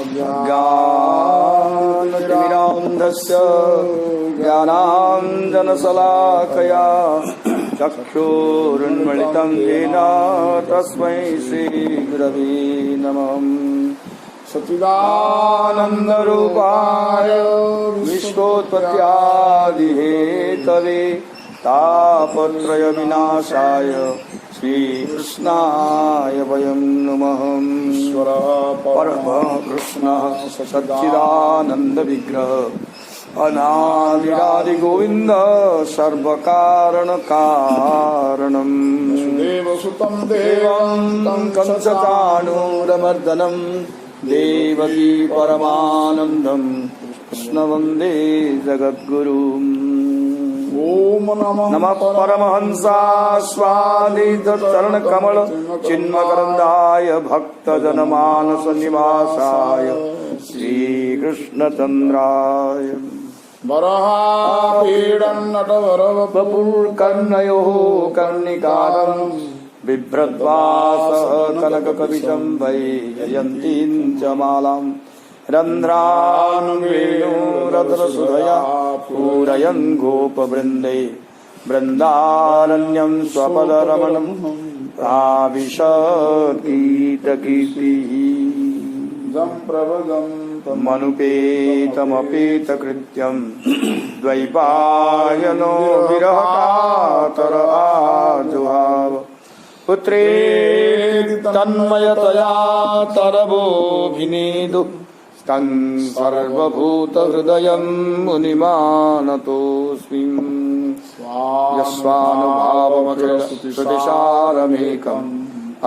अज्ञानतिमिरान्धस्य ज्ञानाञ्जनशलाकया चक्षुरुन्मिलितं येन तस्मै श्रीगुरवे नमः। सच्चिदानन्दरूपाय विश्वोत्पत्त्यादिहेतवे तापत्रयविनाशाय श्रीकृष्णाय वयं नमः। ईश्वरः परमकृष्णः सच्चिदानन्दविग्रह अनादिरादिगोविन्द सर्वकारणकारणम् देवसुतं देवं कंसचाणूरमर्दनं देवकी परमानन्दं कृष्ण वन्दे जगद्गुरुम्। ओम नमः परमहंसास्वादितचरणकमल चिन्मकरन्दाय भक्तजनमानसनिवासाय श्रीकृष्णचन्द्राय वराहपीडन्नटवरवपुर्कर्णयोः कर्णिकारं बिभ्रद्वासः कनककविशं वैजयन्तीं च मालाम् रन्ध्रानुवेणुरत्नसुधया पूरयन् गोपवृन्दे वृन्दारण्यं स्वपदरमणं प्राविशद्गीतकीर्तिः। मनुपेतमपेतकृत्यं द्वैपायनो विरहकातर आजुहाव पुत्रेति तन्मयतया तरवोऽभिनेदु तं सर्वभूतहृदयं मुनिमानतोऽस्मि। यस्वानुभावमखिलश्रुतिसारमेकम्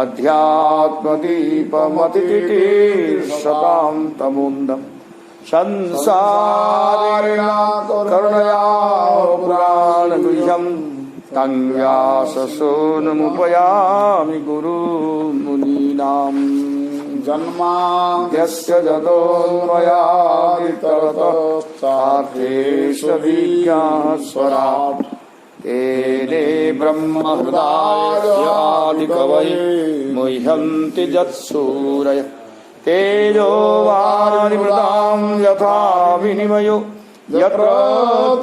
अध्यात्मदीपमतितितीर्षतां तमोन्दं संसारिणा करुणया पुराणगुह्यं तं व्याससूनुमुपयामि गुरुमुनीनाम्। जन्माद्यस्य जतोन्मयादितरतश्चार्थेष्वभिज्ञास्वराट् तेने ब्रह्महृदायादिकवये मुह्यन्ति यत्सूरय तेजो वारिमृतां यथा विनिमयो यत्र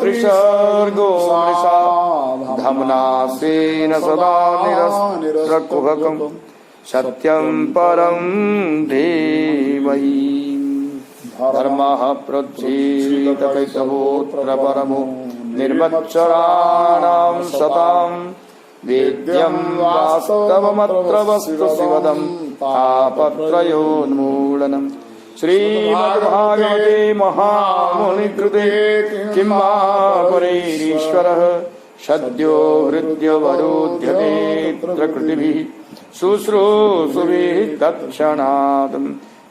त्रिसर्गो मृषा धम्ना स्वेन सदा निरस्तकुहकम् सत्यं परं धीमहि। धर्मः प्रोज्झितकैतवोऽत्र परमो निर्मत्सराणां सतां वेद्यं वास्तवमत्र वस्तु शिवदं तापत्रयोन्मूलनम्। श्रीमद्भागवते महामुनिकृते किं वा परेरीश्वरः सद्यो हृद्यवरोध्यते प्रकृतिभिः शुश्रूषुभिः तत्क्षणात्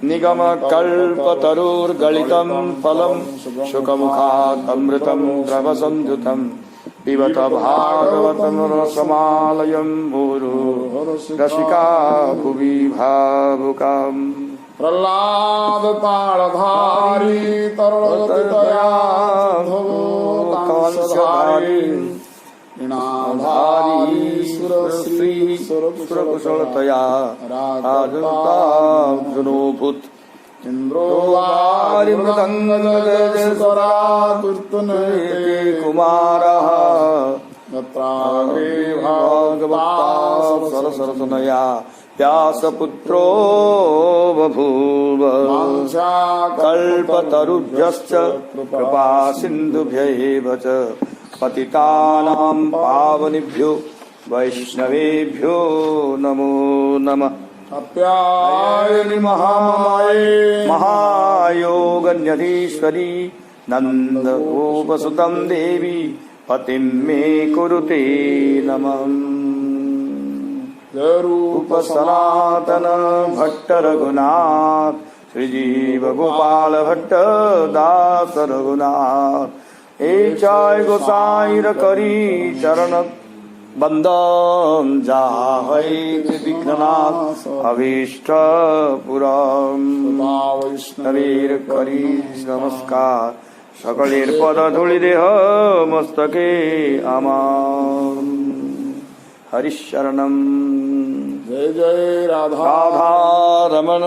निगमकल्पतरुर्गलितं फलं शुकमुखात् अमृतं द्रवसंयुतं पिबत भागवतं रसमालयं मुहुरसिका भुवि भावुकाम्। प्रह्लादतालधारी तरुणतया सुरकुशलतया राजताभूत इंद्रो वारिमृदङ्गजयस्वराकीर्तनते कुमारः भागवता सरसरसनया व्यासपुत्रो बभूव। कल्पतरुभ्यश्च कृपा सिन्धुभ्यैव च पतितानां पावनेभ्यो वैष्णवेभ्यो नमो नमः। आप्यायनि महामाये महायोगन्यधीश्वरी नन्दगोपसुतं देवी पतिं मे कुरुते नमः। रूप सनातन भट्ट रघुनाथ श्रीजीव गोपाल भट्ट दास रघुनाथ एचाय गोसाईर करी चरण बंदम जाहै विघ्नाथ अभीष्ट पुरम। वैष्णवीर करी नमस्कार सकलेर पद धूलि देह मस्तके आमार। हरिशरणम जय जय राधा रमण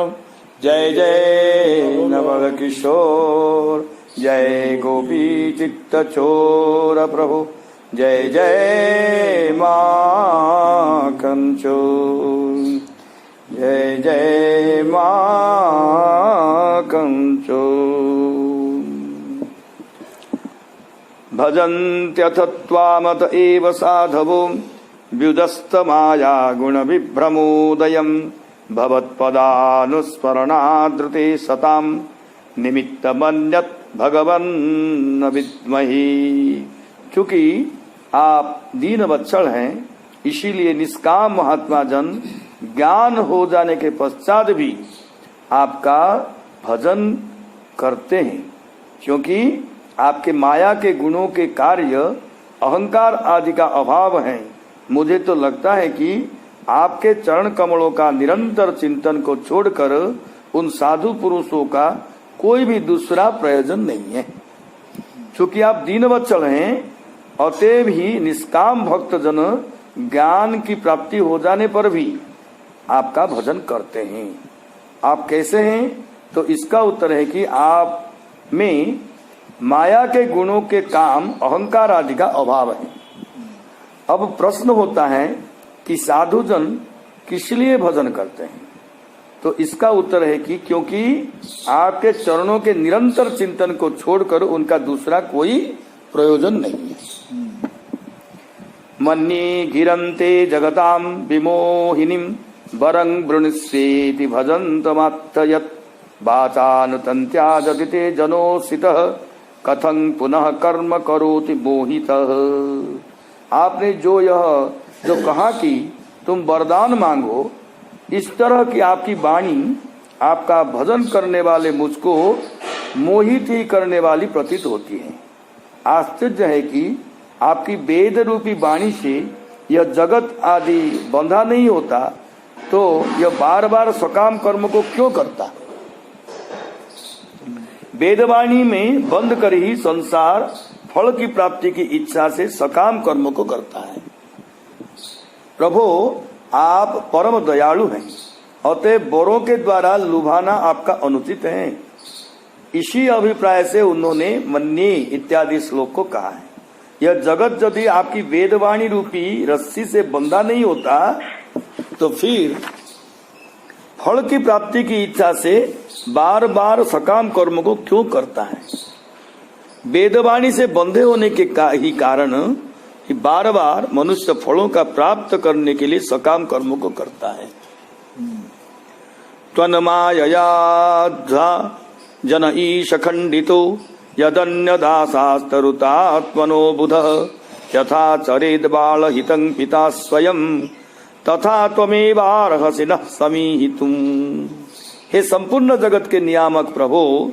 जय जय नवल किशोर, जय गोपी चित्त चोर प्रभु, जय जय माखन चोर, जय जय माखन चोर। भजन्त्यथ त्वामत एव साधवो व्युदस्तमाया गुणविभ्रमोदयम् भवत्पदानुस्मरणादृते सतां निमित्तमन्यत् भगवन्न विद्महे। चूंकि आप दीनवत्सल हैं, इसीलिए निष्काम महात्मा जन ज्ञान हो जाने के पश्चात भी आपका भजन करते हैं, क्योंकि आपके माया के गुणों के कार्य अहंकार आदि का अभाव है। मुझे तो लगता है कि आपके चरण कमलों का निरंतर चिंतन को छोड़कर उन साधु पुरुषों का कोई भी दूसरा प्रयोजन नहीं है। चूंकि आप दीनवत्सल हैं, अतएव ही निष्काम भक्त जन ज्ञान की प्राप्ति हो जाने पर भी आपका भजन करते हैं। आप कैसे हैं? तो इसका उत्तर है कि आप में माया के गुणों के काम अहंकार आदि का अभाव है। अब प्रश्न होता है कि साधुजन किस लिए भजन करते हैं? तो इसका उत्तर है कि क्योंकि आपके चरणों के निरंतर चिंतन को छोड़कर उनका दूसरा कोई प्रयोजन नहीं है। मन्ये गिरन्ते जगताम विमोहिनीं वरं वृणस्येति भजन्तमात्तयत् वाचानुतन्त्या जगते जनोसितः कथं पुनः कर्म करोति मोहितः। आपने जो कहा कि तुम वरदान मांगो, इस तरह की आपकी वाणी आपका भजन करने वाले मुझको मोहित ही करने वाली प्रतीत होती है। आश्चर्य है कि आपकी वेद रूपी वाणी से यह जगत आदि बंधा नहीं होता, तो यह बार बार सकाम कर्म को क्यों करता? वेदवाणी में बंद कर ही संसार फल की प्राप्ति की इच्छा से सकाम कर्म को करता है। प्रभु, आप परम दयालु हैं, अतः वरों के द्वारा लुभाना आपका अनुचित है। इसी अभिप्राय से उन्होंने मन्ये इत्यादि श्लोक को कहा है। यह जगत यदि आपकी वेदवाणी रूपी रस्सी से बंधा नहीं होता, तो फिर फल की प्राप्ति की इच्छा से बार बार सकाम कर्म को क्यों करता है? वेदवाणी से बंधे होने के ही कारण कि बार बार मनुष्य फलों का प्राप्त करने के लिए सकाम कर्म को करता है। त्वन्मायया जन ईश खंडितो यदन्य दासास्तरुतात्मनो बुधः यथा चरेद बाल हितं पिता स्वयं तथा त्वमेवार्हसि नः समीहितुम्। हे संपूर्ण जगत के नियामक प्रभु,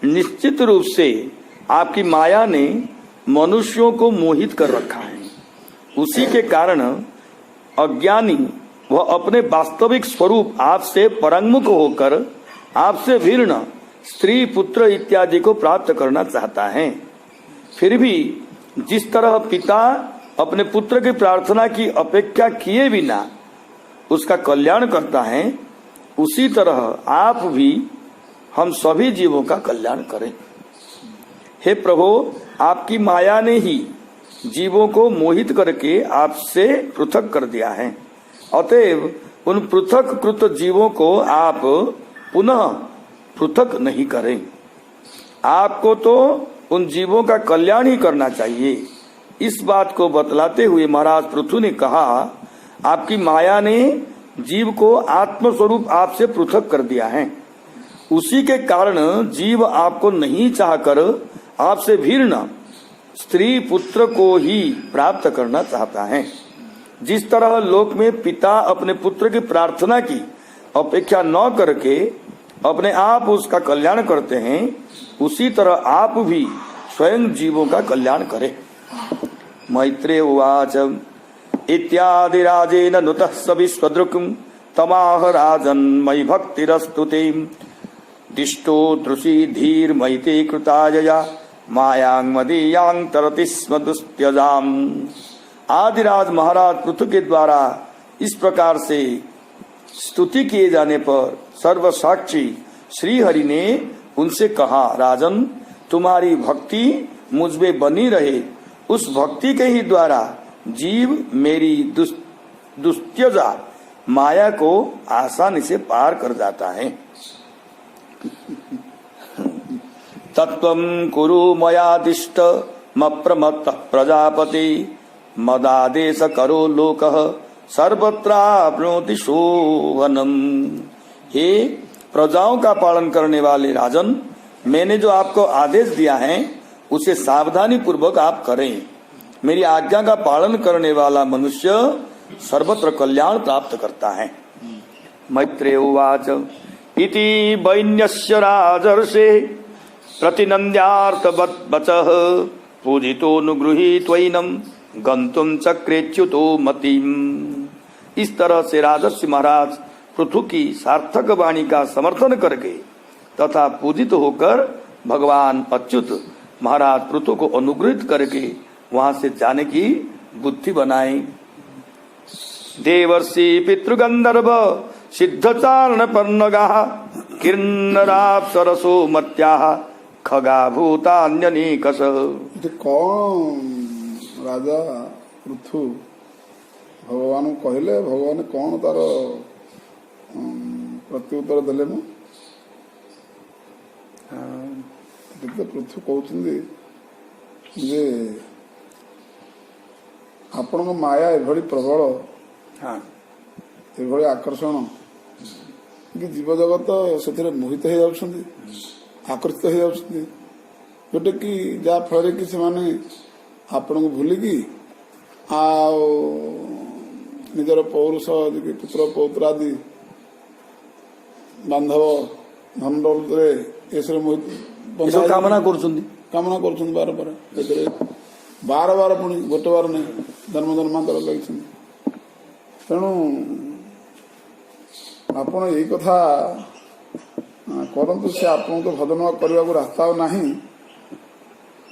निश्चित रूप से आपकी माया ने मनुष्यों को मोहित कर रखा है। उसी के कारण अज्ञानी वह अपने वास्तविक स्वरूप आपसे परांगमुख होकर आपसे भिन्न स्त्री पुत्र इत्यादि को प्राप्त करना चाहता है। फिर भी जिस तरह पिता अपने पुत्र की प्रार्थना की अपेक्षा किए बिना उसका कल्याण करता है, उसी तरह आप भी हम सभी जीवों का कल्याण करें। हे प्रभु, आपकी माया ने ही जीवों को मोहित करके आपसे पृथक कर दिया है। अतएव उन पृथक कृत जीवों को आप पुनः पृथक नहीं करें। आपको तो उन जीवों का कल्याण ही करना चाहिए। इस बात को बतलाते हुए महाराज पृथु ने कहा, आपकी माया ने जीव को आत्मस्वरूप आपसे पृथक कर दिया है। उसी के कारण जीव आपको नहीं चाहकर आपसे भिन्न स्त्री पुत्र को ही प्राप्त करना चाहता है। जिस तरह लोक में पिता अपने पुत्र की प्रार्थना की अपेक्षा न करके अपने आप उसका कल्याण करते हैं, उसी तरह आप भी स्वयं जीवों का कल्याण करें। मैत्रेय उवाच इत्यादि राजेन नुतः स विश्वदृक् तमाह राजन् मयि भक्तिरस्तु ते दिष्टो दृशी धीर मयिते कृतायया मायां मदीयां तरति स्म दुस्त्यजाम। आदिराज महाराज पृथु के द्वारा इस प्रकार से स्तुति किए जाने पर सर्वसाक्षी श्री हरि ने उनसे कहा, राजन तुम्हारी भक्ति मुझ में बनी रहे, उस भक्ति के ही द्वारा जीव मेरी दुस्त्यजा माया को आसानी से पार कर जाता है। तत्वं कुरु मयादिष्ट मप्रमत्त प्रजापति मदादेश करो लोकः सर्वत्राप्नोति शोभनम। हे प्रजाओं का पालन करने वाले राजन, मैंने जो आपको आदेश दिया है उसे सावधानी पूर्वक आप करें। मेरी आज्ञा का पालन करने वाला मनुष्य सर्वत्र कल्याण प्राप्त करता है। मैत्रेय उवाच इति वैन्यस्य राजर्षे प्रतिनन्द्यार्थवचः पूजितोऽनुगृहीत्वैनं गन्तुं चक्रेच्युतो मतिम्। इस तरह से राजर्षि महाराज पृथु की सार्थक वाणी का समर्थन करके तथा पूजित होकर भगवान अच्युत महाराज पृथु को अनुग्रहित करके वहां से जाने की बुद्धि बनाई। देवर्षि पितृगंधर्व सिद्धचारण पन्नगा किन्नराप्सरसो मर्त्याः खगा भूतान्यनीकश। कौन राजा पृथु भगवान कहले, भगवान कौन तार प्रत्युत्तर देले? मु पृथु कहते जे आपण माया एभली प्रबल, एभली आकर्षण कि जीव जगत से मोहित हो जाउछन्ति, आकर्षित हो जाउछन्ति, जोटे कि जा फल कि से आपण को भूलिकी निजर पौरुष पुत्र पौत्र आदि बांधव धन मोहित कामना कर बार बार बार पुणी गोटे बार नहीं जन्म जन्मांतर लगी। तेणु आपण यही कथा करंतु से आपन तो भजन करने को रास्ता ना,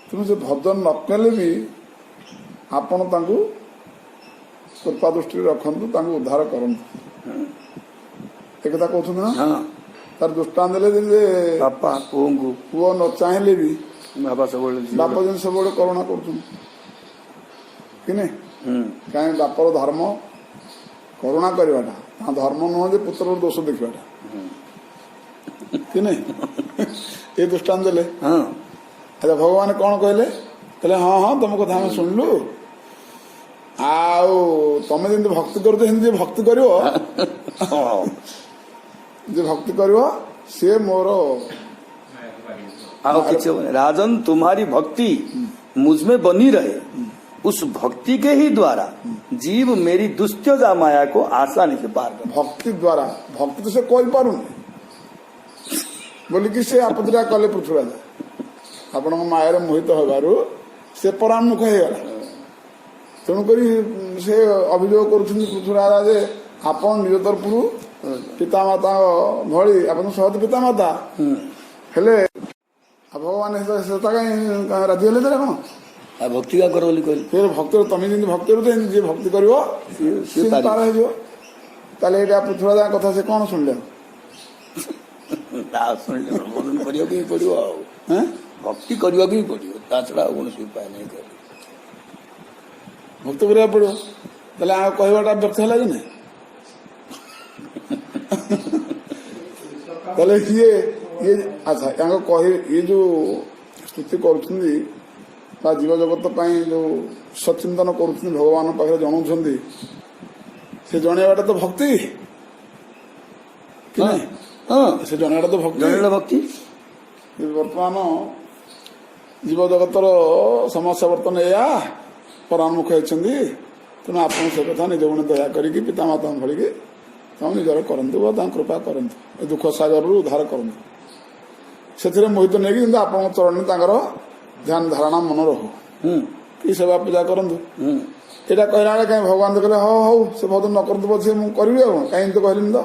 तेणु से भजन न कले भी आपण तांकु कृपा दृष्टि रखंतु, तांकु उद्धार करंतु। एक कथा कहते ना, तार दृष्टांत देले बापा पुओ न चाहे भी बापा जन सब करुणा कर कहीं बापर धर्म करुणा करवाटा धर्म नुह पुत्र दोष देखाटा कि नहीं ये दृष्टांत देले। अच्छा भगवान कौन कहले? कहले हाँ हाँ तुम कथा आम शुणलु, आउ तमें जमी भक्ति कर भक्ति कर भक्ति कर सी मोर राजन तुम्हारी भक्ति मुझ में बनी रहे, उस भक्ति के ही द्वारा जीव मेरी दुस्त्यजा माया को आसानी से पार कर। भक्ति द्वारा भक्ति तो से कही पार बोली कि से आपत्तिटा कले पृथ्वीराज आपण मायार मोहित होबारु से परामुख होगा। तेणुक से अभियोग कर पृथ्वीराज जे आपण निज तरफरु पितामाता भली आप सहत पितामाता हेले भगवान राजी हेले तेरे कौन भक्ति का करो बोली कहले फिर भक्त तुम जमी भक्ति जी भक्ति कर तार हो ताले एटा पृथ्वीराज कथा से कौन शुणले पड़ो भक्ति करने ही पड़ो ता छड़ा कौन उपाय नहीं कर भक्त करा पड़ो ताले आ कहवाटा व्यर्थ है कि नहीं ताले ये अच्छा कहे ये जो स्तुति कर जीव जगत जो सचिंतन कर भगवान पाखे जनाऊँ से जनवाटा तो भक्ति कि नहीं से जनवाटा तो भक्ति वर्तमान जीव जगतर समस्या बर्तमान या परामुख होती तेणु आप से कथा निज गुण दया करी पितामाता भलिकी तुम निजर करूँ कृपा करूँ दुख सागर उद्धार करूँ से मोहित नहीं आप चरण ध्यान धारणा मन रहो कि सेवा पूजा करूँ यहाँ कहला कहीं भगवान तो कहले हाँ हौ से भजन न करतु पछे मुझे करी कहीं तो कहली तो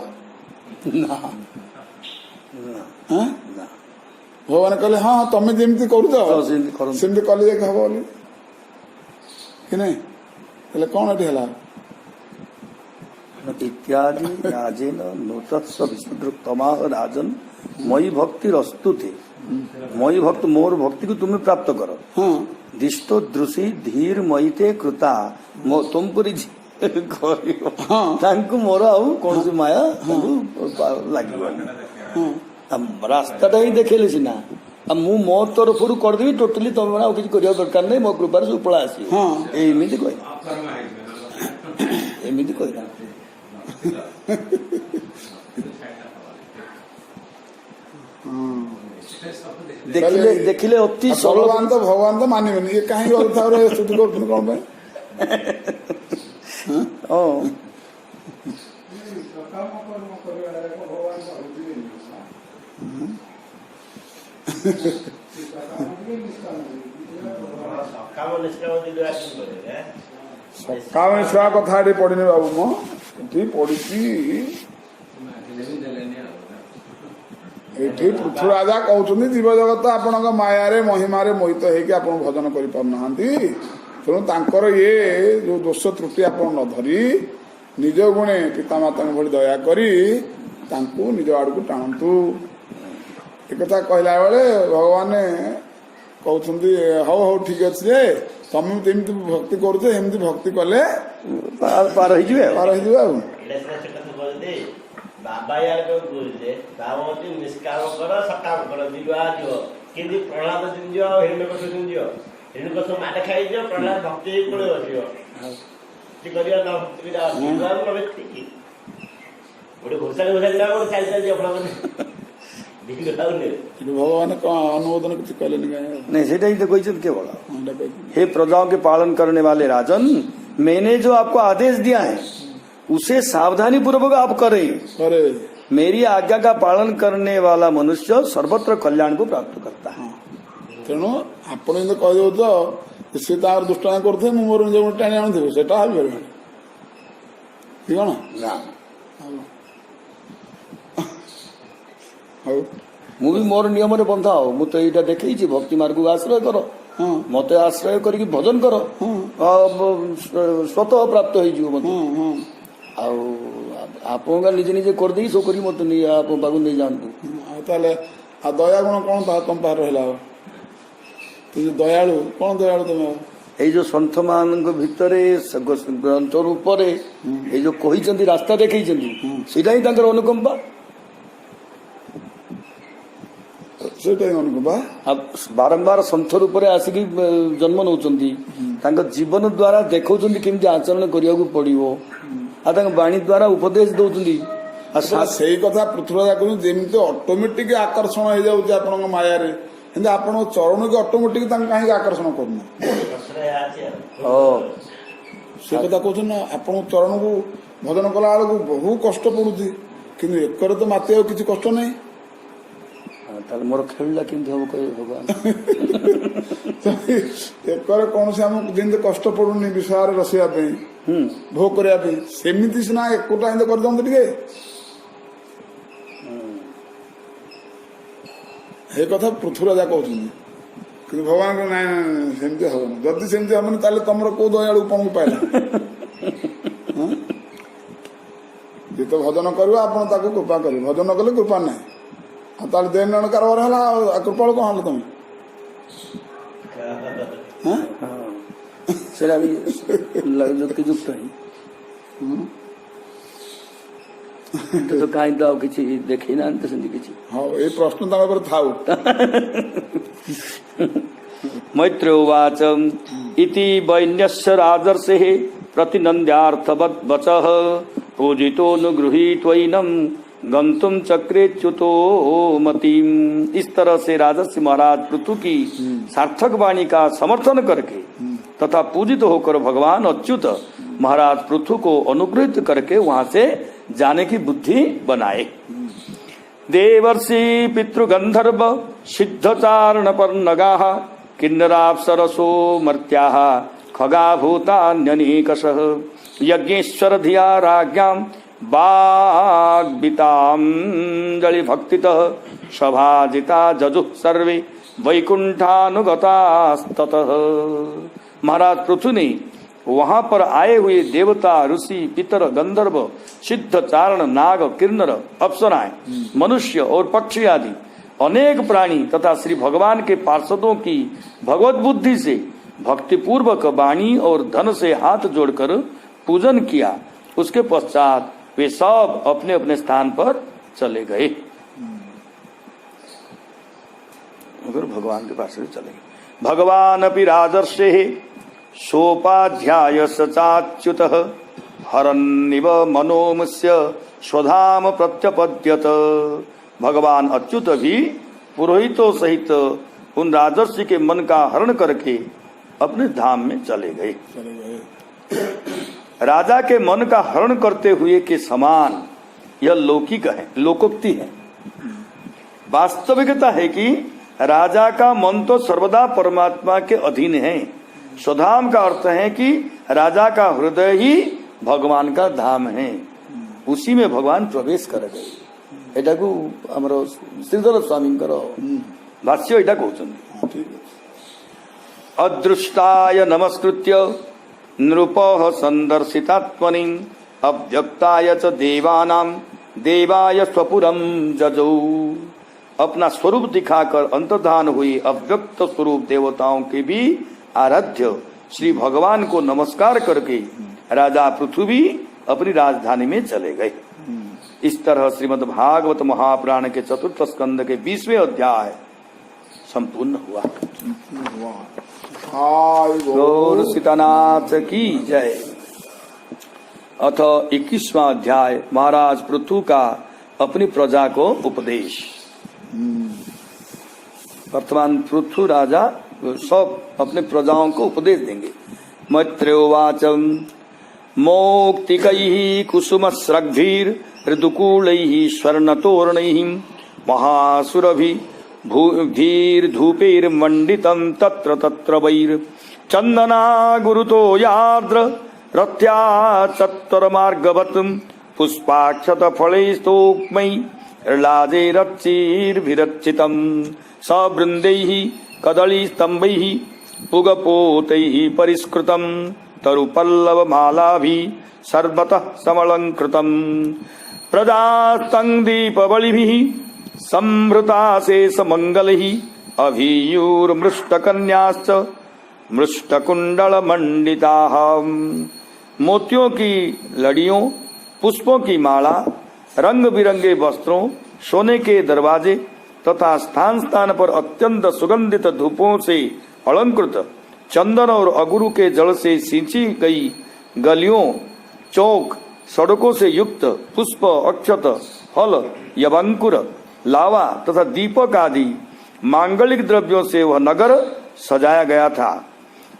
भगवान कहले हाँ तुम जमी करमती कले हम बोली कि नहीं कौन ये है इत्यादि राजेन नोतत्स विष्णुतमाह राजन मयि भक्ति रस्तुते मयि भक्त मोर भक्ति को तुम्हें प्राप्त करो। हाँ दिष्टो दृषि धीर मयिते कृता तुमपुरी हाँ ତାଙ୍କୁ ମୋର ଆଉ କୌଣସି ମାୟା ଲାଗିବନି। ରାସ୍ତାଟା ହିଁ ଦେଖେଇଲେ ସିନା ଆଉ ମୁଁ ମୋ ତରଫରୁ କରିଦେବି ଟୋଟାଲି ତମେ ମାନେ ଆଉ କିଛି କରିବା ଦରକାର ନାହିଁ ମୋ କୃପାରେ ସବୁ ପଳା ଆସିବ। ହଁ ଏମିତି କହିଲା ଏମିତି କହିଲା ଦେଖିଲେ ଦେଖିଲେ ଅତି ସରଳ ଭଗବାନ ତ ମାନିବେନି ଇଏ କାହିଁକି ଅଥାବରେ ସ୍ତୁତି କରୁଛନ୍ତି କଣ ପାଇଁ? ହଁ ସକାଳ ନିଷ୍ଠା କଥା ଏଠି ପଢିନି ବାବୁ ମ ଏଠି ପଢିଛି ଏଠି ପୃଥୁ ରାଜା କହୁଛନ୍ତି ଜୀବ ଜଗତ ଆପଣଙ୍କ ମାୟାରେ ମହିମାରେ ମୋହିତ ହେଇକି ଆପଣ ଭଜନ କରିପାରୁନାହାନ୍ତି ତେଣୁ ତାଙ୍କର ଇଏ ଯୋଉ ଦୋଷ ତ୍ରୁଟି ଆପଣ ନ ଧରି ନିଜ ଗୁଣେ ପିତାମାତାଙ୍କ ଭଳି ଦୟା କରି ତାଙ୍କୁ ନିଜ ଆଡକୁ ଟାଣନ୍ତୁ। ଏକଥା କହିଲା ବେଳେ ଭଗବାନ କହୁଛନ୍ତି ହଉ ହଉ ଠିକ ଅଛି ଯେ ତମେ ଯେମିତି ଭକ୍ତି କରୁଛ ଏମିତି ଭକ୍ତି କଲେ ପାର ହେଇଯିବେ ପାର ହେଇଯିବେ ଆଉ ବାବା ୟାର କହୁଛେ ତାମ ନିଷ୍କାମ କର ସକାମ କର ଯିବା ଯିବ କିନ୍ତୁ ପ୍ରହ୍ଲାଦ ଦିନ ଯିବ ଆଉ ହିରଣ୍ୟକଶ ଦିନ ଯିବ ହିରଣ୍ୟକଶ ମାଡ ଖାଇଯିବ ପ୍ରହ୍ଲାଦ ଭକ୍ତି ହେଇ ପଳେଇ ବସିବ କରିବା ନା ଭକ୍ତି ଗୋଟେ ଘୋଷାଳି ଘୋଷାଳି ନା ଗୋଟେ ଚାଲି ଚାଲି भगवान अनुमोदन कुछ कहले नहीं सेटा ही तो कहते केवल हे प्रजाओं के पालन करने वाले राजन मैंने जो आपको आदेश दिया है उसे सावधानी पूर्वक आप करें। मेरी आज्ञा का पालन करने वाला मनुष्य सर्वत्र कल्याण को प्राप्त करता है। तेणु आपण कहदेव तो सी तार दुष्टान करते मोर निज टाणी आनु सेटा ठीक है ना मु भी मोर नियम रे बंधा हो मु तो यहाँ देखी भक्ति मार्ग को आश्रय कर मत आश्रय करके भजन कर स्वतः प्राप्त हो आप निजे निजे करदे सो कर मत आप पाक नहीं जानतु दया गुण कौन तुम पार रहा दयालु कौन दयालु तुम ये जो सन्थ मान भितर ग्रंथ रूप जो कही रास्ता देखी सीटा ही अनुकंपा बारंबार सन्थ रूप आसिक जन्म नौ जीवन द्वारा देखा केमती आचरण करने को पड़ो वाणी द्वारा उपदेश दौरान से कथा पृथ्वीराज कहते जमी ऑटोमेटिक आकर्षण हो जाए माया आप चरण की ऑटोमेटिक कहीं आकर्षण करना से कथा कहते आप चरण को भजन कला बेलू बहु कष्ट पड़ू कि तो माते किसी कष्ट नहीं मोर खेलला केमती हम भगवान एकर कौन से हम जिंदे कष्ट पड़ुनी विषय रसिया भोग करने सेमती सीना एकोटा हिंदे कर दम टे हे कथा पृथ्वीराजा कहते कि भगवान को नाई सेमती हम जदि सेमती हमनी ताले तमर को दयालु पन पाइला जी तो भजन करबा आपण ताको कृपा करी भजन कले कृपा नहीं ताले देन कारबार है कृपाल कौन हल तुम युक्त तो कहीं तो किसी देखी ना किसी हाँ ये प्रश्न था मैत्र उवाच इति वैन्यस्य राजर्षे प्रतिनन्द्यार्थवत् वचः पूजितो नुगृहीत्वैनं गंतुम चक्रेच्युतो मतीम। इस तरह से राजर्षि महाराज पृथु की सार्थक वाणी का समर्थन करके तथा पूजित होकर भगवान अच्युत महाराज पृथु को अनुग्रहित करके वहां से जाने की बुद्धि बनाए। देवर्षि पितृगंधर्व सिद्धचारण पर्नगा किन्नराप्सरसो मर्त्या खगा भूतान्यनीकशः यज्ञेश्वर धिया राज्ञां बाग्बितांजलि भक्तितः सभाजिता जजुः सर्वे वैकुंठानुगतास्ततः। महाराज पृथु ने वहां पर आए हुए देवता, ऋषि, पितर, गंधर्व, सिद्ध, चारण, नाग, किन्नर, अप्सराएं, मनुष्य और पक्षी आदि अनेक प्राणी तथा श्री भगवान के पार्षदों की भगवत बुद्धि से भक्ति पूर्वक वाणी और धन से हाथ जोड़कर पूजन किया। उसके पश्चात वे सब अपने अपने स्थान पर चले गए। अगर भगवान के पास चले गए। भगवान अपि राजर्षे सोपाध्याय सचाच्युत हरन्निव मनोमस्य स्वधाम प्रत्यपद्यत। भगवान अच्युत भी पुरोहितों सहित उन राजर्षि के मन का हरण करके अपने धाम में चले गए। राजा के मन का हरण करते हुए के समान यह लौकिक है, लोकोक्ति है। वास्तविकता है कि राजा का मन तो सर्वदा परमात्मा के अधीन है। स्वधाम का अर्थ है कि राजा का हृदय ही भगवान का धाम है, उसी में भगवान प्रवेश कर गए। एटा को हमरो श्रीधर स्वामी करो भाष्य एटा कहउछन। अदृष्टाय नमस्कृत्य नृपः संदर्शितात्मनि अव्यक्ताय च देवानां देवाय स्वपुरम जजौ। अपना स्वरूप दिखाकर अंतर्धान हुई अव्यक्त स्वरूप देवताओं के भी आराध्य श्री भगवान को नमस्कार करके राजा पृथ्वी अपनी राजधानी में चले गए। इस तरह श्रीमद् भागवत महापुराण के चतुर्थ स्कंद के 20वें अध्याय संपूर्ण हुआ। गौर सीतानाथ की जय। अथ 21वां अध्याय महाराज पृथु का अपनी प्रजा को उपदेश। वर्तमान पृथु राजा सब अपने प्रजाओं को उपदेश देंगे। मैत्रेयोवाच मौक्तिकैः कुसुमस्रग्भिर् ऋतुकूलैः स्वर्णतोरणैः महासुरभिः धूपैर्मण्डितं तत्र तत्र वैर् चन्दना गुरुतो यार्द्र रथ्या चत्वरमार्गवत् पुष्पाक्षतफलैस्तोक्मैर्लाजैरच्चिर्भिरच्चितं सवृन्दैः कदलीस्तम्भैः पुगपोतैः परिष्कृतं तरुपल्लवमालाभिः सर्वतः समलङ्कृतं प्रजास्तं दीपबलिभिः संभृताशेषमङ्गलैः अभियूर्मृष्टकन्याश्च मृष्टकुण्डलमण्डिताः। मोतियों की लड़ियों, पुष्पों की माला, रंग बिरंगे वस्त्रों, सोने के दरवाजे तथा स्थान स्थान पर अत्यंत सुगंधित धूपों से अलंकृत, चंदन और अगुरु के जल से सींची गई गलियों, चौक, सड़कों से युक्त पुष्प, अक्षत, फल, यवंकुर, लावा तथा दीपक आदि मांगलिक द्रव्यों से वह नगर सजाया गया था।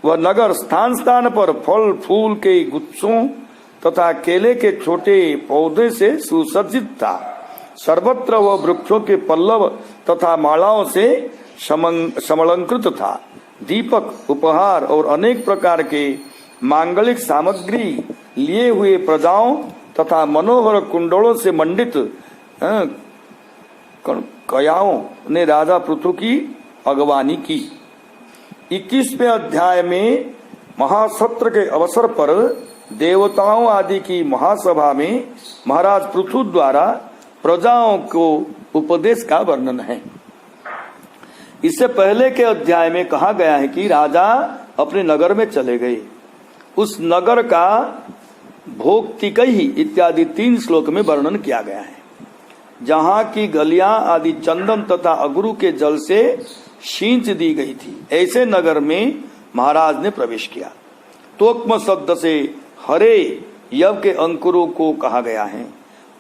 वह नगर स्थान स्थान पर फल फूल के गुच्छों तथा केले के छोटे पौधे से सुसज्जित था। सर्वत्र वह वृक्षों के पल्लव तथा मालाओं से समलंकृत था। दीपक, उपहार और अनेक प्रकार के मांगलिक सामग्री लिए हुए प्रजाओं तथा मनोहर कुंडलों से मंडित कयाओं ने राजा पृथु की अगवानी की। 21वें अध्याय में महासत्र के अवसर पर देवताओं आदि की महासभा में महाराज पृथु द्वारा प्रजाओं को उपदेश का वर्णन है। इससे पहले के अध्याय में कहा गया है कि राजा अपने नगर में चले गए। उस नगर का भोक्तिकैः इत्यादि 3 श्लोक में वर्णन किया गया है। जहाँ की गलियां आदि चंदन तथा अगुरु के जल से सींच दी गई थी, ऐसे नगर में महाराज ने प्रवेश किया। तोक्म शब्द से हरे यव के अंकुरों को कहा गया है।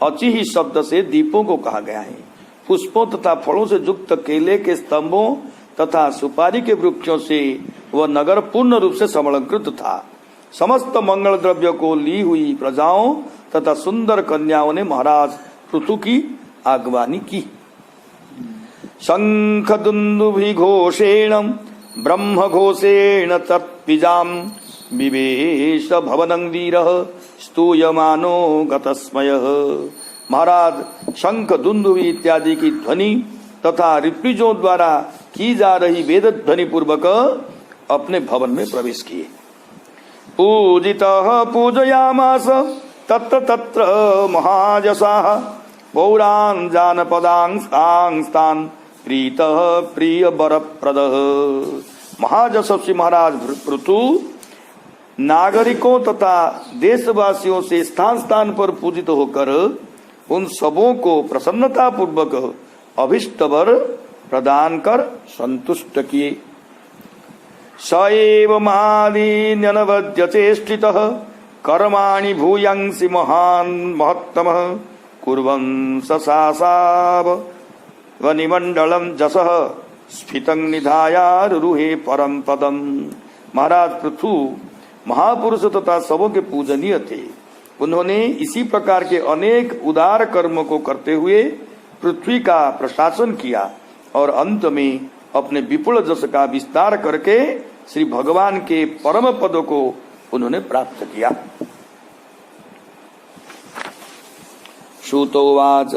अचिहि शब्द से दीपों को कहा गया है। पुष्पों तथा फलों से युक्त केले के स्तंभों तथा सुपारी के वृक्षों से वह नगर पूर्ण रूप से समलंकृत था। समस्त मंगल द्रव्य को ली हुई प्रजाओं तथा सुंदर कन्याओं ने महाराज पृथु की आगवानी की। शंख दुंदुभि घोषेण ब्रह्म घोषेण तत्पिजाम विवेश भवनं वीरः स्तूयमानो गतस्मयः। महाराज शंख दुंदुभि इत्यादि की ध्वनि तथा ऋत्विजों द्वारा की जा रही वेद ध्वनि पूर्वक अपने भवन में प्रवेश किए। पूजितः पूजयामास तत्र तत्र महाजसाः पौरान् जानपदांस्तान् प्रीतः प्रिय वरप्रदः। महाजशस्वी महाराज पृथु नागरिकों तथा देशवासियों से स्थान स्थान पर पूजित होकर उन सबों को प्रसन्नता पूर्वक अभिष्ट वर प्रदान कर संतुष्ट किए। स एव मादीन्यनवद्य चेष्टितः कर्माणि भूयांसि महान् महत्तमः कुर्वन् ससासाव वनिमंडलम जसः स्फीतं निधायारुहे परम पदम। महाराज पृथु महापुरुष तथा सबों के पूजनीय थे। उन्होंने इसी प्रकार के अनेक उदार कर्मों को करते हुए पृथ्वी का प्रशासन किया और अंत में अपने विपुल जस का विस्तार करके श्री भगवान के परम पद को उन्होंने प्राप्त किया। श्रुतोवाच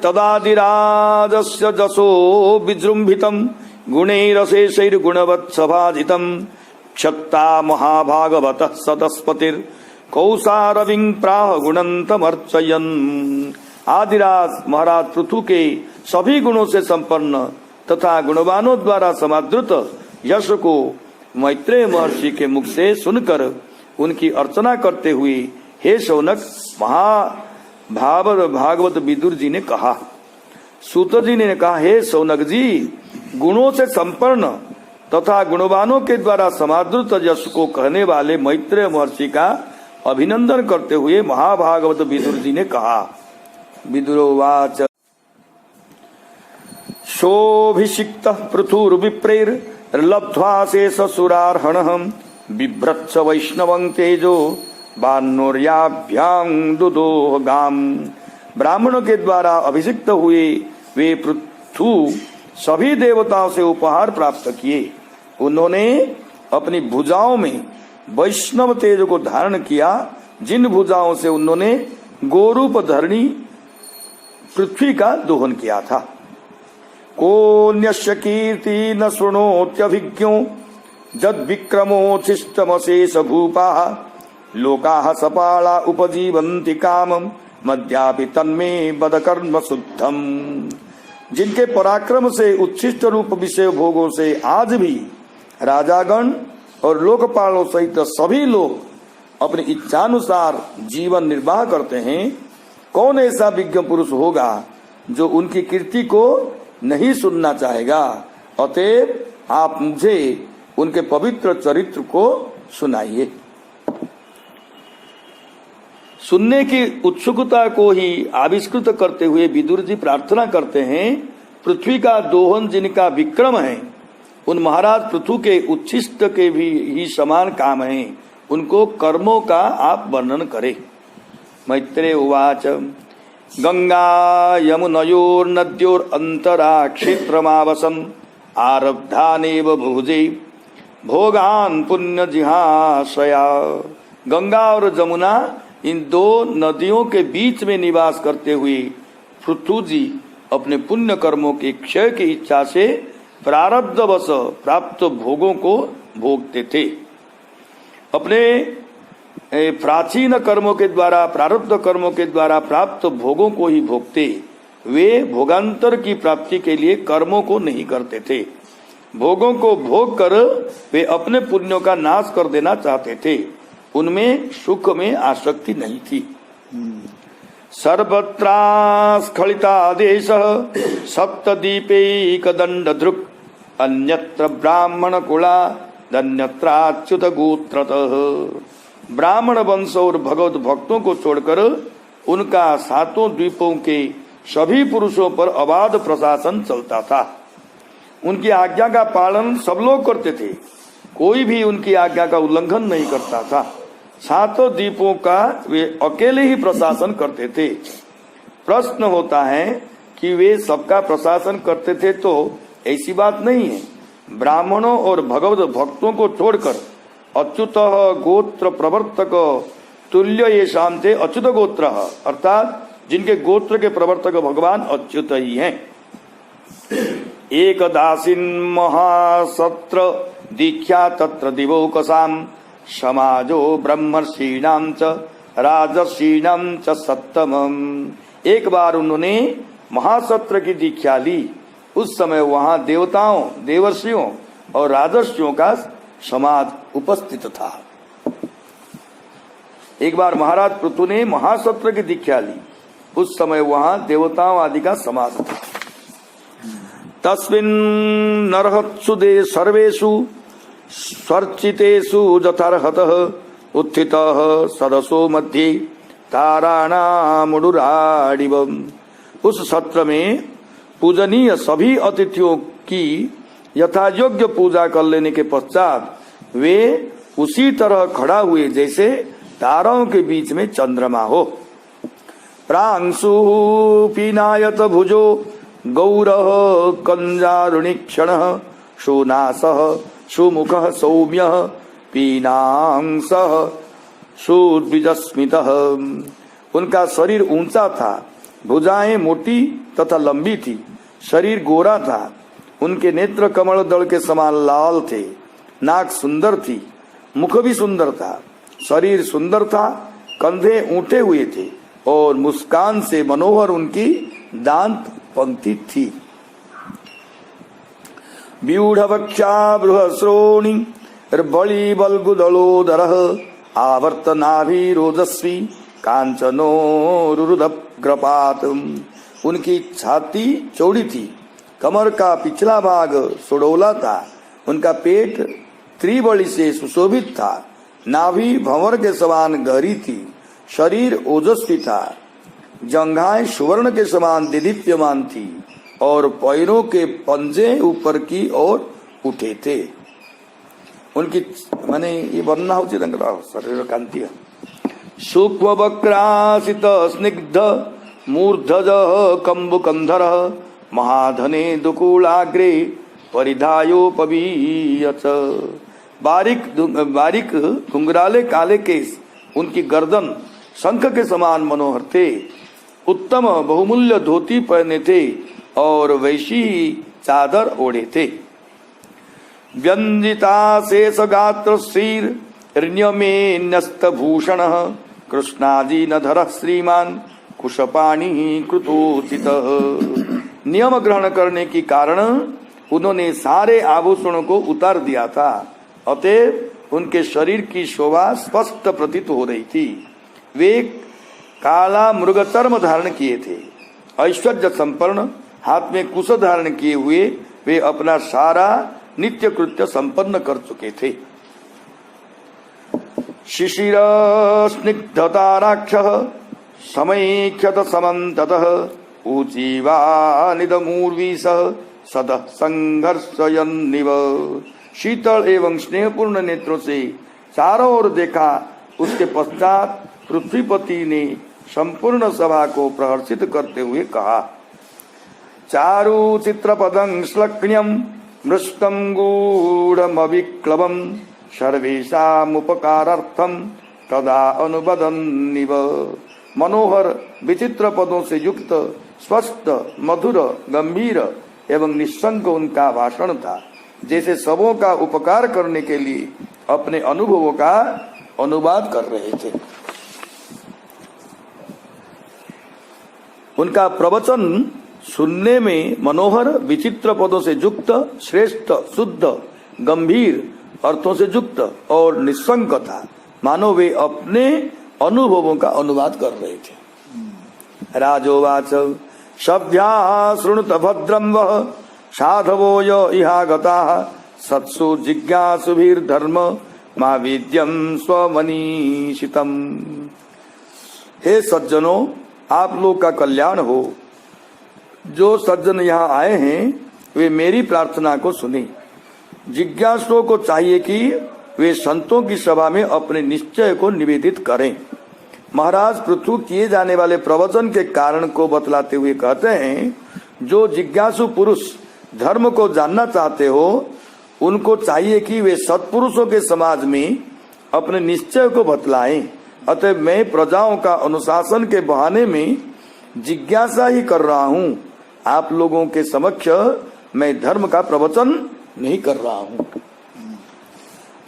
तदादिराजस्य जसो विजृंभितं गुणैरशेषैर्गुणवत्सभाजितं क्षत्ता महाभागवतः सदस्पतिर् कौसारविं प्राह गुणन्तमर्चयन्। आदिराज महाराज पृथु के सभी गुणों से संपन्न तथा गुणवानों द्वारा समादृत यश को मैत्रेय महर्षि के मुख से सुनकर उनकी अर्चना करते हुए हे शौनक भागवत विदुर जी ने कहा। सूत जी ने कहा, हे शौनक जी, गुणों से संपन्न तथा गुणवानों के द्वारा समादृत यश को कहने वाले मैत्रेय महर्षि का अभिनंदन करते हुए महाभागवत विदुर जी ने कहा। विदुरोवाच शोभिषिक्तः पृथुर्विप्रैर्लब्ध्वा शेषसुरार्हणः बिभ्रत्स वैष्णवं तेजो बान्नोर्याभ्यां दुदोह गाम। ब्राह्मणों के द्वारा अभिषिक्त हुए वे पृथु सभी देवताओं से उपहार प्राप्त किए। उन्होंने अपनी भुजाओं में वैष्णव तेज को धारण किया, जिन भुजाओं से उन्होंने गोरूप धरणी पृथ्वी का दोहन किया था। कोन्यस्य कीर्ति न शृणोत्यभिज्ञो जद विक्रमोच्छिष्टमशेष भूपाः लोकाः सपाला उपजीवन्ति कामं मद्यापि तन्मे बद कर्म शुद्धम। जिनके पराक्रम से उच्छिष्ट रूप विषय भोगों से आज भी राजागण और लोकपालों सहित सभी लोग अपनी इच्छानुसार जीवन निर्वाह करते हैं, कौन ऐसा विज्ञ पुरुष होगा जो उनकी कीर्ति को नहीं सुनना चाहेगा। अतएव आप मुझे उनके पवित्र चरित्र को सुनाइए। सुनने की उत्सुकता को ही आविष्कृत करते हुए विदुर जी प्रार्थना करते हैं, पृथ्वी का दोहन जिनका विक्रम है, उन महाराज पृथु के उच्छिष्ट के भी ही समान काम है, उनको कर्मों का आप वर्णन करें। मैत्रेय उवाच गंगा यमुनयोर्नद्योर अंतरा क्षेत्रमावसन् आरब्धानेव भुजे भोगान पुण्य जिहाशया। गंगा और जमुना इन दो नदियों के बीच में निवास करते हुए पृथु जी अपने पुण्य कर्मों के क्षय की इच्छा से प्रारब्धवश प्राप्त भोगों को भोगते थे। अपने प्राचीन कर्मों के द्वारा प्रारब्ध कर्मों के द्वारा प्राप्त भोगों को ही भोगते, वे भोगांतर की प्राप्ति के लिए कर्मों को नहीं करते थे। भोगों को भोग कर वे अपने पुण्यों का नाश कर देना चाहते थे, उनमें सुख में आसक्ति नहीं थी। सर्वत्रास्खलिता देशः सप्तदीपैकदण्डधृक् अन्यत्र ब्राह्मण कुला धन्यत्राच्युत गोत्रतः। ब्राह्मण वंश और भगवत भक्तों को छोड़कर उनका सातों द्वीपों के सभी पुरुषों पर अबाध प्रशासन चलता था। उनकी आज्ञा का पालन सब लोग करते थे, कोई भी उनकी आज्ञा का उल्लंघन नहीं करता था। सातों द्वीपों का वे अकेले ही प्रशासन करते थे। प्रश्न होता है कि वे सबका प्रशासन करते थे, तो ऐसी बात नहीं है। ब्राह्मणों और भगवत भक्तों को छोड़कर अच्युत गोत्र प्रवर्तक तुल्य ये शाम थे अच्युत गोत्र, अर्थात जिनके गोत्र के प्रवर्तक भगवान अच्युत ही हैं। एक दासीन महासत्र दीक्षा तत्र दिवोकसाम समाजो ब्रह्मर्षीणाम च राजर्षीणाम च सत्तमम। एक बार उन्होंने महासत्र की दीक्षा ली। उस समय वहां देवताओं, देवर्षियों और राजर्षियों का समाज उपस्थित था। एक बार महाराज पृथु ने महासत्र की दीक्षा ली। उस समय वहां देवताओं आदि का समाज था। तस्मिन् नरहत्सु दे सर्वेषु स्वर्चितेषु जथर्हतः उत्थितः सदसो मध्ये ताराणामुडुराडिवम्। उस सत्र में पूजनीय सभी अतिथियों की यथायोग्य पूजा कर लेने के पश्चात वे उसी तरह खड़ा हुए जैसे तारों के बीच में चंद्रमा हो। प्रांशु पीनायत भुजो गौरः कंजारुणीक्षणः सुनासः सुमुखः सौम्यः पीनांसः सुद्विजस्मितः। उनका शरीर ऊंचा था, भुजाएं मोटी तथा लंबी थी, शरीर गोरा था, उनके नेत्र कमल दल के समान लाल थे, नाक सुंदर थी, मुख भी सुंदर था, शरीर सुंदर था, कंधे ऊंटे हुए थे और मुस्कान से मनोहर उनकी दांत पंक्ति थी। व्यूढ़वक्षा बृहस्रोणि बलि बल्गुदलोदरः आवर्तनाभिरोजस्वी कांचनो रुरुधग्रपात। उनकी छाती चौड़ी थी, कमर का पिछला भाग सुडौला था, उनका पेट त्रिबली से सुशोभित था, नाभि भंवर के समान गहरी थी, शरीर ओजस्वी था, जंघाएं सुवर्ण के समान दिदीप्यमान थी और पैरों के पंजे ऊपर की ओर उठे थे। उनकी माने ये वर्णना होती शरीर कांति सूक्ष्म वक्रासित स्निग्ध मूर्धज कंबुकंधर महाधने दुकूलाग्रे परिधायोपवीयत। बारीक घुंघराले काले केस, उनकी गर्दन शंख के समान मनोहर थे, उत्तम बहुमूल्य धोती पहने थे और वैशी चादर ओढ़े थे। व्यंजिता शेष गात्र श्रीर ऋण्यमेन्यस्त भूषण कृष्णादि नधर श्रीमान कुशपाणी कृतोचित। नियम ग्रहण करने के कारण उन्होंने सारे आभूषणों को उतार दिया था, अतएव उनके शरीर की शोभा स्पष्ट प्रतीत हो रही थी। वे काला मृगचर्म धारण किए थे, ऐश्वर्य संपन्न, हाथ में कुश धारण किए हुए वे अपना सारा नित्य कृत्य संपन्न कर चुके थे। शिशिर स्निग्धताराक्ष समैख्यत समन्ततः ऊचीवानिदमूर्वीस सद संघर्षयन्निव। शीतल एवं स्नेहपूर्ण नेत्रों से चारों ओर देखा। उसके पश्चात पृथ्वीपति ने संपूर्ण सभा को प्रहर्षित करते हुए कहा, चारु चित्रपदं श्लक्ष्ण्यं मृष्टं गूढ़मविक्लवं सर्वेषामुपकारार्थं तदा अनुबदन्निव। मनोहर विचित्र पदों से युक्त स्वस्थ मधुर गंभीर एवं निस्संग उनका भाषण था, जैसे सबों का उपकार करने के लिए अपने अनुभवों का अनुवाद कर रहे थे। उनका प्रवचन सुनने में मनोहर विचित्र पदों से युक्त, श्रेष्ठ, शुद्ध, गंभीर अर्थों से युक्त और निस्संग था, मानो वे अपने अनुभवों का अनुवाद कर रहे थे। राजोवाच सभ्या शृणुत भद्रं वः साधवो य इहागताः सत्सु जिज्ञासुभिर्धर्म मा विद्यं स्वमनीषितम्। हे सज्जनों, आप लोग का कल्याण हो। जो सज्जन यहाँ आए हैं वे मेरी प्रार्थना को सुने। जिज्ञासुओं को चाहिए कि वे संतों की सभा में अपने निश्चय को निवेदित करें। महाराज पृथु किए जाने वाले प्रवचन के कारण को बतलाते हुए कहते हैं, जो जिज्ञासु पुरुष धर्म को जानना चाहते हो उनको चाहिए कि वे सत्पुरुषों के समाज में अपने निश्चय को बतलाएं। अतः मैं प्रजाओं का अनुशासन के बहाने में जिज्ञासा ही कर रहा हूँ। आप लोगों के समक्ष मैं धर्म का प्रवचन नहीं कर रहा हूँ।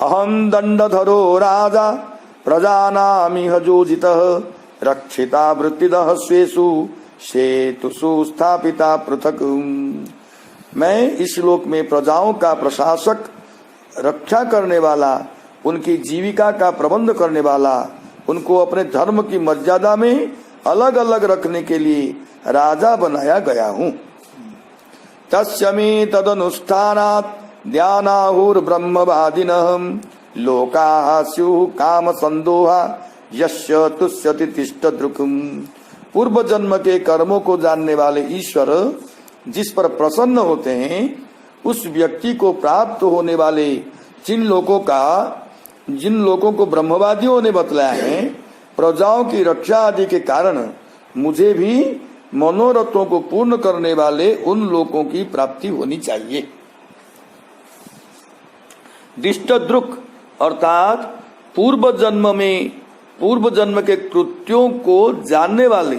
अहम दंडधरो राजा प्रजानामिह जोजितः रक्षिता वृत्तिदः स्वेषु सेतुषु स्थापिता पृथक। मैं इस लोक में प्रजाओं का प्रशासक, रक्षा करने वाला, उनकी जीविका का प्रबंध करने वाला, उनको अपने धर्म की मर्यादा में अलग अलग रखने के लिए राजा बनाया गया हूँ। तस्मै तदनुष्ठानात् ध्यानाहुर्ब्रह्मवादिनः लोकाः स्युः काम संदोहा यस्य तुष्यति तिष्ठदृक्। पूर्व जन्म के कर्मों को जानने वाले ईश्वर जिस पर प्रसन्न होते हैं, उस व्यक्ति को प्राप्त होने वाले जिन लोगों को ब्रह्मवादियों ने बतलाया है, प्रजाओं की रक्षा आदि के कारण मुझे भी मनोरथों को पूर्ण करने वाले उन लोगों की प्राप्ति होनी चाहिए। दिष्टदृक् अर्थात पूर्व जन्म के कृत्यों को जानने वाले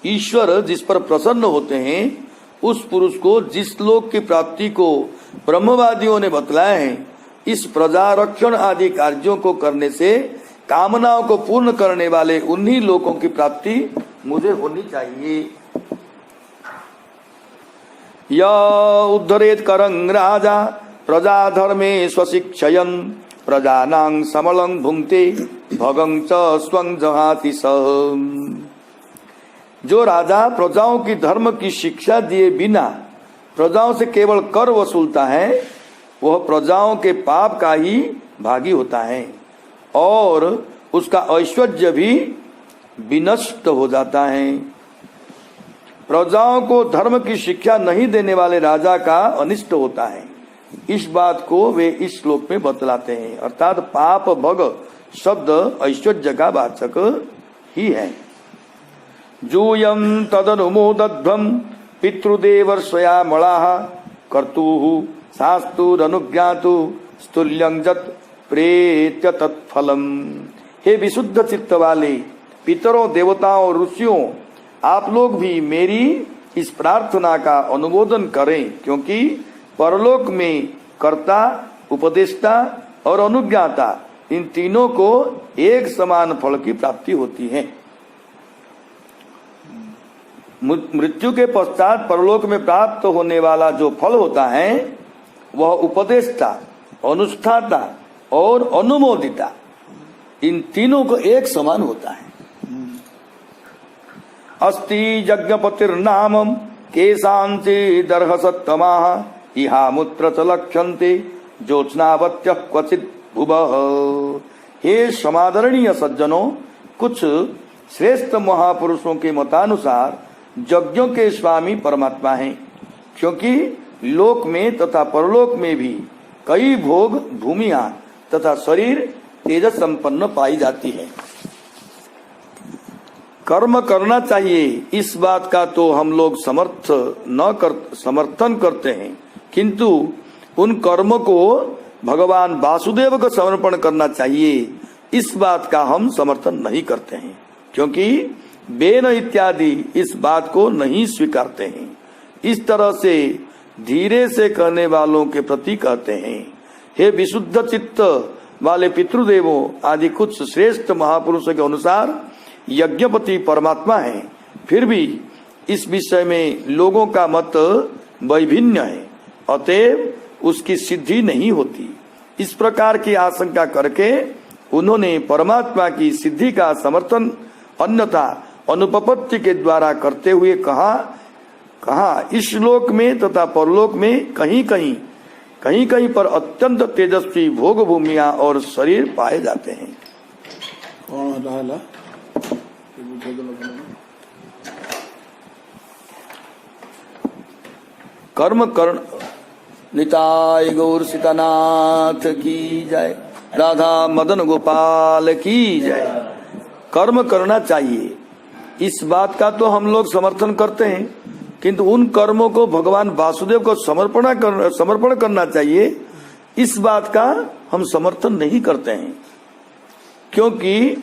ईश्वर जिस पर प्रसन्न होते हैं, उस पुरुष को जिस लोक की प्राप्ति को ब्रह्मवादियों ने बतलाया है, इस प्रजा रक्षण आदि कार्यों को करने से कामनाओं को पूर्ण करने वाले उन्हीं लोगों की प्राप्ति मुझे होनी चाहिए। य उद्धरेत करं राजा प्रजा धर्मे स्वशिक्षयन् प्रजानां समलं भुंक्ते भगं च स्वं जहाति सह। जो राजा प्रजाओं की धर्म की शिक्षा दिए बिना प्रजाओं से केवल कर वसूलता है, वह प्रजाओं के पाप का ही भागी होता है और उसका ऐश्वर्य भी विनष्ट हो जाता है। प्रजाओं को धर्म की शिक्षा नहीं देने वाले राजा का अनिष्ट होता है। इस बात को वे इस श्लोक में बतलाते हैं। अर्थात पाप भग शब्द ऐश्वर्य का वाचक ही है। जूयम तदनुमोदध्वम पितृदेवर्षया मलाः कर्तुः शास्तुरनुज्ञातु स्तुल्यं जत प्रेत्य तत्फलम। हे विशुद्ध चित्त वाले पितरों, देवताओं, ऋषियों, आप लोग भी मेरी इस प्रार्थना का अनुमोदन करें, क्योंकि परलोक में कर्ता, उपदेष्टा और अनुज्ञाता, इन तीनों को एक समान फल की प्राप्ति होती है। मृत्यु के पश्चात परलोक में प्राप्त होने वाला जो फल होता है, वह उपदेष्टा, अनुष्ठाता और अनुमोदिता, इन तीनों को एक समान होता है। अस्ति यज्ञपतिर्नामं केशांचि दर्हसत्तमाः इहामुत्र च लक्ष्यन्ते ज्योत्स्नावत्यः क्वचित् भुवः। हे समादरणीय सज्जनों, कुछ श्रेष्ठ महापुरुषों के मतानुसार यज्ञों के स्वामी परमात्मा हैं, क्योंकि लोक में तथा परलोक में भी कई भोग, भूमियां तथा शरीर तेजस संपन्न पाई जाती है। कर्म करना चाहिए, इस बात का तो हम लोग समर्थन करते हैं, किंतु उन कर्म को भगवान वासुदेव को समर्पण करना चाहिए, इस बात का हम समर्थन नहीं करते हैं, क्योंकि बेन इत्यादि इस बात को नहीं स्वीकारते हैं। इस तरह से धीरे से कहने वालों के प्रति कहते हैं, हे विशुद्ध चित्त वाले पितृदेवों आदि कुछ श्रेष्ठ महापुरुषों के अनुसार यज्ञपति परमात्मा है, फिर भी इस विषय में लोगों का मत वैभिन्न है, अतएव उसकी सिद्धि नहीं होती। इस प्रकार की आशंका करके उन्होंने परमात्मा की सिद्धि का समर्थन अन्यथा अनुपपत्ति के द्वारा करते हुए कहा इस लोक में तथा परलोक में कहीं कहीं पर अत्यंत तेजस्वी भोग भूमियां और शरीर पाए जाते हैं। कर्म कर्ण निताय गौर सीतानाथ की जय, राधा मदन गोपाल की जय। कर्म करना चाहिए, इस बात का तो हम लोग समर्थन करते हैं, किंतु उन कर्मों को भगवान वासुदेव को समर्पण करना चाहिए, इस बात का हम समर्थन नहीं करते हैं, क्योंकि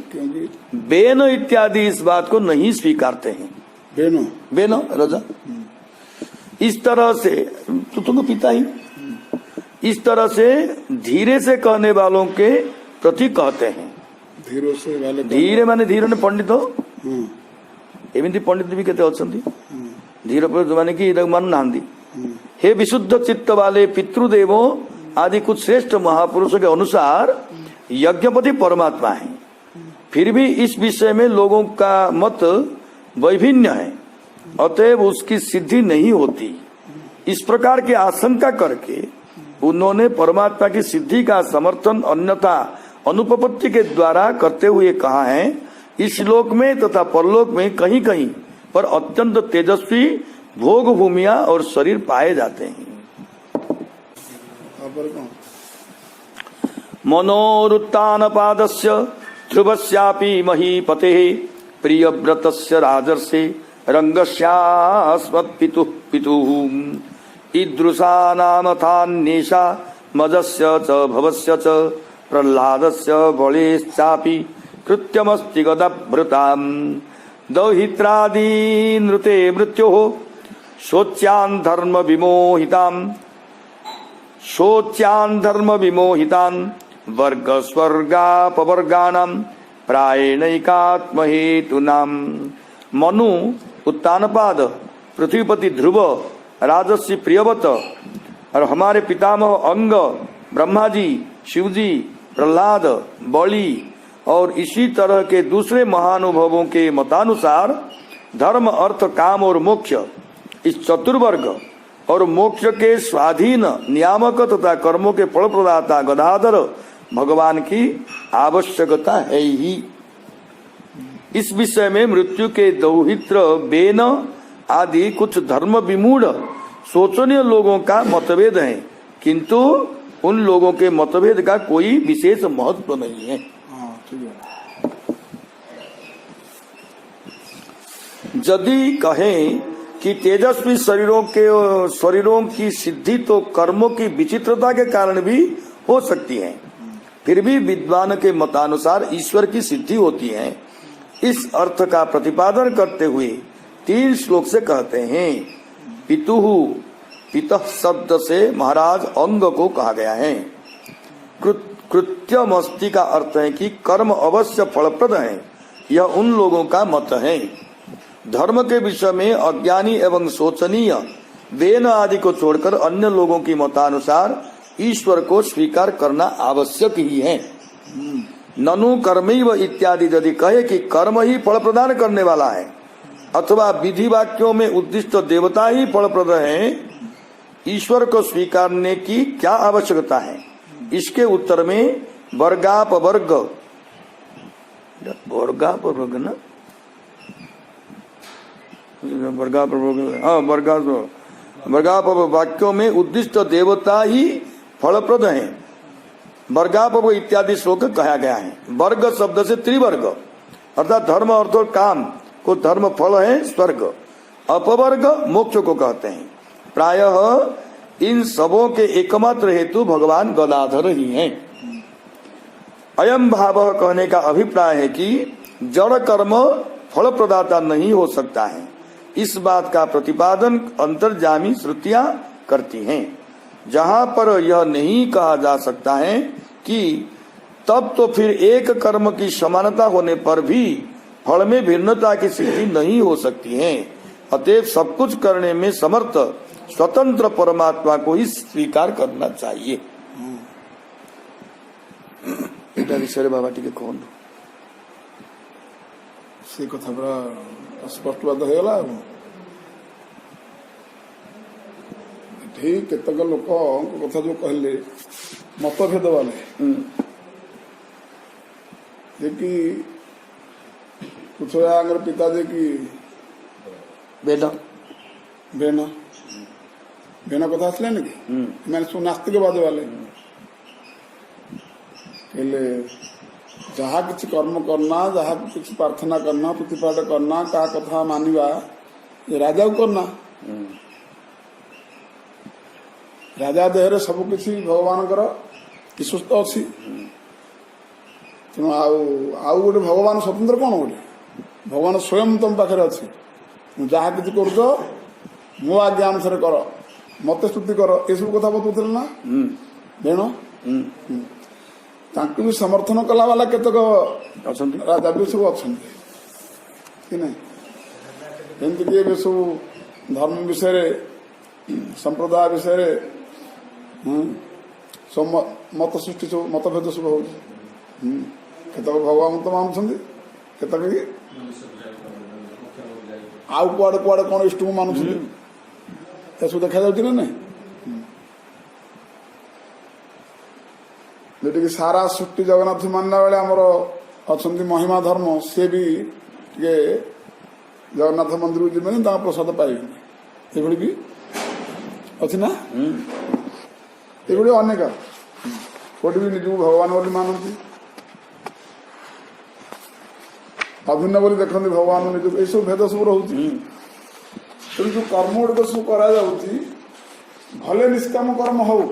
बेन इत्यादि इस बात को नहीं स्वीकारते हैं। बेनो राजा इस तरह से तो तुमको पिता ही इस तरह से धीरे से कहने वालों के प्रति कहते हैं। धीरे से वाले धीरे माने धीरे ने पंडित हम्म, एमती पंडित भी केते अछंती धीरे पर माने कि मान नांदी। हे विशुद्ध चित्त वाले पितृदेवों आदि कुछ श्रेष्ठ महापुरुषों के अनुसार यज्ञपति परमात्मा है। फिर भी इस विषय में लोगों का मत वैभिन्न है, अतएव उसकी सिद्धि नहीं होती। इस प्रकार की आशंका करके उन्होंने परमात्मा की सिद्धि का समर्थन अन्यथा अनुपपत्ति के द्वारा करते हुए कहा है, इस लोक में तथा परलोक में कहीं कहीं पर अत्यंत तेजस्वी भोग भूमिया और शरीर पाए जाते हैं। मनोरुत्तान पादस्य ध्रुवस्यापि महीपते प्रियव्रतस्य राजर्षे रंगस्यास्मत्पितुः पितुः ईदृशा नामथान्येषा मजस्य च भवस्य च प्रह्लादस्य बलेश्चापि कृत्यमस्ति गदभृताम् दौहित्रादि नृते मृत्योः शोच्यान् धर्म विमोहितान् वर्ग स्वर्गापवर्गाणां प्रायणैकात्महेतूनां। मनु, उत्तानपाद, पृथ्वीपति ध्रुव, राजर्षि प्रियव्रत और हमारे पितामह अंग, ब्रह्मा जी, शिव जी, प्रह्लाद, बलि और इसी तरह के दूसरे महानुभवों के मतानुसार धर्म, अर्थ, काम और मोक्ष इस चतुर्वर्ग और मोक्ष के स्वाधीन नियामक तथा कर्मों के फल प्रदाता गदाधर भगवान की आवश्यकता है ही। इस विषय में मृत्यु के दौहित्र, बेन आदि कुछ धर्म विमूढ़ सोचनीय लोगों का मतभेद है, किंतु उन लोगों के मतभेद का कोई विशेष महत्व नहीं है। यदि कहें कि तेजस्वी शरीरों की सिद्धि तो कर्मों की विचित्रता के कारण भी हो सकती है, फिर भी विद्वान के मतानुसार ईश्वर की सिद्धि होती है। इस अर्थ का प्रतिपादन करते हुए 3 श्लोक से कहते हैं। पितुः, पितः शब्द से महाराज अंग को कहा गया है। कृत्यमस्ति का अर्थ है कि कर्म अवश्य फलप्रद है, यह उन लोगों का मत है। धर्म के विषय में अज्ञानी एवं शोचनीय वेन आदि को छोड़कर अन्य लोगों की मतानुसार ईश्वर को स्वीकार करना आवश्यक ही है। ननु कर्मैव इत्यादि यदि कहे कि कर्म ही फल प्रदान करने वाला है अथवा विधि वाक्यों में उद्दिष्ट देवता ही फलप्रद है, ईश्वर को स्वीकारने की क्या आवश्यकता है? इसके उत्तर में वर्गापवर्ग ना वर्गापव वाक्यों में उद्दिष्ट देवता ही फलप्रद है, वर्गापव इत्यादि श्लोक कहा गया है। वर्ग शब्द से त्रिवर्ग अर्थात धर्म, अर्थ और काम को धर्म फल है स्वर्ग, अपवर्ग मोक्ष को कहते हैं। प्रायः इन सबों के एकमात्र हेतु भगवान गदाधर ही हैं। अयम भाव कहने का अभिप्राय है कि जड़ कर्म फल प्रदाता नहीं हो सकता है। इस बात का प्रतिपादन अंतर्जामी श्रुतियां करती हैं। जहां पर यह नहीं कहा जा सकता है कि तब तो फिर एक कर्म की समानता होने पर भी फल में भिन्नता की सिद्धि नहीं हो सकती है। अतएव सब कुछ करने में समर्थ स्वतंत्र परमात्मा को ही स्वीकार करना चाहिए। विषय बाबा टिके कौन से कथा पूरा स्पष्ट बात होगा। ठीक केतक लोक कथा जो कहले मतभेद वाले जे कि कुछ पिताजी की बेना बेना बेना कथा आसले ना कि मैंने सब नास्तिकवाद वाले कहले जहा किसी कर्म करना, जहा किसी प्रार्थना करना, प्रतिपाद करना, का कथा मानिबा ये राजा को करना। राजा देहरे सब किसी भगवान विश्वस्त अच्छी तेणु आउ गोटे भगवान स्वतंत्र कौन गोटे भगवान स्वयं तुम पाखे अच्छी जहा किसी कर मो आज्ञा अनुसार कर मत स्तुति कर ये सब कथा बतौले ना। ବେଣ ହୁଁ ତାଙ୍କୁ ବି ସମର୍ଥନ କଲା ବାଲା କେତେକ ଅଛନ୍ତି ରାଜା ବି ସବୁ ଅଛନ୍ତି କି ନାହିଁ। ଯେମିତିକି ଏବେ ସବୁ ଧର୍ମ ବିଷୟରେ ସମ୍ପ୍ରଦାୟ ବିଷୟରେ ସବୁ ମତ ସୃଷ୍ଟି ସବୁ ମତଭେଦ ସବୁ ହଉଛି। କେତେକ ଭଗବାନ ତ ମାନୁଛନ୍ତି, କେତେକ କି ଆଉ କୁଆଡେ କୁଆଡେ କଣ ଇଷ୍ଟକୁ ମାନୁଛନ୍ତି। ଏସବୁ ଦେଖାଯାଉଛି ନା ନାଇଁ। ଯେଟିକି ସାରା ସୃଷ୍ଟି ଜଗନ୍ନାଥ ମାନିଲା ବେଳେ ଆମର ଅଛନ୍ତି ମହିମା ଧର୍ମ, ସିଏ ବି ଟିକେ ଜଗନ୍ନାଥ ମନ୍ଦିରକୁ ଯିବେନି, ତାଙ୍କ ପ୍ରସାଦ ପାଇବେନି। ଏଭଳି ବି ଅଛି ନା। ଏଭଳି ଅନେକ କୋଉଠି ବି ନିଜକୁ ଭଗବାନ ବୋଲି ମାନନ୍ତି, ଅଭିନ୍ନ ବୋଲି ଦେଖନ୍ତି ଭଗବାନ ନିଜକୁ। ଏସବୁ ଭେଦ ସବୁ ରହୁଛି। ତେଣୁ ଯୋଉ କର୍ମ ଗୁଡ଼ିକ ସବୁ କରାଯାଉଛି, ଭଲେ ନିଷ୍କାମ କର୍ମ ହଉ,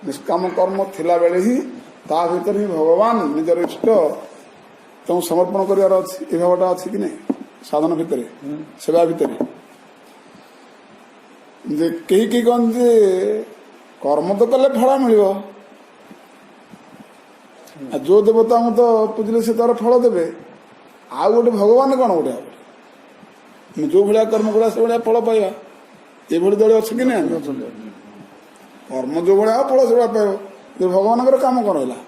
ନିଷ୍କାମ କର୍ମ ଥିଲାବେଳେ ହିଁ ତା ଭିତରେ ହିଁ ଭଗବାନ ନିଜର ଇଷ୍ଟ ତାଙ୍କୁ ସମର୍ପଣ କରିବାର ଅଛି। ଏ ଭାବଟା ଅଛି କି ନାହିଁ ସାଧନ ଭିତରେ, ସେବା ଭିତରେ। ଯେ କେହି କେହି କହନ୍ତି ଯେ କର୍ମ ତ କଲେ ଫଳ ମିଳିବ, ଆଉ ଯୋଉ ଦେବତାଙ୍କୁ ତ ପୂଜିଲେ ସେ ତାର ଫଳ ଦେବେ, ଆଉ ଗୋଟେ ଭଗବାନ କଣ ଗୋଟେ ହବ। ଯୋଉ ଭଳିଆ କର୍ମ କରିବା ସେଭଳିଆ ଫଳ ପାଇବା, ଏଭଳି ଦଳ ଅଛି କି ନାହିଁ। କର୍ମ ଯୋଉ ଭଳିଆ ଫଳ ସେଭଳିଆ ପାଇବ। ଯେ ଭଗବାନଙ୍କର କାମ କଣ ହେଲା।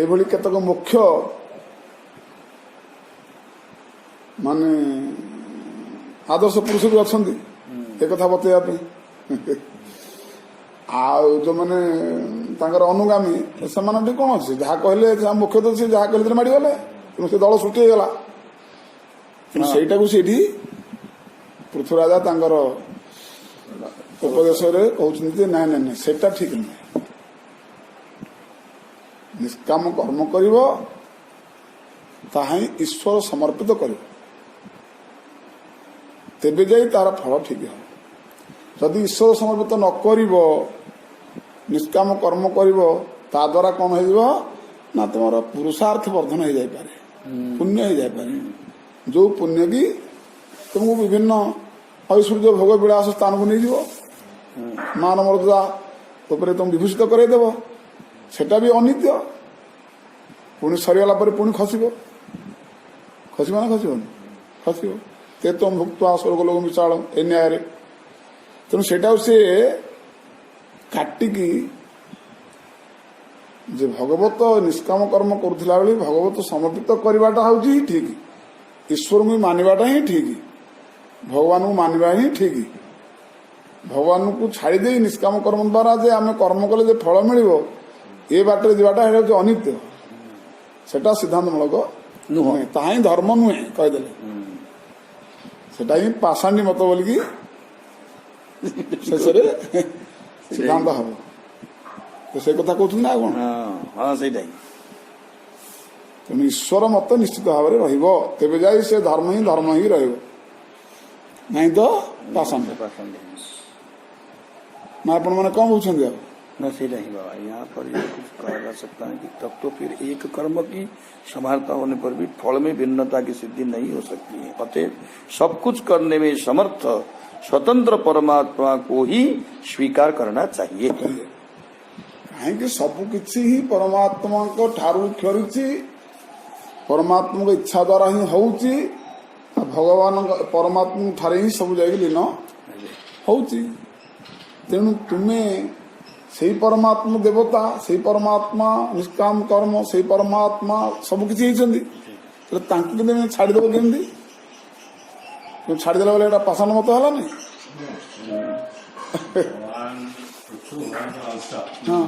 ଏଭଳି କେତେକ ମୁଖ୍ୟ ମାନେ ଆଦର୍ଶ ପୁରୁଷ ବି ଅଛନ୍ତି ଏକଥା ବତେଇବା ପାଇଁ। ଆଉ ଯୋଉମାନେ ତାଙ୍କର ଅନୁଗାମୀ ସେମାନେ ଟିକେ କଣ ଅଛି, ଯାହା କହିଲେ ଯାହା ମୁଖ୍ୟତଃ ସେ ଯାହା କହିଲେ ମାଡ଼ିଗଲେ, ତେଣୁ ସେ ଦଳ ସୃଷ୍ଟି ହେଇଗଲା। ସେଇଟାକୁ ସେଇଠି ପୃଥ୍ୱୀରାଜା ତାଙ୍କର ଉପଦେଶରେ କହୁଛନ୍ତି ଯେ ନାଇଁ ନାଇଁ ନାଇଁ ସେଟା ଠିକ ନୁହେଁ। ନିଷ୍କାମ କର୍ମ କରିବ, ତାହା ହିଁ ଈଶ୍ୱର ସମର୍ପିତ କରିବ, ତେବେ ଯାଇ ତାର ଫଳ ଠିକ ହେବ। ଯଦି ଈଶ୍ୱର ସମର୍ପିତ ନ କରିବ, ନିଷ୍କାମ କର୍ମ କରିବ, ତା ଦ୍ୱାରା କଣ ହେଇଯିବ ନା ତୁମର ପୁରୁଷାର୍ଥ ବର୍ଦ୍ଧନ ହେଇଯାଇପାରେ, ପୁଣ୍ୟ ହେଇଯାଇପାରେ। ଯୋଉ ପୁଣ୍ୟ କି ତୁମକୁ ବିଭିନ୍ନ ଐଶ୍ୱର୍ଯ୍ୟ ଭୋଗ ବିଳାସ ସ୍ଥାନକୁ ନେଇଯିବ, ମାନ ମର୍ଯ୍ୟାଦା ଉପରେ ତୁମକୁ ବିଭୂଷିତ କରାଇଦେବ। ସେଟା ବି ଅନିତ୍ୟ, ପୁଣି ସରିଗଲା ପରେ ପୁଣି ଖସିବ। ଖସିବ ନା ଖସିବନି? ଖସିବ। ତେତମ୍ ଭୁକ୍ତ୍ୱା ସ୍ୱର୍ଗଲୋକ ବିଶାଳ ଏ ନ୍ୟାୟରେ। ତେଣୁ ସେଇଟାକୁ ସେ କାଟିକି ଯେ ଭଗବତ ନିଷ୍କାମ କର୍ମ କରୁଥିଲା ବେଳେ ଭଗବତ ସମର୍ପିତ କରିବାଟା ହଉଛି ହିଁ ଠିକ, ଈଶ୍ୱରଙ୍କୁ ମାନିବାଟା ହିଁ ଠିକ, ଭଗବାନଙ୍କୁ ମାନିବା ହିଁ ଠିକ। ଭଗବାନଙ୍କୁ ଛାଡ଼ିଦେଇ ନିଷ୍କାମ କର୍ମ ଦ୍ୱାରା ଯେ ଆମେ କର୍ମ କଲେ ଯେ ଫଳ ମିଳିବ, ଏ ବାଟରେ ଯିବାଟା ସେଇଟା ହଉଛି ଅନିତ୍ୟ। ସେଟା ସିଦ୍ଧାନ୍ତମୂଳକ ନୁହେଁ, ତାହା ହିଁ ଧର୍ମ ନୁହେଁ କହିଦେଲେ। ସେଟା ହିଁ ପାଷାଣ୍ଡୀ ମତ ବୋଲିକି ଶେଷରେ ସିଦ୍ଧାନ୍ତ ହବ। ସେ କଥା କହୁଛନ୍ତି ନା କଣ? ସେଇଟା ହିଁ। ତେଣୁ ଈଶ୍ୱର ମତ ନିଶ୍ଚିତ ଭାବରେ ରହିବ, ତେବେ ଯାଇ ସେ ଧର୍ମ ହିଁ ରହିବ, ନାହିଁ ତ ପାଷାଣ୍ଡ। ना अपन मैंने कौन पूछेंगे आप न सीधा ही बाबा यहाँ पर ये कुछ कहा जा सकता है कि तब तो फिर एक कर्म की समानता होने पर भी फल में भिन्नता की सिद्धि नहीं हो सकती है। अतएव सब कुछ करने में समर्थ स्वतंत्र परमात्मा को ही स्वीकार करना चाहिए। कहीं सब किसी ही परमात्मा को ठारू खेरी, परमात्मा को इच्छा द्वारा ही होउची, भगवान परमात्मा ठारे ही सब जाए लीन होउची। तेणु तुम्हें से परमात्मा देवता, से परमात्मा निष्काम कर्म, से परमात्मा सब किसी छाड़देव केमती छाड़देला बेले पाषाण मत है नहीं। हाँ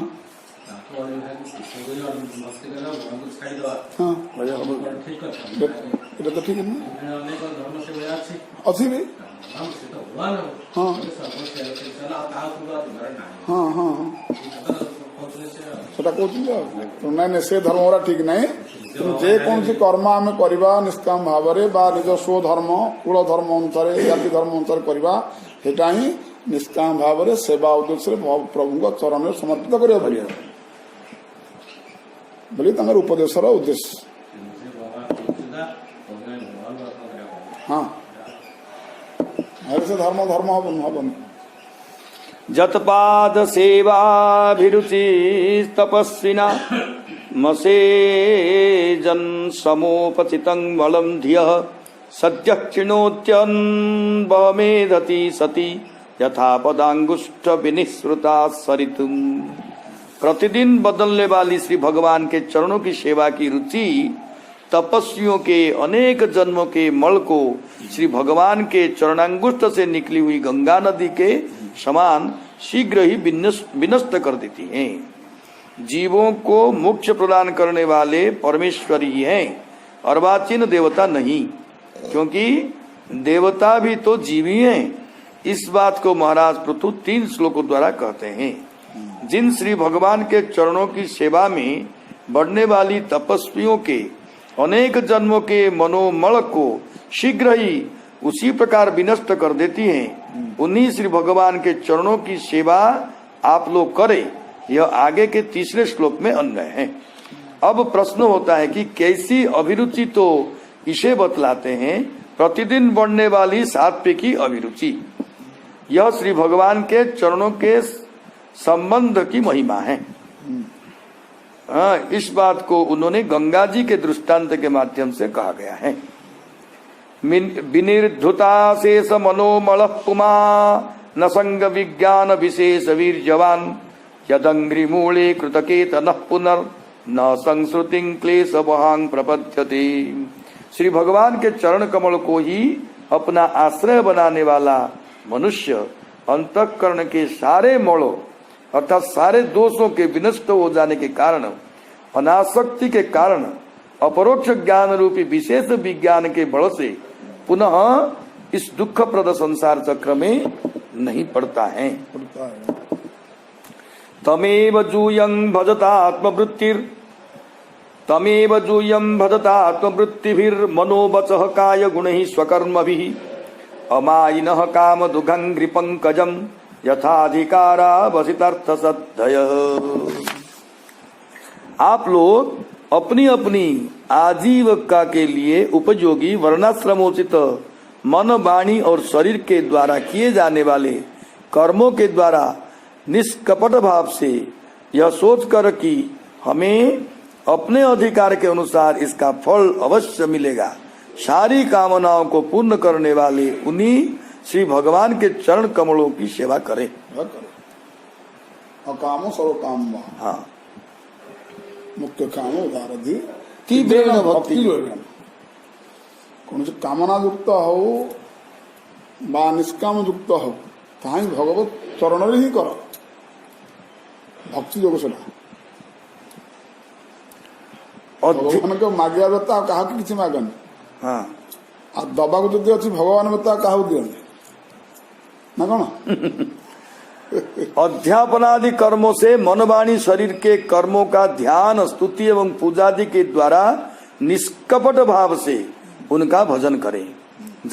এটা তো ঠিক না ଅଛି ବି। ହଁ ହଁ ହଁ ସେଟା କହୁଛନ୍ତି ଆଉ ନାଇଁ ନାଇଁ ସେ ଧର୍ମ ଗୁରା ଠିକ ନାହିଁ। ଯେକୌଣସି କର୍ମ ଆମେ କରିବା ନିଷ୍କାମ ଭାବରେ ବା ନିଜ ସ୍ୱଧର୍ମ କୁଳ ଧର୍ମ ଅନୁସାରେ ଜାତି ଧର୍ମ ଅନୁସାରେ କରିବା, ସେଇଟା ହିଁ ନିଷ୍କାମ ଭାବରେ ସେବା ଉଦ୍ଦେଶ୍ୟରେ ପ୍ରଭୁଙ୍କ ଚରଣରେ ସମର୍ପିତ କରିବାକୁ ପଡ଼ିବ ବୋଲି ତାଙ୍କର ଉପଦେଶର ଉଦ୍ଦେଶ୍ୟ। ହଁ से धर्म धर्म हबन जतपाद सेवाभिरुचि तपस्विना मसेजन समोपचितं बलं धियः सद्यः चिणोत्यन्वमेधति सति यथा पदांगुष्ठ विनिश्रुता सरितुम। प्रतिदिन बदलने वाली श्री भगवान के चरणों की सेवा की रुचि तपस्वियों के अनेक जन्मों के मल को श्री भगवान के चरणांगुष्ठ से निकली हुई गंगा नदी के समान शीघ्र ही विनष्ट कर देती हैं। जीवों को मोक्ष प्रदान करने वाले परमेश्वर ही हैं, अर्वाचीन देवता नहीं, क्योंकि देवता भी तो जीवी हैं। इस बात को महाराज पृथु 3 श्लोकों द्वारा कहते हैं। जिन श्री भगवान के चरणों की सेवा में बढ़ने वाली तपस्वियों के अनेक जन्मों के मनोमल को शीघ्र ही उसी प्रकार विनष्ट कर देती हैं, उन्हीं श्री भगवान के चरणों की सेवा आप लोग करें। यह आगे के 3 श्लोक में अन्वय है। अब प्रश्न होता है कि कैसी अभिरुचि, तो इसे बतलाते हैं प्रतिदिन बढ़ने वाली सात्विकी अभिरुचि। यह श्री भगवान के चरणों के संबंध की महिमा है। इस बात को उन्होंने गंगा जी के दृष्टांत के माध्यम से कहा गया है। विनिर्धुता शेष मनोमल पुमा न संग विज्ञान विशेष वीर्यवान यदंग्रि मूले कृतकेतन पुनर् न संस्रुति क्लेश वहांग प्रपद्यते। श्री भगवान के चरण कमल को ही अपना आश्रय बनाने वाला मनुष्य अंतःकरण के सारे मौलों अर्थात सारे दोषों के विनष्ट हो जाने के कारण, अनासक्ति के कारण अपरोक्ष ज्ञान रूपी विशेष विज्ञान के बल से पुनः इस दुखप्रद संसार चक्र में नहीं पड़ता है। तमेव जूयं भजता आत्मवृत्तिभिर्मनोवचः काय गुणैः स्वकर्मभिः अमायिनः काम दुघंग्रि पंकजम यथाधिकारा वसितार्थ सद्धयः। आप लोग अपनी अपनी आजीविका के लिए उपयोगी वर्णाश्रमोचित मन, वाणी और शरीर के द्वारा किए जाने वाले कर्मों के द्वारा निष्कपट भाव से यह सोचकर कि हमें अपने अधिकार के अनुसार इसका फल अवश्य मिलेगा, सारी कामनाओं को पूर्ण करने वाले उन्हीं श्री भगवान के चरण कमलों की सेवा करें। अकामो सर्व काम। हाँ, मुख्य काम उदारधि तीव्रेण भक्ति। कौन कामना युक्त हो बा निष्काम युक्त हो ताही भगवत चरण ही कर भक्ति जोग सेना। भगवान को मागिया बेता क्या कि मागन। हाँ, दबाक जदि अच्छी भगवान बेता क्या दियंती ना कौन। अध्यापनादि कर्मों से मन, वाणी, शरीर के कर्मों का ध्यान, स्तुति एवं पूजादि के द्वारा निष्कपट भाव से उनका भजन करें।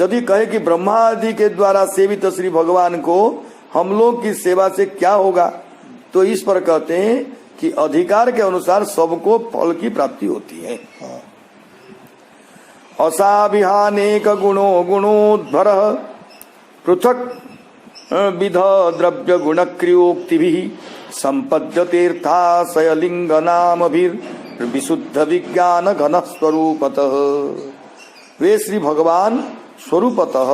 यदि कहे कि ब्रह्मा आदि के द्वारा सेवित श्री भगवान को हम लोग की सेवा से क्या होगा, तो इस पर कहते हैं कि अधिकार के अनुसार सबको फल की प्राप्ति होती है। असाभिहानेक गुणो गुणोद्भर पृथक विध द्रव्य गुण क्रियोक्तिभिः संपद्यतेर्थाशय लिंग नामभिर्विशुद्ध विज्ञान घन स्वरूपतः। वे श्री भगवान स्वरूपतः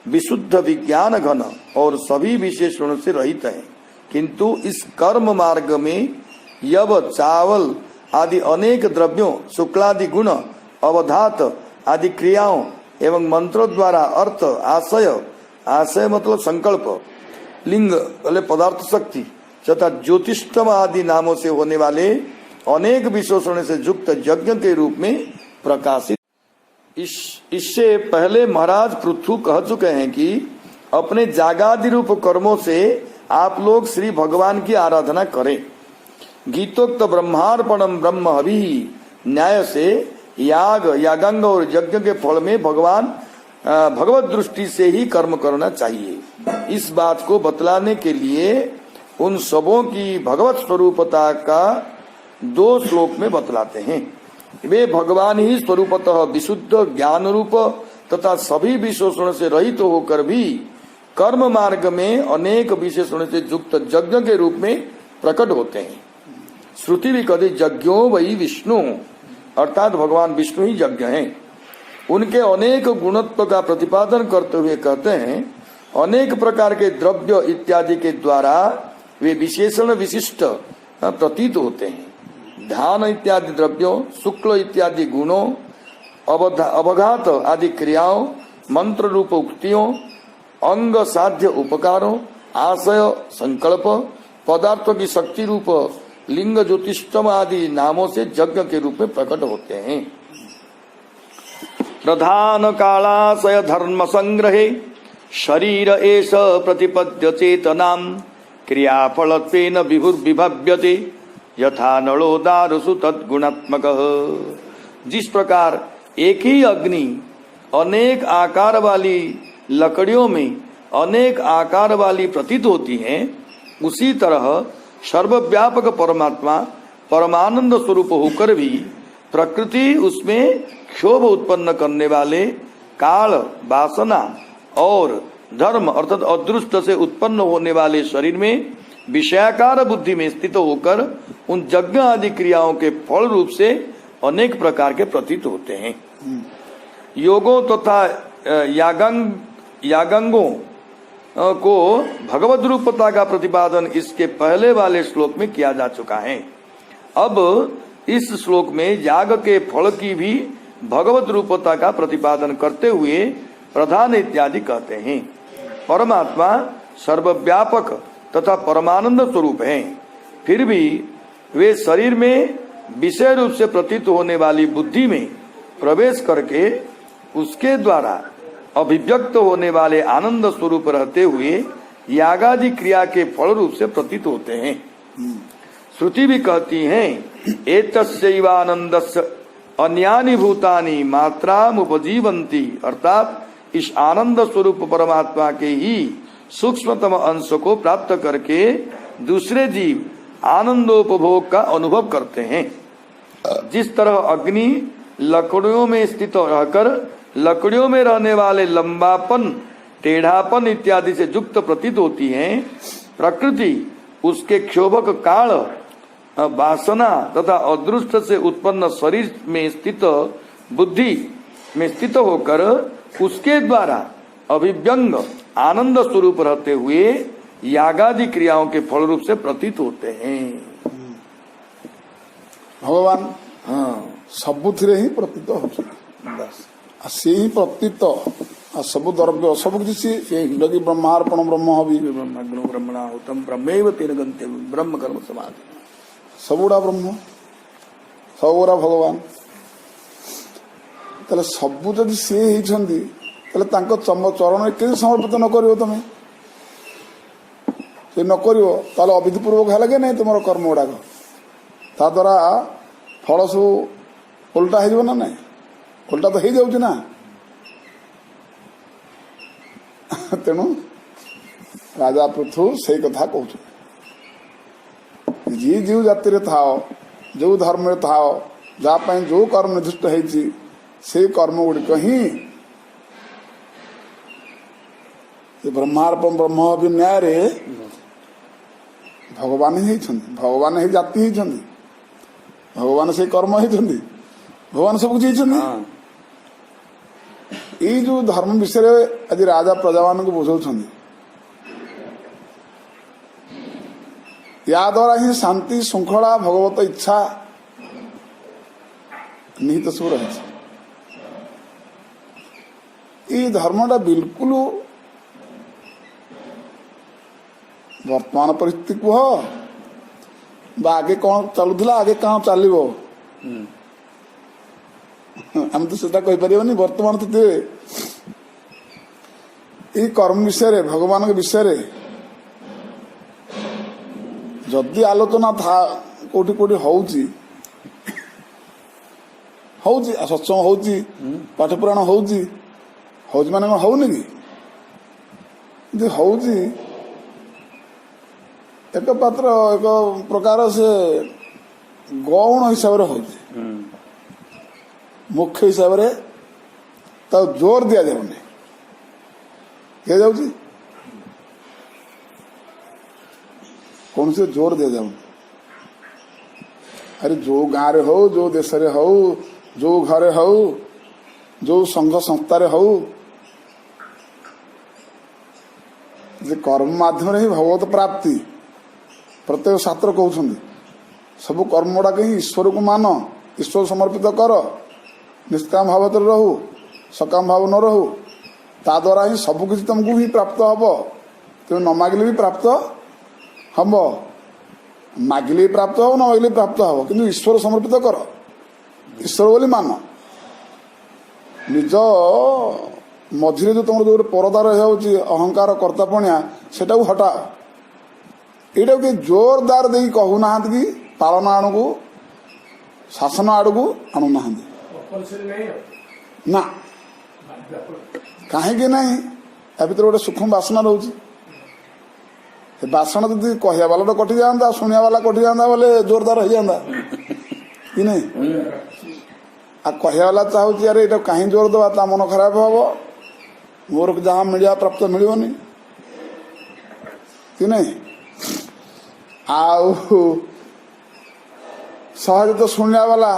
विशुद्ध विज्ञान घन और सभी विशेषणों से रहित हैं, किंतु इस कर्म मार्ग में यव, चावल आदि अनेक द्रव्यों, शुक्लादि गुण, अवधात आदि क्रियाओं एवं मंत्रों द्वारा अर्थ, आशय, आशय मतलब संकल्प, लिंग वाले पदार्थ शक्ति तथा ज्योतिष्टम आदि नामों से होने वाले अनेक विशेषण से युक्त यज्ञ के रूप में प्रकाशित। इससे पहले महाराज पृथु कह चुके हैं कि अपने जागादि रूप कर्मों से आप लोग श्री भगवान की आराधना करें। गीतोक्त ब्रह्मार्पणम ब्रह्म हवि न्याय से याग, यागांग और यज्ञ के फल में भगवत दृष्टि से ही कर्म करना चाहिए। इस बात को बतलाने के लिए उन सबों की भगवत स्वरूपता का 2 श्लोक में बतलाते हैं। वे भगवान ही स्वरूपतः विशुद्ध ज्ञान रूप तथा सभी विशेषण से रहित होकर भी कर्म मार्ग में अनेक विशेषण से युक्त यज्ञ के रूप में प्रकट होते हैं। श्रुति भी कहती यज्ञो वही विष्णु, अर्थात भगवान विष्णु ही यज्ञ हैं। उनके अनेक गुणत्व का प्रतिपादन करते हुए कहते हैं अनेक प्रकार के द्रव्य इत्यादि के द्वारा वे विशेषण विशिष्ट प्रतीत होते हैं। ध्यान इत्यादि द्रव्यों, शुक्ल इत्यादि गुणों, अवघात आदि क्रियाओं, मंत्र रूप उक्तियों, अंग साध्य उपकारों, आशय संकल्प, पदार्थों की शक्ति रूप लिंग ज्योतिष्टम आदि नामों से यज्ञ के रूप में प्रकट होते हैं। प्रधान कालाशय धर्म संग्रहे शरीर एष प्रतिपद्य चेतनाम क्रियाफलत्वेन विभुर्विभव्यते यथा नलो दारुषु तद्गुणात्मक। जिस प्रकार एक ही अग्नि अनेक आकार वाली लकड़ियों में अनेक आकार वाली प्रतीत होती है, उसी तरह सर्वव्यापक परमात्मा परमानंद स्वरूप होकर भी प्रकृति उसमें क्षोभ उत्पन्न करने वाले काल, वासना और धर्म अर्थात अदृष्ट से उत्पन्न होने वाले शरीर में विषयाकार बुद्धि में स्थित होकर उन यज्ञ आदि क्रियाओं के फल रूप से अनेक प्रकार के प्रतीत होते हैं। योगों तथा यागंगों को भगवत रूपता का प्रतिपादन इसके पहले वाले श्लोक में किया जा चुका है। अब इस श्लोक में याग के फल की भी भगवत रूपता का प्रतिपादन करते हुए प्रधान इत्यादि कहते हैं। परमात्मा सर्वव्यापक तथा परमानंद स्वरूप है, फिर भी वे शरीर में विषय रूप से प्रतीत होने वाली बुद्धि में प्रवेश करके उसके द्वारा अभिव्यक्त होने वाले आनंद स्वरूप रहते हुए यागादि क्रिया के फल रूप से प्रतीत होते हैं। श्रुति भी कहती है एतस्यैवानन्दस्य अन्यानि भूतानि मात्रामुपजीवन्ति, अर्थात इस आनंद स्वरूप परमात्मा के ही सूक्ष्मतम अंश को प्राप्त करके दूसरे जीव आनंदोपभोग का अनुभव करते हैं। जिस तरह अग्नि लकड़ियों में स्थित रहकर लकड़ियों में रहने वाले लंबापन, टेढ़ापन इत्यादि से युक्त प्रतीत होती है, प्रकृति उसके क्षोभक काल, वासना तथा अदृष्ट से उत्पन्न शरीर में स्थित बुद्धि में स्थित होकर उसके द्वारा अभिव्यंग आनंद स्वरूप रहते हुए यागादि क्रियाओं के फल रूप से प्रतीत होते हैं। भगवान सबुथिरे ही प्रतीत होते से ही प्रतीत सब द्रव्य सब किसी लगी ब्रह्मार्पण ब्रह्म हवि ब्रह्मग्नो ब्रह्मणाहुतम ब्रह्मैव तेन गंतव्यम ब्रह्म कर्म समाधि सबुड़ा ब्रह्म सबुड़ा भगवान ताले सबु जदि सी होइछंदी ताले तांको चरण के समर्पित न करियो तमे से न करियो ताले अविधि पूर्वक है लगे नहीं तुम कर्म गुड़ाक ता द्वारा फल सब उल्टा हो ना नहीं उल्टा तो हो जाऊँ ना तेणु राजा पृथु से कथा कहूँ जी जो जाति थाओ जो धर्म थाओ जहाँ जो कर्म निर्दिष्ट है से कर्म गुड़िक ही ब्रह्मार्पण ब्रह्म भी न्याय रे भगवान ही भगवान ही जाति ही भगवान से कर्म ही भगवान सब कुछ ये जो धर्म विषय आज राजा प्रजा मान को बुझाऊं या द्वारा ही शांति श्रृंखला भगवत इच्छा निहित सब रही ये धर्मटा बिल्कुल वर्तमान परिस्थिति कह आगे कौन चलुला आगे कहाँ चलो आम तो सीधा कहीपर वर्तमान स्थित ये कर्म विषय भगवान के विषय जदि आलोचना था कोटि कोटि होउची सत्संग होउची पाठ पुराण होउची माने होउनी कि होउची एक पात्र एक प्रकार से गौण हिसाब से होउची मुख्य हिसाब से ତାକୁ ଜୋର ଦିଆଯାଉନି, ଦିଆଯାଉଛି କୌଣସି ଜୋର ଦିଆଯାଉନି। ଆରେ ଯୋଉ ଗାଁରେ ହଉ, ଯୋଉ ଦେଶରେ ହଉ, ଯୋଉ ଘରେ ହଉ, ଯୋଉ ସଂଘ ସଂସ୍ଥାରେ ହଉ, ଯେ କର୍ମ ମାଧ୍ୟମରେ ହିଁ ଭଗବତ ପ୍ରାପ୍ତି ପ୍ରତ୍ୟେକ ଶାସ୍ତ୍ର କହୁଛନ୍ତି। ସବୁ କର୍ମ ଗୁଡାକ ହିଁ ଈଶ୍ୱରକୁ ମାନ, ଈଶ୍ୱର ସମର୍ପିତ କର, ନିଷ୍କାମ ଭାବରେ ରହୁ, ସକାମ ଭାବ ନ ରହୁ, ତା ଦ୍ୱାରା ହିଁ ସବୁକିଛି ତମକୁ ହିଁ ପ୍ରାପ୍ତ ହବ। ତେଣୁ ନ ମାଗିଲେ ବି ପ୍ରାପ୍ତ ହବ, ମାଗିଲେ ବି ପ୍ରାପ୍ତ ହବ, ନ ମାଗିଲେ ବି ପ୍ରାପ୍ତ ହବ, କିନ୍ତୁ ଈଶ୍ୱର ସମର୍ପିତ କର, ଈଶ୍ୱର ବୋଲି ମାନ। ନିଜ ମଝିରେ ଯୋଉ ତମର ଯୋଉ ପରଦା ରହିଯାଉଛି ଅହଙ୍କାର କର୍ତ୍ତାପଣିଆ, ସେଟାକୁ ହଟାଅ। ଏଇଟାକୁ କି ଜୋରଦାର ଦେଇକି କହୁନାହାନ୍ତି କି ପାଳନ ଆଡ଼କୁ, ଶାସନ ଆଡ଼କୁ ଆଣୁନାହାନ୍ତି ନା। କାହିଁକି ନାହିଁ? ୟା ଭିତରେ ଗୋଟେ ସୂକ୍ଷ୍ମ ବାସନା ରହୁଛି। ସେ ବାସନା ଯଦି କହିବା ବାଲାଟା କଟି ଯାଆନ୍ତା, ଶୁଣିବା ବାଲା କଟି ଯାଆନ୍ତା, ବୋଲେ ଜୋରଦାର ହେଇଯାନ୍ତା କି ନାହିଁ? ଆଉ କହିବା ବାଲା ଚାହୁଁଛି ଆରେ ଏଇଟା କାହିଁ ଜୋର ଦେବା, ତା ମନ ଖରାପ ହବ, ମୋର ଯାହା ମିଳିବା ପ୍ରାପ୍ତ ମିଳିବନି କି ନାହିଁ? ଆଉ ସହଜ ତ ଶୁଣିବା ବାଲା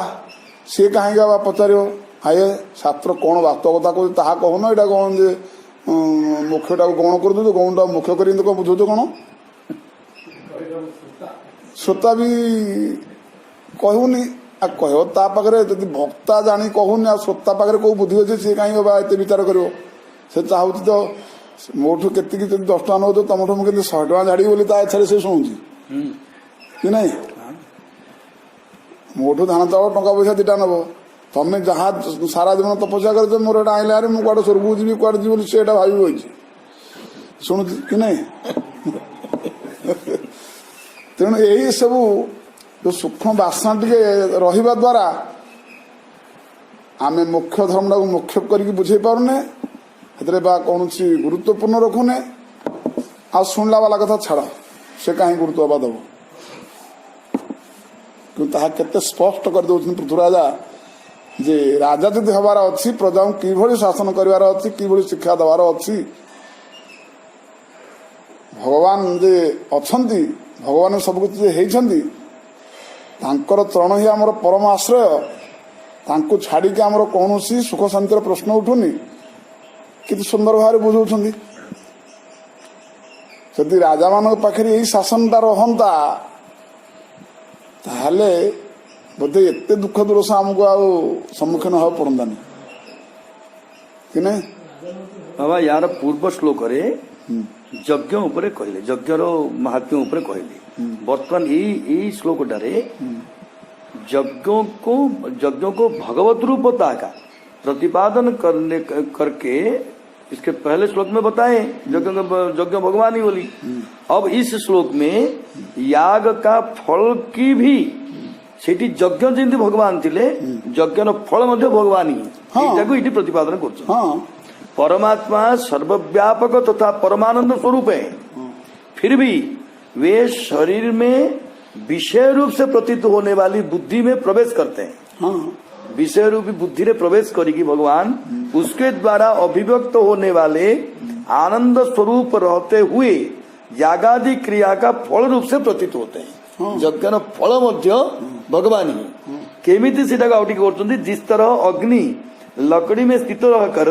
ସିଏ କାହିଁକି ଆବା ପଚାରିବ, ଆଏ ଶାସ୍ତ୍ର କ'ଣ ବାସ୍ତବତା କହୁଛି ତାହା କହୁନ, ଏଇଟା କ'ଣ ଯେ ମୁଖ୍ୟଟାକୁ ଗୌଣ କରିଦେଉଛ, ଗୌଣଟାକୁ ମୁଖ୍ୟ କରି କ'ଣ ବୁଝଉଛ କ'ଣ? ଶ୍ରୋତା ବି କହୁନି, ଆଉ କହିବ ତା ପାଖରେ ଯଦି ଭକ୍ତା ଜାଣି କହୁନି, ଆଉ ଶ୍ରୋତା ପାଖରେ କୋଉ ବୁଦ୍ଧି ଅଛି, ସିଏ କାହିଁକି ବା ଏତେ ବିଚାର କରିବ? ସେ ଚାହୁଁଛି ତ ମୋଠୁ କେତିକି ଯଦି 10 ଟଙ୍କା ନେଉଛ, ତମଠୁ ମୁଁ କେମିତି 100 ଟଙ୍କା ଝାଡ଼ିବି ବୋଲି ତା ଇଚ୍ଛାରେ ସେ ଶୁଣୁଛି କି ନାହିଁ? ମୋଠୁ ଧାନ ଚାଉଳ ଟଙ୍କା ପଇସା 2ଟା ନେବ, ତମେ ଯାହା ସାରା ଜୀବନ ତପସ୍ୟା କରିଛ, ମୋର ଏଇଟା ଆଇଲେ ଆରେ ମୁଁ କୁଆଡେ ସ୍ୱର୍ଗକୁ ଯିବି, କୁଆଡେ ଯିବି ବୋଲି ସେ ଏଇଟା ଭାବି ବଇଛି, ଶୁଣୁଛି କି ନାହିଁ? ତେଣୁ ଏଇ ସବୁ ଯୋଉ ସୂକ୍ଷ୍ମ ବାସନା ଟିକେ ରହିବା ଦ୍ୱାରା ଆମେ ମୁଖ୍ୟ ଧର୍ମଟାକୁ ମୁଖ୍ୟ କରିକି ବୁଝେଇ ପାରୁନେ, ସେଥିରେ ବା କୌଣସି ଗୁରୁତ୍ୱପୂର୍ଣ୍ଣ ରଖୁନେ। ଆଉ ଶୁଣିଲା ବାଲା କଥା ଛାଡ଼, ସେ କାହିଁ ଗୁରୁତ୍ୱ ହେବା ଦେବ? କିନ୍ତୁ ତାହା କେତେ ସ୍ପଷ୍ଟ କରିଦେଉଛନ୍ତି ପୃଥ୍ୱୀରାଜା ଯେ ରାଜା ଯଦି ହେବାର ଅଛି, ପ୍ରଜାଙ୍କୁ କିଭଳି ଶାସନ କରିବାର ଅଛି, କିଭଳି ଶିକ୍ଷା ଦେବାର ଅଛି, ଭଗବାନ ଯେ ଅଛନ୍ତି, ଭଗବାନ ସବୁକିଛି ଯେ ହେଇଛନ୍ତି, ତାଙ୍କର ଚରଣ ହିଁ ଆମର ପରମ ଆଶ୍ରୟ, ତାଙ୍କୁ ଛାଡ଼ିକି ଆମର କୌଣସି ସୁଖ ଶାନ୍ତିର ପ୍ରଶ୍ନ ଉଠୁନି। କେତେ ସୁନ୍ଦର ଭାବରେ ବୁଝଉଛନ୍ତି। ଯଦି ରାଜାମାନଙ୍କ ପାଖରେ ଏଇ ଶାସନଟା ରହନ୍ତା, ତାହେଲେ ବୋଧେ ଏତେ ଦୁଃଖ ଦୁର୍ଦଶା ଆମକୁ ଆଉ ସମ୍ମୁଖୀନ ହେବାକୁ ପଡନ୍ତାନି କି ନାହିଁ? ବାବା ୟାର ପୂର୍ବ ଶ୍ଲୋକରେ ଯଜ୍ଞ ଉପରେ କହିଲେ, ଯଜ୍ଞର ମାହାତ୍ମ୍ୟ ଉପରେ କହିଲେ। ବର୍ତ୍ତମାନ ଏଇ ଶ୍ଲୋକଟାରେ यज्ञों को भगवत रूपता का प्रतिपादन करके इसके पहले श्लोक में बताएं यज्ञ भगवान ही बोली। अब इस श्लोक में याग का फल की भी सेठी यज्ञ जमी भगवान थिले यज्ञर फल मध्य भगवान ही ये प्रतिपादन कर परमात्मा सर्वव्यापक तथा परमानंद स्वरूप है, फिर भी वे शरीर में विषय रूप से प्रतीत होने वाली बुद्धि में प्रवेश करते हैं। विषय रूपी बुद्धि में प्रवेश करेगी भगवान, उसके द्वारा अभिव्यक्त होने वाले आनंद स्वरूप रहते हुए यागादि क्रिया का फल रूप से प्रतीत होते हैं। यज्ञ फल मध्य भगवान ही केमिति सीटा का करते, जिस तरह अग्नि लकड़ी में स्थित रहकर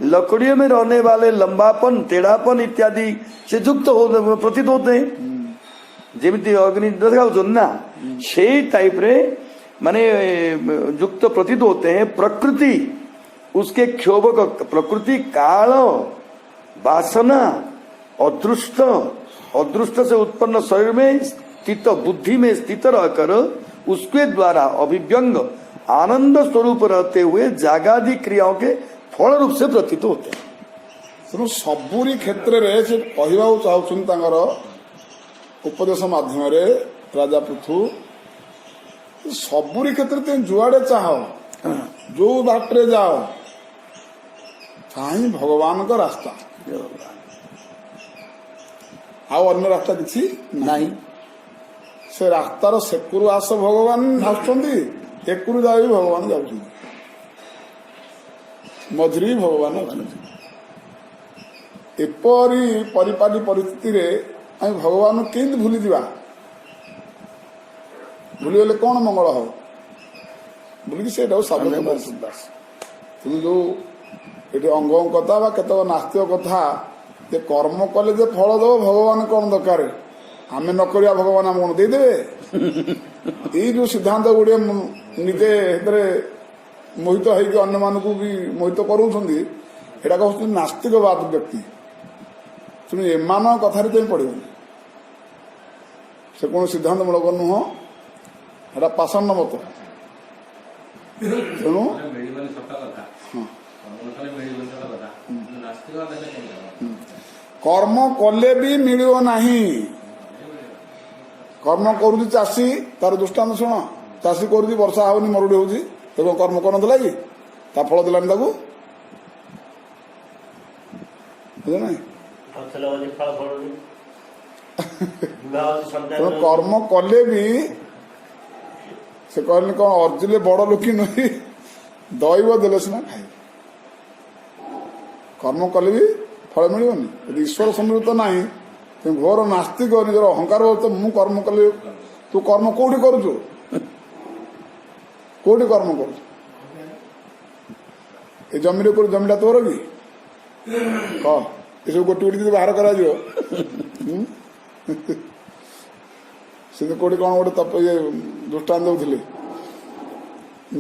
लकड़ियों में रहने वाले लंबापन टेढ़ापन इत्यादि से युक्त प्रतीत होते हैं। जेमिति अग्नि देखा ना से टाइप रे माने युक्त प्रतीत होते हैं। प्रकृति उसके क्षोभक प्रकृति काल वासना अदृष्ट से उत्पन्न शरीर में स्थित बुद्धि में स्थित रहकर उसके द्वारा अभिव्यंग आनंद स्वरूप रहते हुए जागादि क्रियाओं के फल रूप से प्रतीत होते हैं। तेणु सबुरी क्षेत्र में से कहवा चाहूँ उपदेश माध्यम राजा पृथु सबुरी क्षेत्र तुम जुआड़े चाह जो बाटे जाओ ताही भगवान का रास्ता आउ अन्य रास्ता किसी नहीं। से रास्तार सेकुरु आस भगवान आसुंच एकरु जाए भगवान जाऊँ ମଝିରେ ବି ଭଗବାନ ଅଛନ୍ତି। ଏପରି ପରିପାଟି ପରିସ୍ଥିତିରେ ଆମେ ଭଗବାନଙ୍କୁ କେମିତି ଭୁଲିଯିବା? ଭୁଲିଗଲେ କ'ଣ ମଙ୍ଗଳ ହବ? ବୋଲିକି ସେଇଟାକୁ ସାବଧାନ ଦାସ କିନ୍ତୁ ଯୋଉ ଏଠି ଅଙ୍ଗ କଥା ବା କେତେକ ନାସ୍ତିକ କଥା ଯେ କର୍ମ କଲେ ଯେ ଫଳ ଦେବ ଭଗବାନ କ'ଣ ଦରକାର, ଆମେ ନ କରିବା ଭଗବାନ ଆମକୁ କ'ଣ ଦେଇଦେବେ? ଏଇ ଯୋଉ ସିଦ୍ଧାନ୍ତ ଗୁଡ଼ିଏ ନିଜେ ସେଥିରେ ମୋହିତ ହେଇକି ଅନ୍ୟମାନଙ୍କୁ ବି ମୋହିତ କରୁଛନ୍ତି, ଏଇଟା କହୁଛନ୍ତି ନାସ୍ତିକବାଦ ବ୍ୟକ୍ତି। ତେଣୁ ଏମାନଙ୍କ କଥାରେ ଯାଇ ପଡ଼ିବନି, ସେ କୌଣସି ସିଦ୍ଧାନ୍ତ ମୂଳକ ନୁହଁ, ଏଟା ପାଷାଣ୍ଡ ମତ। ତେଣୁ କର୍ମ କଲେ ବି ମିଳିବ ନାହିଁ। କର୍ମ କରୁଛି ଚାଷୀ, ତାର ଦୃଷ୍ଟାନ୍ତ ଶୁଣ। ଚାଷୀ କରୁଛି, ବର୍ଷା ହଉନି, ମରୁଡ଼ି ହଉଛି, ତେଣୁ କର୍ମ କରୁନଥିଲା କି? ତା ଫଳ ଦେଲାନି ତାକୁ, ବୁଝ ନାହିଁ? ତେଣୁ କର୍ମ କଲେ ବି ସେ କହିଲେ କ'ଣ ଅର୍ଜିଲେ ବଡ଼ ଲୋକି ନୁହେଁ, ଦୈବ ଦେଲେ ସିନା ଖାଇ। କର୍ମ କଲେ ବି ଫଳ ମିଳିବନି। ଯଦି ଈଶ୍ୱର ସମୃଦ୍ଧ ନାହିଁ, ଘୋର ନାସ୍ତିକ, ନିଜର ଅହଙ୍କାର ବହୁତ, ମୁଁ କର୍ମ କଲେ। ତୁ କର୍ମ କୋଉଠି କରୁଛୁ? କୋଉଠି କର୍ମ କରୁଛୁ? ଏ ଜମିରେ କୋଉଠି? ଜମିଟା ତୋର କି? କହ, ଏସବୁ ଗୋଟି ଗୋଟି ଯଦି ବାହାର କରାଯିବ, ସେ ତ କୋଉଠି କ'ଣ ଗୋଟେ ଦୃଷ୍ଟାନ୍ତ ଦେଉଥିଲେ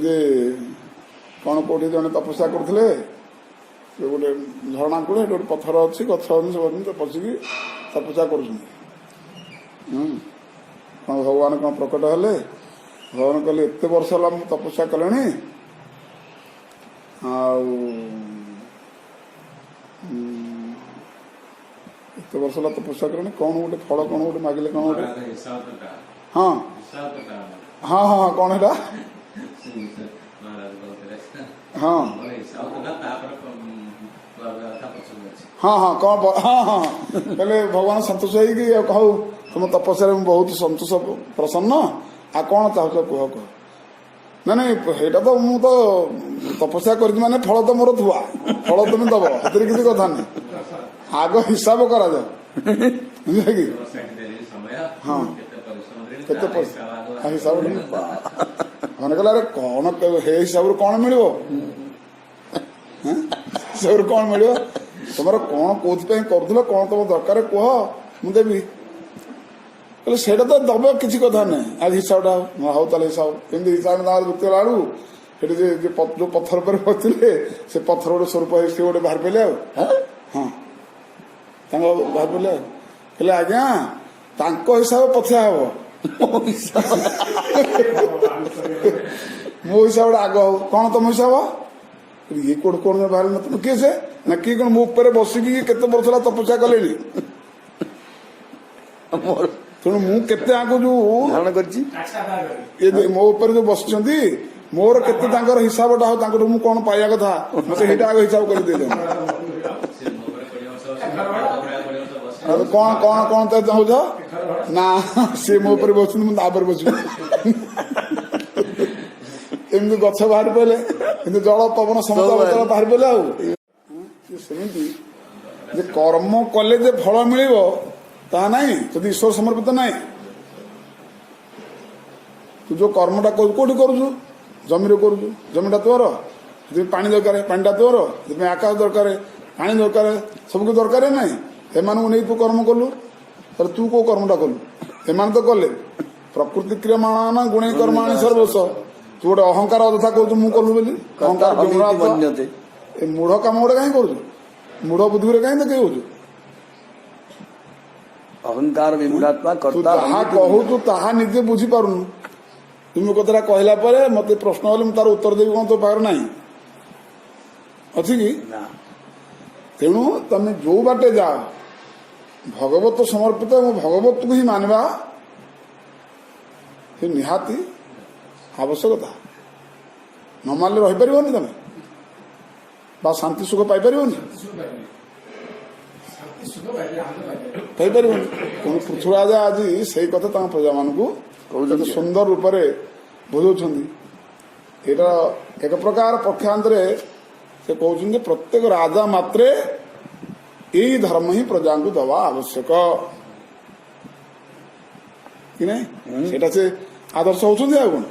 ଯେ କ'ଣ କୋଉଠି ଜଣେ ତପସ୍ୟା କରୁଥିଲେ, ଗୋଟେ ଝରଣା କୂଳେ ଗୋଟେ ପଥର ଅଛି, ଗଛ ଅଛି, ସବୁ ପଶିକି ତପସ୍ୟା କରୁଛନ୍ତି। କ'ଣ ଭଗବାନ କ'ଣ ପ୍ରକଟ ହେଲେ? ଭଗବାନ କହିଲେ, ଏତେ ବର୍ଷ ହେଲା ମୁଁ ତପସ୍ୟା କଲେଣି, ଆଉ ଏତେ ବର୍ଷ ହେଲା ତପସ୍ୟା କଲେଣି, କ'ଣ ଗୋଟେ ଫଳ କ'ଣ ଗୋଟେ ମାଗିଲେ, କ'ଣ ଗୋଟେ? ହଁ ହଁ ହଁ କ'ଣ ହେଲା? ହଁ ହଁ ହଁ କ'ଣ? ହଁ ହଁ କହିଲେ ଭଗବାନ ସନ୍ତୋଷ ହେଇକି, ହଉ ତୁମ ତପସ୍ୟାରେ ମୁଁ ବହୁତ ସନ୍ତୋଷ, ପ୍ରସନ୍ନ, ଆଉ କ'ଣ ଚାହୁଁଛ କୁହ କୁହ। ନାଇଁ ନାଇଁ, ସେଇଟା ତ ମୁଁ ତ ତପସ୍ୟା କରିଛି ମାନେ ଫଳ ତ ମୋର ଥୁଆ, ଫଳ ତମେ ଦବ, ସେଥିରେ କିଛି କଥା ନାହିଁ। ଆଗ ହିସାବ କରାଯାଉ, ବୁଝିଲେ କି? ହଁ, କେତେ ହିସାବ ମାନେ କହିଲେ, ଆରେ କ'ଣ ହେ ହିସାବରୁ କ'ଣ ମିଳିବ? ହିସାବରୁ କ'ଣ ମିଳିବ? ତମର କ'ଣ କୋଉଥିପାଇଁ କରୁଥିଲ, କ'ଣ ତମ ଦରକାର କୁହ, ମୁଁ ଦେବି। କହିଲେ ସେଇଟା ତ ଦବ, କିଛି କଥା ନାହିଁ, ଆଜି ହିସାବଟା ହଉ ତାହେଲେ ହିସାବ। କେମିତି ହିସାବ ତାଙ୍କର ଯୁକ୍ତି ହେଲା ବେଳକୁ ସେଠି ଯୋଉ ପଥର ଉପରେ ବସିଥିଲେ, ସେ ପଥର ଗୋଟେ ସ୍ୱରୂପ ସେ ଗୋଟେ ବାହାରି ପଡ଼ିଲେ। ଆଉ ହଁ, ତାଙ୍କ ବାହାରି ପଡ଼ିଲେ ଆଉ କହିଲେ, ଆଜ୍ଞା ତାଙ୍କ ହିସାବ ପଛେ ହବ, ମୋ ହିସାବଟା ଆଗ ହଉ। କ'ଣ ତମ ହିସାବ? ଇଏ କୋଉଠି କ'ଣ ବାହାରି ନଥିବ, କିଏ ସେ? ନା କିଏ କ'ଣ ମୋ ଉପରେ ବସିକି କେତେ ବର୍ଷ ହେଲା ତପସ୍ୟା କଲେଣି, ତେଣୁ ମୁଁ କେତେ ଆଙ୍କୁ ଯୋଉ ଧାରଣ କରିଛି, ମୋ ଉପରେ ଯୋଉ ବସିଛନ୍ତି, ମୋର କେତେ ତାଙ୍କର ହିସାବଟା ହଉ, ତାଙ୍କଠୁ ମୁଁ କ'ଣ ପାଇବା କଥା, ମତେ ସେଇଟା ଆଗ ହିସାବ କରି ଦେଇଦେବ। କ'ଣ କ'ଣ କ'ଣ ତ ଚାହୁଁଛ? ନା ସିଏ ମୋ ଉପରେ ବସୁଛନ୍ତି, ମୁଁ ତା ଉପରେ ବସିବି। ଏମିତି ଗଛ ବାହାରି ପଡ଼ିଲେ, କିନ୍ତୁ ଜଳ ପବନ ସମସ୍ତ ବାହାରି ପଡ଼ିଲେ। ଆଉ ସେମିତି ଯେ କର୍ମ କଲେ ଯେ ଫଳ ମିଳିବ ତାହା ନାହିଁ, ଯଦି ଈଶ୍ୱର ସମର୍ପିତ ନାହିଁ। ତୁ ଯୋଉ କର୍ମଟା କୋଉଠି କରୁଛୁ? ଜମିରେ କରୁଛୁ, ଜମିଟା ତୋର, ଯଦି ପାଣି ଦରକାର, ପାଣିଟା ତୋର, ଯଦି ଆକାଶ ଦରକାର, ପାଣି ଦରକାର, ସବୁ କିଛି ଦରକାର ନାହିଁ। ଏମାନଙ୍କୁ ନେଇ ତୁ କର୍ମ କଲୁ, ତାହେଲେ ତୁ କୋଉ କର୍ମଟା କଲୁ? ଏମାନେ ତ କଲେ। ପ୍ରକୃତି କ୍ରିୟମାଣ ଗୁଣେଇ କର୍ମାଣି ସର୍ବସ୍ୱ। ତୁ ଗୋଟେ ଅହଙ୍କାର ଅଯଥା କରୁଛୁ, ମୁଁ କଲୁ ବୋଲି। ଅହଙ୍କାର, ଏ ମୂଢ କାମ ଗୋଟେ କାହିଁ କରୁଛୁ? ମୂଢ ବୁଦ୍ଧିରେ କାହିଁ ଦେଖେଇ ହଉଛୁ? ଅହଙ୍କାର ବିମୂଢାତ୍ମା କର୍ତ୍ତା। ଯାହା କହୁଛୁ ତାହା ନିଜେ ବୁଝିପାରୁନୁ। ତୁମେ କଥାଟା କହିଲା ପରେ ମତେ ପ୍ରଶ୍ନ ହେଲେ ମୁଁ ତାର ଉତ୍ତର ଦେବି, କ'ଣ ତୋ ପାଖରେ ନାହିଁ ଅଛି କି? ତେଣୁ ତମେ ଯୋଉ ବାଟେ ଯାଅ, ଭଗବତ ସମର୍ପିତ ଏବଂ ଭଗବତକୁ ହିଁ ମାନିବା ସେ ନିହାତି ଆବଶ୍ୟକତା। ନ ମାନିଲେ ରହିପାରିବନି ତମେ, ବା ଶାନ୍ତି ସୁଖ ପାଇପାରିବନି, ପାଇପାରିବନି। ତେଣୁ ପୃଥ୍ୱୀରାଜ ଆଜି ସେଇ କଥା ତାଙ୍କ ପ୍ରଜାମାନଙ୍କୁ କେତେ ସୁନ୍ଦର ରୂପରେ ବୁଝାଉଛନ୍ତି। ଏଇଟା ଏକ ପ୍ରକାର ପକ୍ଷାନ୍ତରେ से कहते प्रत्येक राजा मात्रे यही धर्म ही प्रजा को दवा आवश्यक कि नहीं सेटा से आदर्श होउछन्ती आ कोन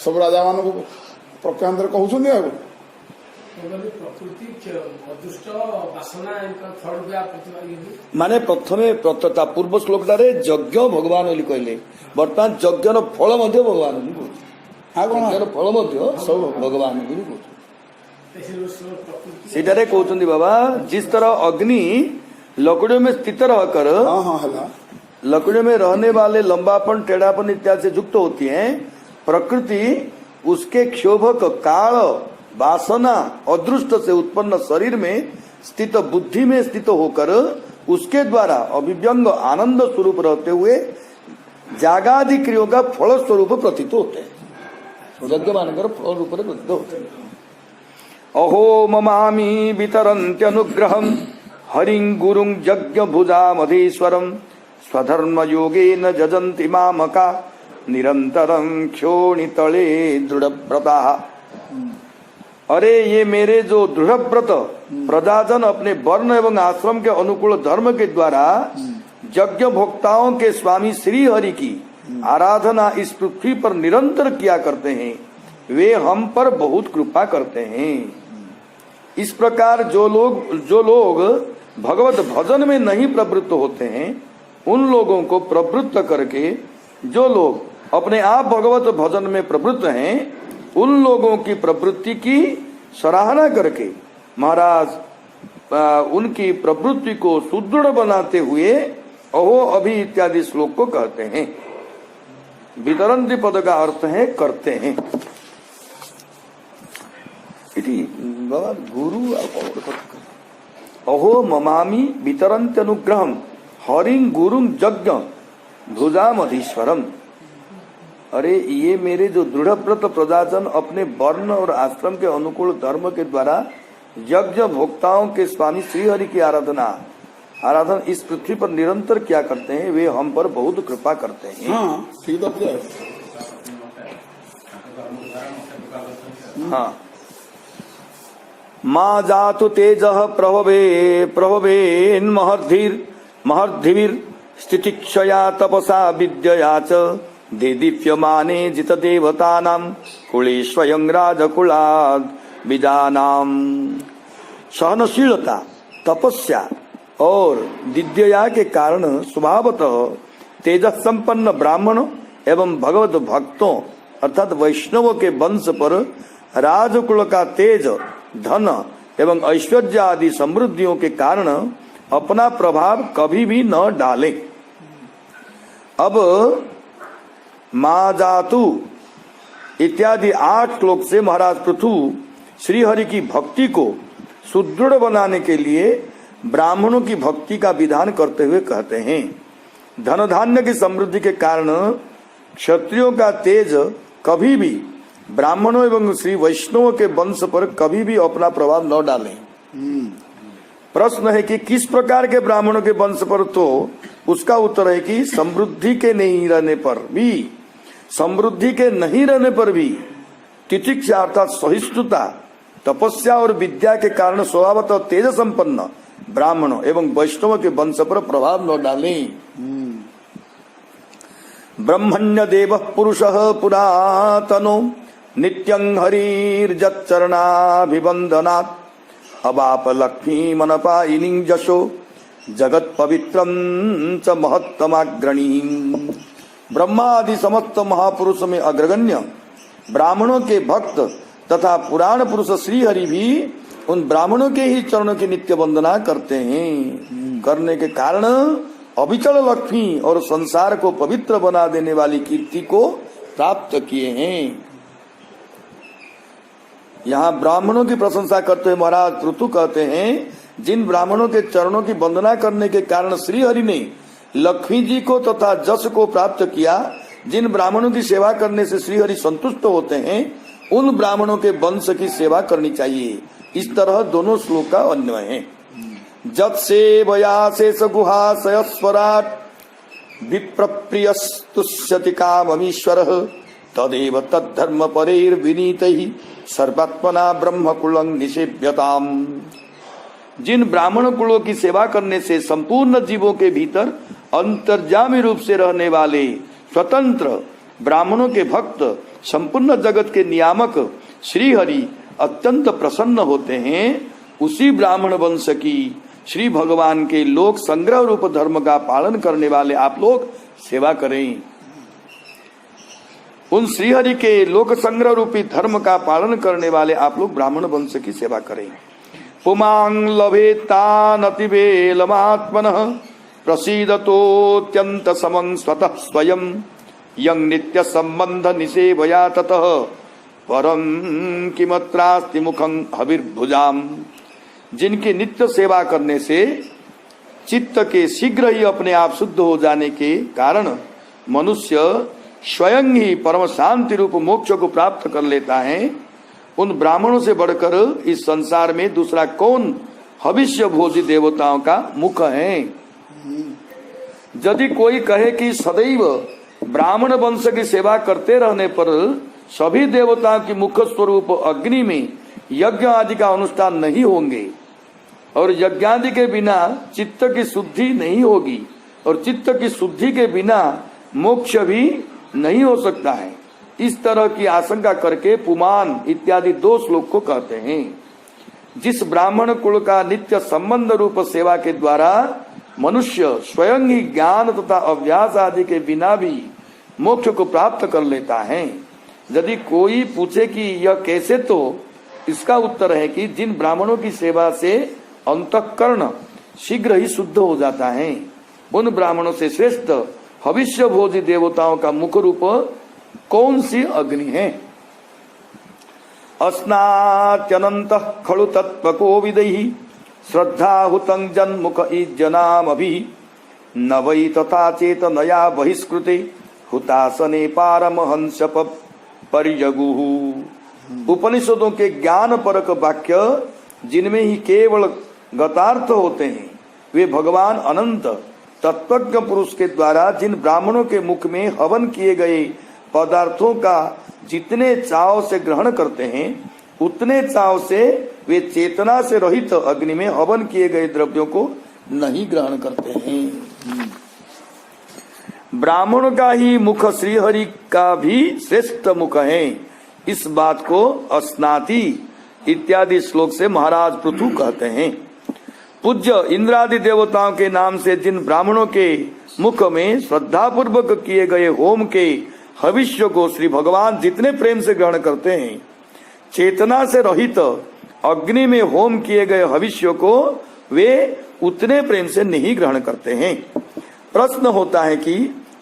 सब राजा मान को प्रकांतर कहउछन्ती आ कोन प्रकृति अदृष्ट बासना फल माने प्रथमे प्रतता पूर्व श्लोकटारे यज्ञ भगवान बोली कहले वर्तमान यज्ञर फल मध्य भगवान बोली कहउछ हाँ कौन यज्ञर फल मध्य सब भगवान बोली कहउछ सीटारे कहउछन्ती बाबा जिस तरह अग्नि लकड़ियों में स्थित रहकर हाँ हाँ हला लकड़ियों में रहने वाले लंबापन टेढ़ापन इत्यादि से युक्त होती है प्रकृति उसके क्षोभक काल वासना अदृष्ट से उत्पन्न शरीर में स्थित बुद्धि में स्थित होकर उसके द्वारा अभिव्यंग आनंद स्वरूप रहते हुए जागादि क्रियों का फल स्वरूप प्रतीत होते हैं यज्ञ मानकर फल रूप प्रतीत होते हैं अहो ममामि वितरन्त्यनुग्रहं हरिं गुरुं यज्ञ भुजामधीश्वरं स्वधर्म योगेन जजन्ति मामका निरंतरं क्षोणितले दृढ़व्रता। अरे ये मेरे जो दृढ़व्रत प्रजाजन अपने वर्ण एवं आश्रम के अनुकूल धर्म के द्वारा यज्ञ भोक्ताओं के स्वामी श्री हरि की आराधना इस पृथ्वी पर निरंतर किया करते हैं वे हम पर बहुत कृपा करते हैं। इस प्रकार जो लोग भगवत भजन में नहीं प्रवृत्त होते हैं उन लोगों को प्रवृत्त करके जो लोग अपने आप भगवत भजन में प्रवृत्त हैं उन लोगों की प्रवृत्ति की सराहना करके महाराज उनकी प्रवृत्ति को सुदृढ़ बनाते हुए अहो अभी इत्यादि श्लोक को कहते हैं। वितरन्ति पद का अर्थ है करते हैं। इति बाबा गुरु अहो ममामि वितरन्ति अनुग्रहं हरिं गुरुं यज्ञ भुजामधीश्वरम। अरे ये मेरे जो दृढ़व्रत प्रजाजन अपने वर्ण और आश्रम के अनुकूल धर्म के द्वारा यज्ञ भोक्ताओं के स्वामी श्री हरि की आराधना इस पृथ्वी पर निरंतर क्या करते हैं वे हम पर बहुत कृपा करते हैं। हाँ ठीक है। हाँ माँ जातु तेज प्रभवेन महर्धिर स्थितिक्षया तपसा विद्यया च देदीप्यमाने जित देवतानां कुले स्वयं राजकुलाद बीजानाम। सहनशीलता तपस्या और विद्या के कारण स्वभावतः तेजस संपन्न ब्राह्मण एवं भगवत भक्तों अर्थात वैष्णवों के वंश पर राजकुल का तेज धन एवं ऐश्वर्य आदि समृद्धियों के कारण अपना प्रभाव कभी भी न डाले। अब माँ जातु इत्यादि 8 श्लोक से महाराज पृथु श्री हरि की भक्ति को सुदृढ़ बनाने के लिए ब्राह्मणों की भक्ति का विधान करते हुए कहते हैं धन धान्य की समृद्धि के कारण क्षत्रियों का तेज कभी भी ब्राह्मणों एवं श्री वैष्णवों के वंश पर कभी भी अपना प्रभाव न डालें। प्रश्न है कि किस प्रकार के ब्राह्मणों के वंश पर, तो उसका उत्तर है कि समृद्धि के नहीं रहने पर भी तितिक्षा अर्थात सहिष्णुता तपस्या और विद्या के कारण स्वभावतः तेज संपन्न ब्राह्मणों एवं वैष्णव के वंश पर प्रभाव न डालें। ब्रह्मण्य देव पुरुष पुरातनो नित्यं हरिर्जच्चरणाभिवंदनात् अवाप लक्ष्मी मनपायिनी जशो जगत पवित्रं च महत्तमाग्रणी। ब्रह्मा आदि समस्त महापुरुष में अग्रगण्य ब्राह्मणों के भक्त तथा पुराण पुरुष श्री हरि भी उन ब्राह्मणों के ही चरणों की नित्य वंदना करते हैं। करने के कारण अविचल लक्ष्मी और संसार को पवित्र बना देने वाली कीर्ति को प्राप्त किए हैं। यहाँ ब्राह्मणों की प्रशंसा करते हुए महाराज पृथु कहते हैं जिन ब्राह्मणों के चरणों की वंदना करने के कारण श्री हरि ने लक्ष्मी जी को तथा जस को प्राप्त किया, जिन ब्राह्मणों की सेवा करने से श्री हरि संतुष्ट होते हैं उन ब्राह्मणों के वंश की सेवा करनी चाहिए। इस तरह दोनों श्लोक का अन्वय है। जत सेवया शेष गुहाशयस्वराट विप्रप्रियस्तुष्यति काममीश्वर तदेव तद्धर्म परेर्विनीतैः सर्वात्मना ब्रह्मकुलं निषेव्यताम्। जिन ब्राह्मण कुलों की सेवा करने से संपूर्ण जीवों के भीतर अंतर्यामी रूप से रहने वाले स्वतंत्र ब्राह्मणों के भक्त संपूर्ण जगत के नियामक श्री हरि अत्यंत प्रसन्न होते हैं, उसी ब्राह्मण वंश की श्री भगवान के लोक संग्रह रूप धर्म का पालन करने वाले आप लोग सेवा करें। उन श्रीहरि के लोक संग्रह रूपी धर्म का पालन करने वाले आप लोग ब्राह्मण वंश की सेवा करें। पुमांग लभेतानतिवेलमात्मनः प्रसीदतोत्यंत समं स्वतः स्वयं यं नित्य संबंध निसेवया ततः परम किमत्रास्ति मुखं हविर्भुजाम। जिनकी नित्य सेवा करने से चित्त के शीघ्र ही अपने आप शुद्ध हो जाने के कारण मनुष्य स्वयं ही परम शांति रूप मोक्ष को प्राप्त कर लेता है, उन ब्राह्मणों से बढ़कर इस संसार में दूसरा कौन हविष्य भोजी देवताओं का मुख है। यदि कोई कहे कि सदैव ब्राह्मण वंश की सेवा करते रहने पर सभी देवताओं की मुख स्वरूप अग्नि में यज्ञ आदि का अनुष्ठान नहीं होंगे और यज्ञादि के बिना चित्त की शुद्धि नहीं होगी और चित्त की शुद्धि के बिना मोक्ष भी नहीं हो सकता है, इस तरह की आशंका करके पुमान इत्यादि 2 श्लोक को कहते हैं। जिस ब्राह्मण कुल का नित्य संबंध रूप सेवा के द्वारा मनुष्य स्वयं ही ज्ञान तथा अभ्यास आदि के बिना भी मोक्ष को प्राप्त कर लेता है। यदि कोई पूछे कि यह कैसे, तो इसका उत्तर है कि जिन ब्राह्मणों की सेवा से अंतःकरण शीघ्र ही शुद्ध हो जाता है, उन ब्राह्मणों से श्रेष्ठ भविष्य भोजी देवताओं का मुख रूप कौन सी अग्नि है। अस्नात्यनंत खलु तत्त्वको विदैहि श्रद्धाहुतं जन्मुख इज्जनामभि न वै तथा चेतनया बहिष्कृते हुतासने पारमहंस पर्यगुः। उपनिषदों के ज्ञान परक वाक्य जिनमें ही केवल गतार्थ होते हैं, वे भगवान अनंत तत्वज्ञ पुरुष के द्वारा जिन ब्राह्मणों के मुख में हवन किए गए पदार्थों का जितने चाव से ग्रहण करते हैं, उतने चाव से वे चेतना से रहित अग्नि में हवन किए गए द्रव्यों को नहीं ग्रहण करते हैं। ब्राह्मण का ही मुख श्रीहरि का भी श्रेष्ठ मुख है, इस बात को अस्नाति इत्यादि श्लोक से महाराज पृथु कहते हैं। पूज्य इंद्रादि देवताओं के नाम से जिन ब्राह्मणों के मुख में श्रद्धा पूर्वक किए गए होम के हविष्य को श्री भगवान जितने प्रेम से ग्रहण करते हैं, चेतना से रहित अग्नि में होम किए गए हविष्य को वे उतने प्रेम से नहीं ग्रहण करते हैं। प्रश्न होता है कि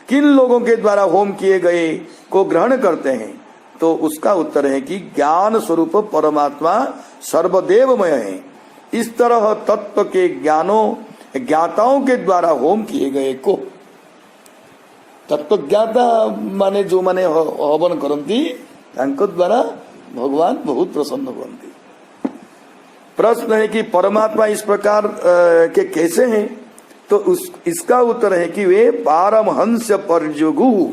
किन लोगों के द्वारा होम किए गए को ग्रहण करते हैं, तो उसका उत्तर है कि ज्ञान स्वरूप परमात्मा सर्वदेवमय है। इस तरह तत्व के ज्ञाताओं के द्वारा होम किए गए को, तत्व ज्ञाता माने जो माने हवन करती द्वारा भगवान बहुत प्रसन्न बनती। प्रश्न है कि परमात्मा इस प्रकार के कैसे हैं, तो इसका उत्तर है कि वे पारमहंस पर्युगु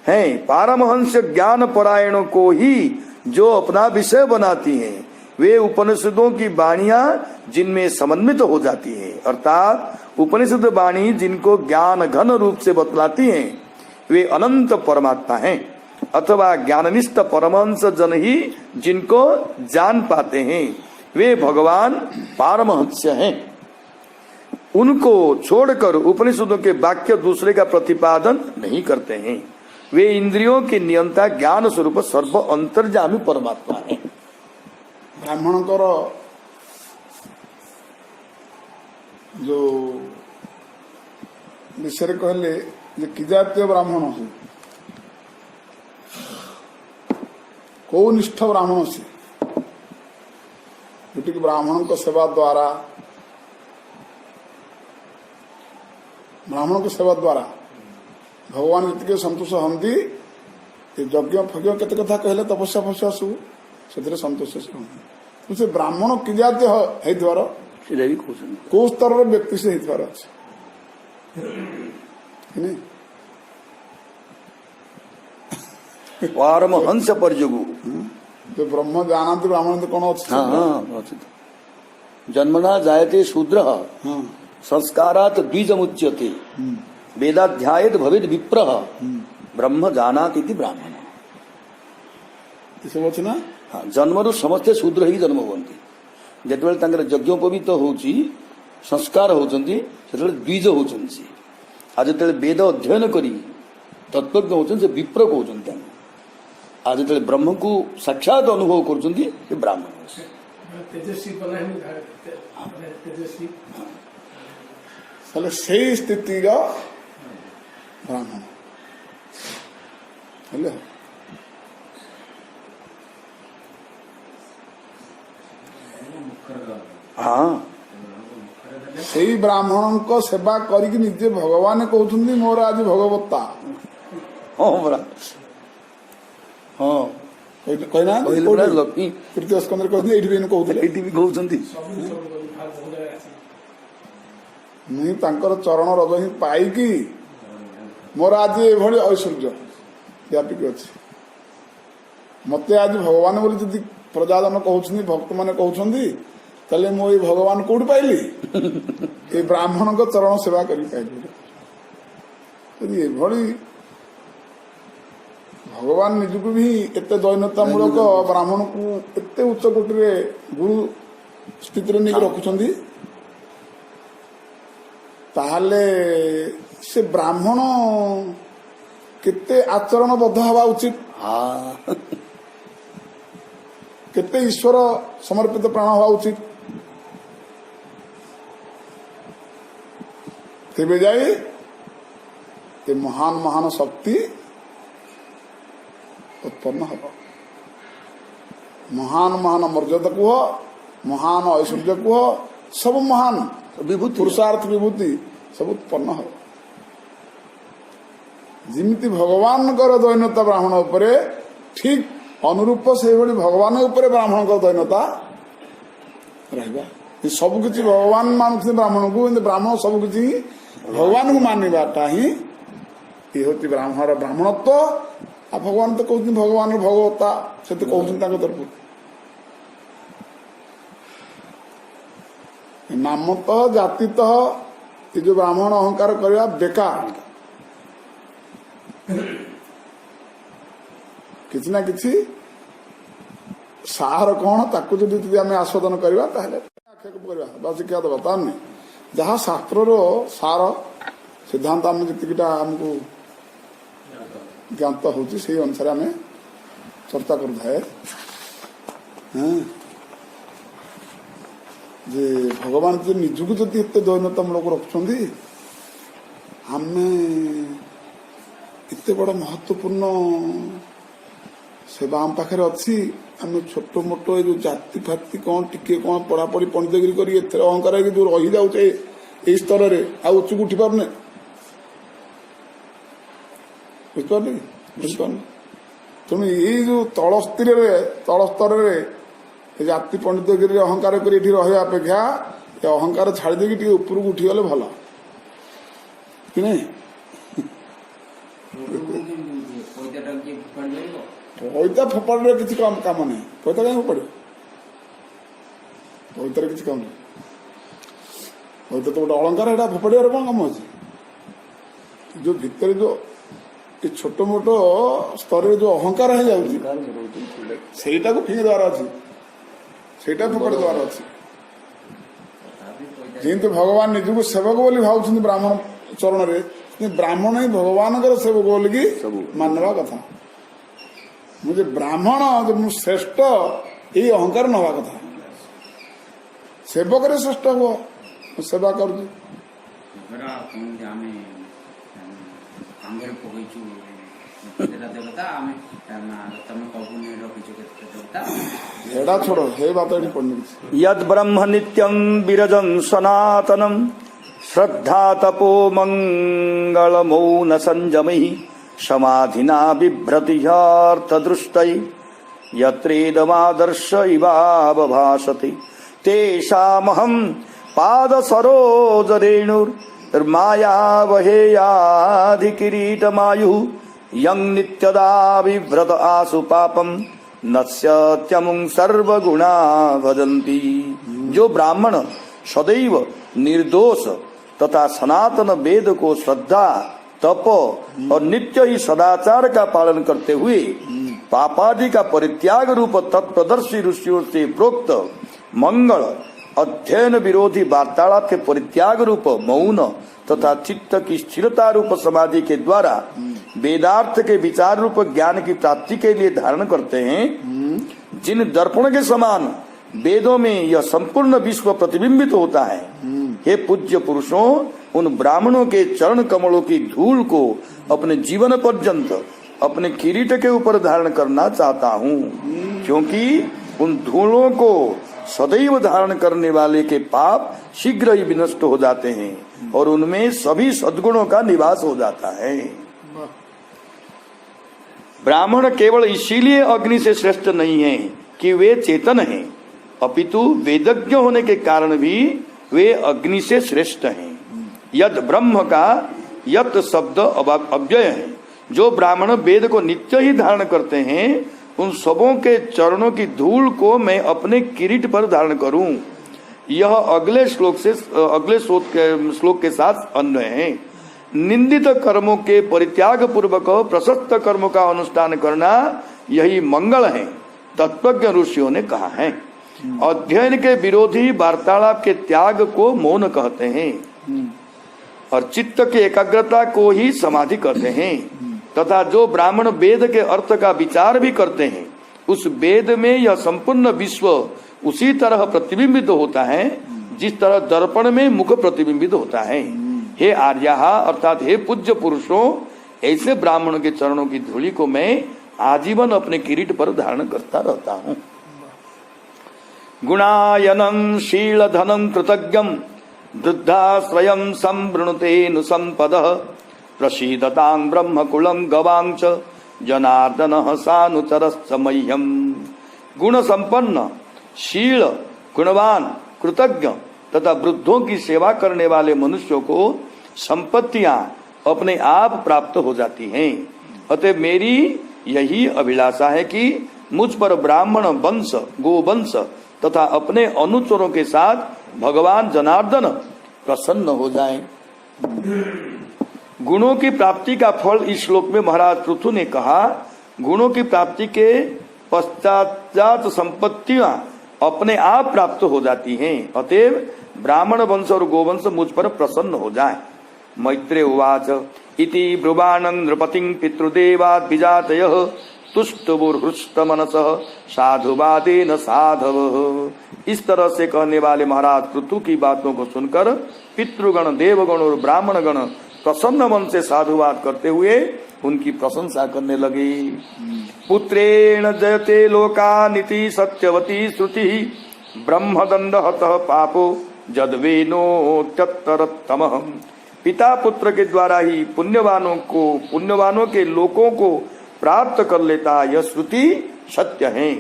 हैं। पारमहंस ज्ञान परायणों को ही जो अपना विषय बनाती हैं, वे उपनिषदों की वाणियां जिनमें समन्वित हो जाती है, अर्थात उपनिषद वाणी जिनको ज्ञान घन रूप से बतलाती हैं, वे अनंत परमात्मा हैं, अथवा ज्ञाननिष्ठ परमहंस जन ही जिनको जान पाते हैं, वे भगवान पारमहंस हैं। उनको छोड़कर उपनिषदों के वाक्य दूसरे का प्रतिपादन नहीं करते हैं। वे इंद्रियों के नियंता ज्ञान स्वरूप सर्व अंतर्यामी परमात्मा है। ब्राह्मणकर जो विषय कहले जे कि जातीय ब्राह्मण से कौ निष्ठ ब्राह्मण से जोटि ब्राह्मण को सेवा द्वारा भगवान जी संतोष हमें यज्ञ फज्ञ केते कथा कहले तपस्या फस्या सब से संतोष से ब्राह्मण कि जातीय है कौ स्तर व्यक्ति से ପାରମହଂସ ପରିଯୋଗୁ जो ब्रह्म जानते ब्राह्मण तो कौन अच्छे हाँ हाँ ଅଛି ତ। जन्मना जायते शूद्र हाँ संस्कारात बीजमुच्यते वेदाध्यायत भवेद विप्र ब्रह्म जानाति इति ब्राह्मण। ये सब अच्छे ना हाँ जन्मरू समस्ते शूद्र ही जन्म हुअन्ति ଯେତେବେଳେ ତାଙ୍କର ଯଜ୍ଞୋପବୀତ ହଉଛି ସଂସ୍କାର ହଉଛନ୍ତି ସେତେବେଳେ ଦ୍ୱିଜ ହଉଛନ୍ତି ସେ ଆଉ ଯେତେବେଳେ ବେଦ ଅଧ୍ୟୟନ କରି ତତ୍ତ୍ୱଜ୍ଞ ହଉଛନ୍ତି ସେ ବିପ୍ର କହୁଛନ୍ତି ତାଙ୍କୁ ଆଉ ଯେତେବେଳେ ବ୍ରହ୍ମକୁ ସାକ୍ଷାତ ଅନୁଭବ କରୁଛନ୍ତି ସେ ବ୍ରାହ୍ମଣ। तेजस्वी बना तेजस्वी ତାହେଲେ ସେଇ ସ୍ଥିତିର ବ୍ରାହ୍ମଣ ହେଲେ ହଁ ସେଇ ବ୍ରାହ୍ମଣଙ୍କ ସେବା କରିକି ନିଜେ ଭଗବାନ କହୁଛନ୍ତି ମୋର ଆଜି ଭଗବତ୍ତା ହଁ ପରା ହଁ କହିନାହାନ୍ତି କହିଲେ ପରା ଲକ୍ଷ୍ମୀ ତୃତୀୟ ସ୍କନ୍ଧରେ କହୁଛନ୍ତି ଏଇଠି ବି କହୁଥିଲେ ଏଇଠି ବି କହୁଛନ୍ତି ମୁଁ ତାଙ୍କର ଚରଣ ରଜ ହିଁ ପାଇକି ମୋର ଆଜି ଏଭଳି ଐଶ୍ୱର୍ଯ୍ୟ ବ୍ୟାପିକି ଅଛି ମତେ ଆଜି ଭଗବାନ ବୋଲି ଯଦି ପ୍ରଜାଜନ କହୁଛନ୍ତି ଭକ୍ତମାନେ କହୁଛନ୍ତି ତାହେଲେ ମୁଁ ଏଇ ଭଗବାନ କୋଉଠି ପାଇଲି ଏଇ ବ୍ରାହ୍ମଣଙ୍କ ଚରଣ ସେବା କରି ପାଇଲି। ଯଦି ଏଭଳି ଭଗବାନ ନିଜକୁ ବି ଏତେ ଦୈନ୍ୟତାମୂଳକ ବ୍ରାହ୍ମଣକୁ ଏତେ ଉଚ୍ଚ କୋଟିରେ ଗୁରୁ ସ୍ଥିତିରେ ନେଇକି ରଖୁଛନ୍ତି ତାହେଲେ ସେ ବ୍ରାହ୍ମଣ କେତେ ଆଚରଣବଦ୍ଧ ହେବା ଉଚିତ କେତେ ଈଶ୍ୱର ସମର୍ପିତ ପ୍ରାଣ ହେବା ଉଚିତ ତେବେ ଯାଇ ଏ ମହାନ ମହାନ ଶକ୍ତି उत्पन्न हम महान महान मर्यादा कुह महान ऐश्वर्य कुह सब महान विभूति पुरुषार्थ विभूति सब उत्पन्न हो जिमिति भगवान दैन्यता ब्राह्मण उपरे ठीक अनुरूप से भगवान उपरे ब्राह्मण दैन्यता रहिबा सब किछि भगवान मानुछ ब्राह्मण को ब्राह्मण सब किछि भगवान को मानिबाटा ही ये होती ब्राह्मण ब्राह्मणत्व आ भगवान तो कहते भगवान भगवता से तो कहते तरफ नामतः जातितः ये जो ब्राह्मण अहंकार करवा बेकार किसी ना किसी सार कौन ताकू जदि आम आस्वादन करवा आक्षेप करवा बा शिक्षा दबा तार नहीं जहाँ शास्त्र सार सिद्धांत आम जीटा आमको ज्ञात होची से अनुसार आम चर्चा करुए जे भगवान जो निजक जदि एत दैन्यतामूलक रखुंट आम एत बड़ महत्वपूर्ण सेवा आम पाखे अच्छी आम छोट मोट जो जाति फाति कौन टिके कौन पढ़ापढ़ी पंडितगिरी कर अहंकार जो रही जाऊे यही स्तर में आ उच्चक उठी पारे बुझिपारे बुझिपारे तेणु ये जो तल स्तर जाति पंडितगिरी अहंकार कर रहा अपेक्षा ये अहंकार छाड़ी देकी ऊपर को उठीगले भल कि नहीं पैसा फोपाड़े किसी काम नहीं पैसा कहीं फोपाड़ पैसा किसी काम नहीं पैसा तो गोटे अलंकार है फोपाड़े कौन काम अच्छे जो भितर जो छोट मोट स्तर जो अहंकार हो जाऊँगी ସେଇଟା को फिंगी द्वार अच्छी ସେଇଟା फोपाड़ी द्वार अच्छी ଯେମିତି भगवान निजक सेवक बोली भावुं ब्राह्मण चरण में ब्राह्मण ही भगवान सेवक बोलिकी मानवा कथा मुझे ब्राह्मण जो श्रेष्ठ ये अहंकार नवा कथा सेवक श्रेष्ठ हुआ सेवा कर छोड़ो हे बात यद ब्रह्म नित्यं विरजं सनातनं श्रद्धा तपो मंगल मौन संयमै समाधिना बिभ्रतिहार्थ दृष्टै यत्रेदमादर्श इवावभासते तेषामहं पाद सरोज रेणुर्माया वहेयाधिकिरीटमायुः यं नित्यदा विव्रत आसु पापम नश्यत्यमुं सर्वगुणा भजन्ति। जो ब्राह्मण सदैव निर्दोष तथा सनातन वेद को श्रद्धा तप और नित्य ही सदाचार का पालन करते हुए पापादि का परित्याग रूप तत्प्रदर्शी ऋषियों से प्रोक्त मंगल अध्ययन विरोधी वार्तालाप के परित्याग रूप मौन तथा चित्त की स्थिरता रूप समाधि के द्वारा वेदार्थ के विचार रूप ज्ञान की प्राप्ति के लिए धारण करते हैं, जिन दर्पण के समान वेदों में यह संपूर्ण विश्व प्रतिबिंबित होता है। हे पूज्य पुरुषों, उन ब्राह्मणों के चरण कमलों की धूल को अपने जीवन पर्यंत अपने किरीट के ऊपर धारण करना चाहता हूँ, क्योंकि उन धूलों को सदैव धारण करने वाले के पाप शीघ्र ही विनष्ट हो जाते हैं और उनमें सभी सद्गुणों का निवास हो जाता है। ब्राह्मण केवल इसीलिए अग्नि से श्रेष्ठ नहीं है कि वे चेतन हैं, अपितु वेदज्ञ होने के कारण भी वे अग्नि से श्रेष्ठ हैं। यद ब्रह्म का यत शब्द अव्यय है। जो ब्राह्मण वेद को नित्य ही धारण करते हैं, उन सबों के चरणों की धूल को मैं अपने किरीट पर धारण करूं। यह अगले श्लोक के साथ अन्वय है। निंदित कर्मों के परित्याग पूर्वक प्रशस्त कर्मों का अनुष्ठान करना यही मंगल है, तत्वज्ञ ऋषियों ने कहा है। अध्ययन के विरोधी वार्तालाप के त्याग को मौन कहते हैं और चित्त की एकाग्रता को ही समाधि कहते हैं, तथा जो ब्राह्मण वेद के अर्थ का विचार भी करते हैं, उस वेद में यह संपूर्ण विश्व उसी तरह प्रतिबिंबित होता है जिस तरह दर्पण में मुख प्रतिबिंबित होता है। हे आर्याः अर्थात हे पूज्य पुरुषों, ऐसे ब्राह्मणों के चरणों की धूलि को मैं आजीवन अपने किरीट पर धारण करता रहता हूँ। गुणायनं शीलधनं कृतज्ञं वृद्धाश्रयं संवृणुतेनु संपदः प्रसीदतां ब्रह्मकुलं गवांच जनार्दनः सानुचरश्च मह्यम। गुण संपन्न, शील, गुणवान, कृतज्ञ तथा वृद्धों की सेवा करने वाले मनुष्यों को संपत्तियां अपने आप प्राप्त हो जाती हैं। अतः मेरी यही अभिलाषा है कि मुझ पर ब्राह्मण वंश, गोवंश तथा अपने अनुचरों के साथ भगवान जनार्दन प्रसन्न हो जाएं। गुणों की प्राप्ति का फल इस श्लोक में महाराज पृथु ने कहा। गुणों की प्राप्ति के पश्चात संपत्तियां अपने आप प्राप्त हो जाती हैं। अतएव ब्राह्मण वंश और गोवंश मुझ पर प्रसन्न हो जाए। मैत्रेय उवाच इति ब्रुवाणं नृपतिं पितृदेवात् विजातयः तुष्टुर्हृष्ट मनसः साधुवादेन साधव। इस तरह से कहने वाले महाराज पृथु की बातों को सुनकर पितृगण, देवगण और ब्राह्मण गण प्रसन्न मन से साधुवाद करते हुए उनकी प्रशंसा करने लगे। पुत्रेण जयते लोकानिति सत्यवती श्रुति ब्रह्मदंड हतः पापो जद्वेनोत्यत्तरतमः। पिता पुत्र के द्वारा ही पुण्यवानों के लोकों को प्राप्त कर लेता, यह श्रुति सत्य है।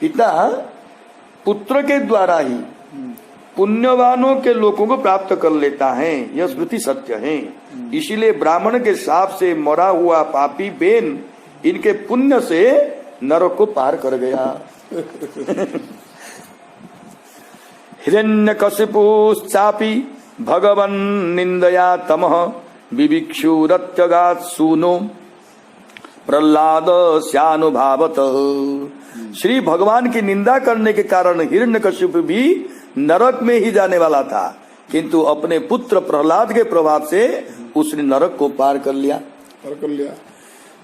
पिता पुत्र के द्वारा ही पुण्यवानों के लोगों को प्राप्त कर लेता है, यह श्रुति सत्य है। इसीलिए ब्राह्मण के शाप से मरा हुआ पापी बेन इनके पुण्य से नरक को पार कर गया। हिरण्यकशिपुश्चापि भगवन् निंदया तमः विभिक्षुरत्यगात् सूनो प्रह्लाद स्यानुभावत। श्री भगवान की निंदा करने के कारण हिरण्यकशिपु भी नरक में ही जाने वाला था, किंतु अपने पुत्र प्रह्लाद के प्रभाव से उसने नरक को पार कर लिया।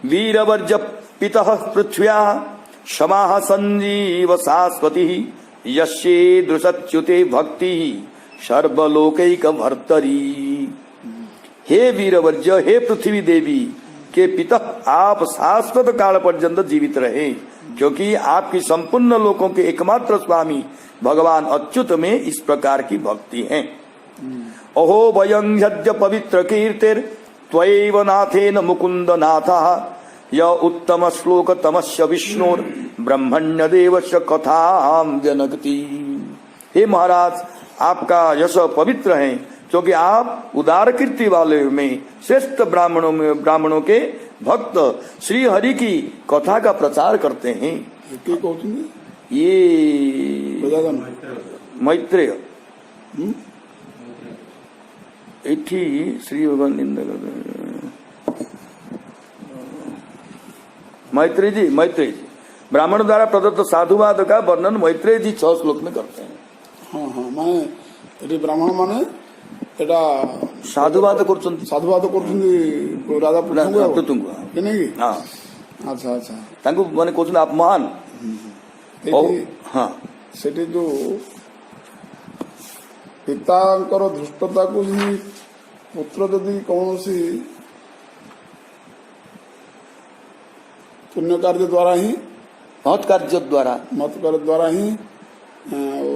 वीरवर्ज पितः पृथ्व्या क्षमा संजीव शाश्वती यस्ये दृशच्युते भक्ति सर्वलोकैक भर्तरी। हे वीरवर्ज, हे पृथ्वी देवी के पिता, आप शाश्वत काल पर्यंत जीवित रहे, क्योंकि आपकी संपूर्ण लोकों के एकमात्र स्वामी भगवान अच्युत में इस प्रकार की भक्ति है। अहो वयं यद्य पवित्र कीर्तिर त्वयैव नाथेन मुकुंद नाथः य उत्तम श्लोक तमस्य विष्णुर ब्रह्मण्य देवस्य कथाम जनकति। हे महाराज, आपका यश पवित्र है, क्योंकि आप उदार कीर्ति वाले में श्रेष्ठ ब्राह्मणों के भक्त श्री हरि की कथा का प्रचार करते हैं। किए कहते ये गजानन मैत्रेय एठी श्री भगवान मैत्रेय जी ब्राह्मण द्वारा प्रदत्त साधुवाद का वर्णन मैत्रेय जी 6 श्लोक में करते हैं। हाँ हाँ माने ये ब्राह्मण माने एटा साधुवाद कर साधुवाद कर राजा पृथुंग कि नहीं हाँ अच्छा अच्छा तांको माने कहते आप महान हाँ सेठी जो पितांकर धृष्टता को ही पुत्र यदि कौन सी पुण्य कार्य द्वारा ही महत् कार्य द्वारा मत कार्य द्वारा ही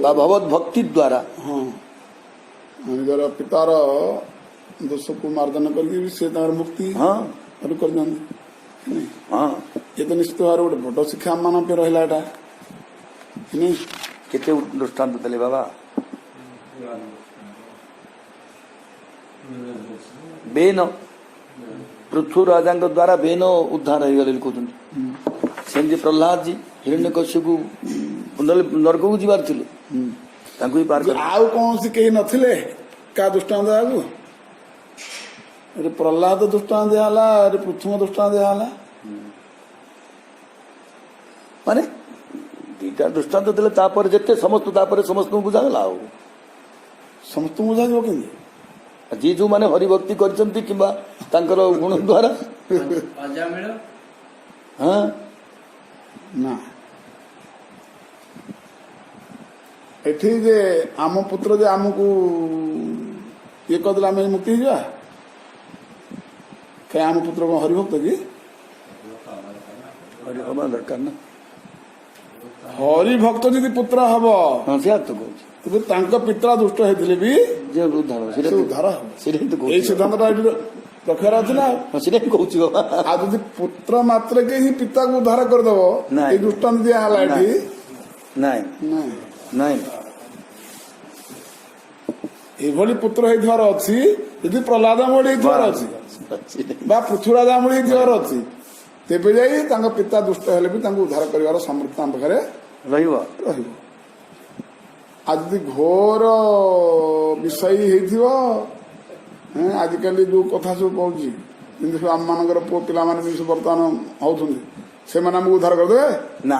भगवत भक्ति द्वारा हाँ निजर पितार दोष को मार्जन करके भी से तार मुक्ति हाँ कर नहीं हाँ ये तो निश्चित भाव गोटे बड़ शिक्षा मान पे रहा एटा नहीं केते दृष्टांत देले बाबा बेन पृथु राजा द्वारा बेन उद्धार हो गले कहते सेमती प्रहलाद जी हिरण्यकश्यपु नरक को जीवार थिले तांको ही पार कर आउ कौन सी कहीं नथिले का दृष्टांत आगु अरे प्रहलाद दृष्टांत दियाला अरे पृथु दृष्टांत दियाला माने दीटा दृष्टांत देले तापर जेते समस्त तापर समस्त बुझागला आ समस्त बुझा जो कि जी जो माने हरि भक्ति करचंती किबा तांकर गुण द्वारा हाँ ना एठी जे आम पुत्र जे आमको ये कदला में मुक्ति हो जा क्या आम पुत्र को हरिभक्त की हरि हवा दरकार ना हरिभक्त यदि पुत्र हब हाँ से तो कहूँ तेरे तांका पिता दुष्ट होते भी जे उद्धार से उद्धार हम सिरे तो कहूँ यही सिद्धांतटा एठी रखार अछि ना हाँ सिरे कहूँ बाबा आ यदि पुत्र मात्र के ही पिता को उद्धार कर दबो नहीं। ये दृष्टांत दिया हला एठी नहीं नहीं नहीं एभली पुत्र हेइथार अछि यदि प्रहलाद मोडी हेइथार अछि बा पृथ्वीराज मोडी हेइथार अछि तेबे जाई तांका पिता दुष्ट हेले भी तांको उद्धार करिवार सामर्थ्य तांका पाखरे रहिबो रहिबो आज यदि घोर विषय हेइथिबो हैं आजिकल जो कथा सब कहूची जिन आम मानकर पुओ पिला माने जिन वर्तमान होउछन्ति से माने हमको उद्धार कर देबे ना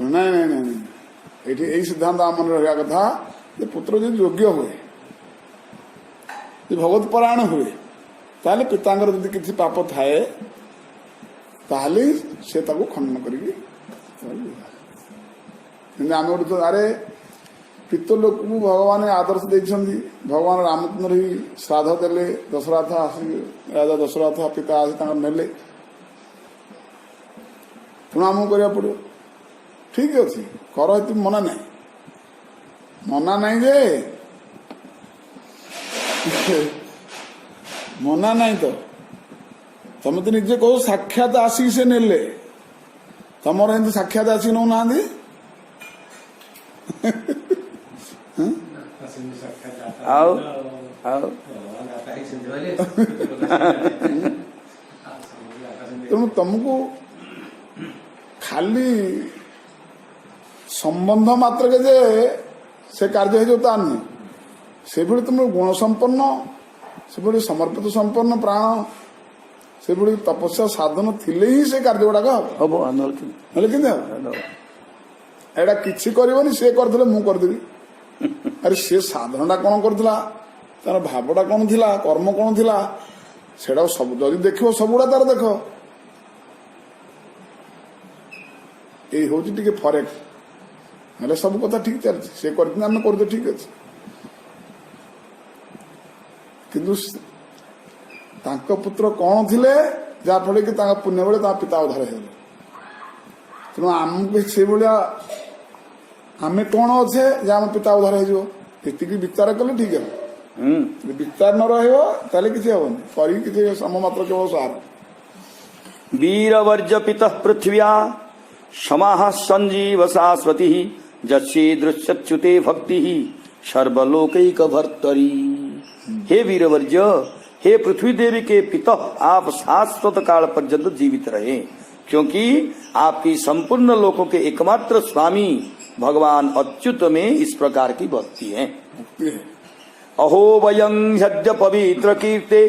नहीं नहीं नहीं नहीं एठी एई सिद्धांत आम मन रहिया कथा जे पुत्र जे योग्य हुए जे भगवत परायण हुए ताले पितांगर यदि किछि पाप थाए ताले से ताको खंडन करिकी 근데 आमे गोटे तो अरे पितृलोक को भगवान आदर्श देइछन्ति भगवान रामचंद्र ही श्राद्ध देले दशरथ आसी राजा दशरथ पिता आसी तांकर नेले पुणा आमको करिया पड़ो ठीक अच्छे कर मना नहीं मना नहीं जे मना नहीं तो तुम तो निजे कहो साक्षात आसिक से नेले तुमर एमती साक्षात आसिक नौ ना आओ आओ तेणु तुमको खाली संबंध मात्र के जे से कार्य है तार नहीं से भली तुम गुण संपन्न से भली समर्पित संपन्न प्राण से भली तपस्या साधन थिले ही से कार्य गुड़ाक हम नले कि एटा किछि करबनी से करथिले मु करदेबी अरे से साधनटा कौन करथिला तार भावटा कौन थिला कर्म कौन थिला सेटा सब जदि देखिबो सबुडा तार देखो एई होची टिके फरक नले सब कथा ठीक चलछि से करथिना हम करदे ठीक अछि किंतु तांको पुत्र कौन थिले जा फळे कि तांका पुण्य बेले ता पिता उद्धार हेले तेणु आमको से भाया आम कौन अच्छे जे आम पिता उद्धार हो विचार कले ठीक है विचार न रही किसी हेनी कर सम मात्र केवल सार वीरवर्ज पिता पृथ्व्या समाह संजीव शाश्वती जस्ये दृश्यच्युते भक्ति ही सर्वलोकैक भर्तरी। हे वीरवर्य, हे पृथ्वी देवी के पिता, आप शाश्वत काल पर्यंत जीवित रहे, क्योंकि आपकी संपूर्ण लोकों के एकमात्र स्वामी भगवान अच्युत में इस प्रकार की भक्ति है। अहो वयं यद्य पवित्र कीर्ते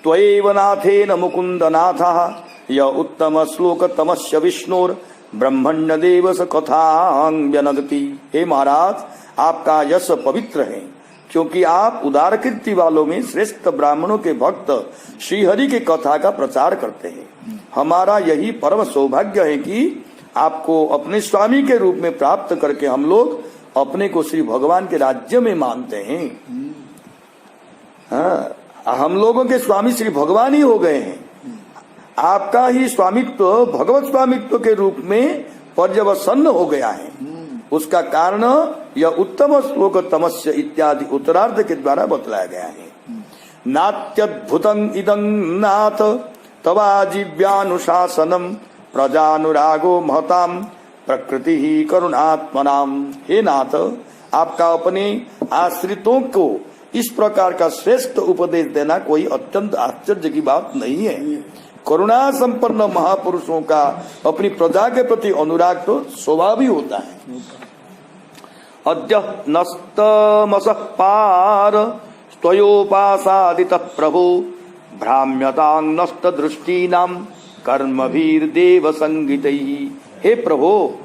त्वयैव नाथेन मुकुंद नाथः य उत्तम श्लोक तमस्य विष्णुर ब्रह्मण्य देव स कथांग्यनगति। हे महाराज, आपका यश पवित्र है, क्योंकि आप उदार कीर्ति वालों में श्रेष्ठ ब्राह्मणों के भक्त श्रीहरि के कथा का प्रचार करते हैं। हमारा यही परम सौभाग्य है कि आपको अपने स्वामी के रूप में प्राप्त करके हम लोग अपने को श्री भगवान के राज्य में मानते हैं। हाँ, हम लोगों के स्वामी श्री भगवान ही हो गए हैं। आपका ही स्वामित्व भगवत स्वामित्व के रूप में पर्यवसन्न हो गया है। उसका कारण यह उत्तम श्लोक तमस्य इत्यादि उत्तरार्ध के द्वारा बतलाया गया है। नात्यद्भुतं इदं नाथ तवाजीव्यानुशासनम प्रजानुरागो महताम प्रकृति ही करुणात्मनाम। हे नाथ, आपका अपने आश्रितों को इस प्रकार का श्रेष्ठ उपदेश देना कोई अत्यंत आश्चर्य की बात नहीं है। करुणा संपन्न महापुरुषों का अपनी प्रजा के प्रति अनुराग तो स्वभाव ही होता है। अद्य नस्तमसः पार स्वयोपासादितः प्रभो भ्राम्यतां नष्ट दृष्टीनाम कर्मभिर्देव संगितैः। हे प्रभो,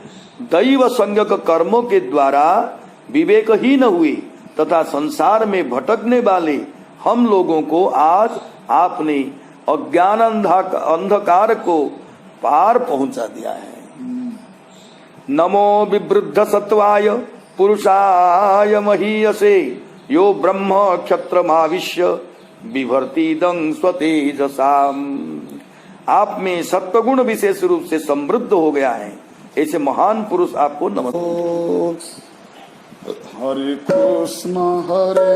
दैव संज्ञक कर्मों के द्वारा विवेकहीन हुए तथा संसार में भटकने वाले हम लोगों को आज आपने अज्ञान अंधकार को पार पहुंचा दिया है। नमो विवृद्ध सत्वाय पुरुषाय महीयसे यो ब्रह्म क्षत्रमाविश्य बिभर्तिदं स्वतेजसाम। आप में सत्वगुण विशेष रूप से समृद्ध हो गया है, ऐसे महान पुरुष आपको नमस्कार। हरे कृष्ण हरे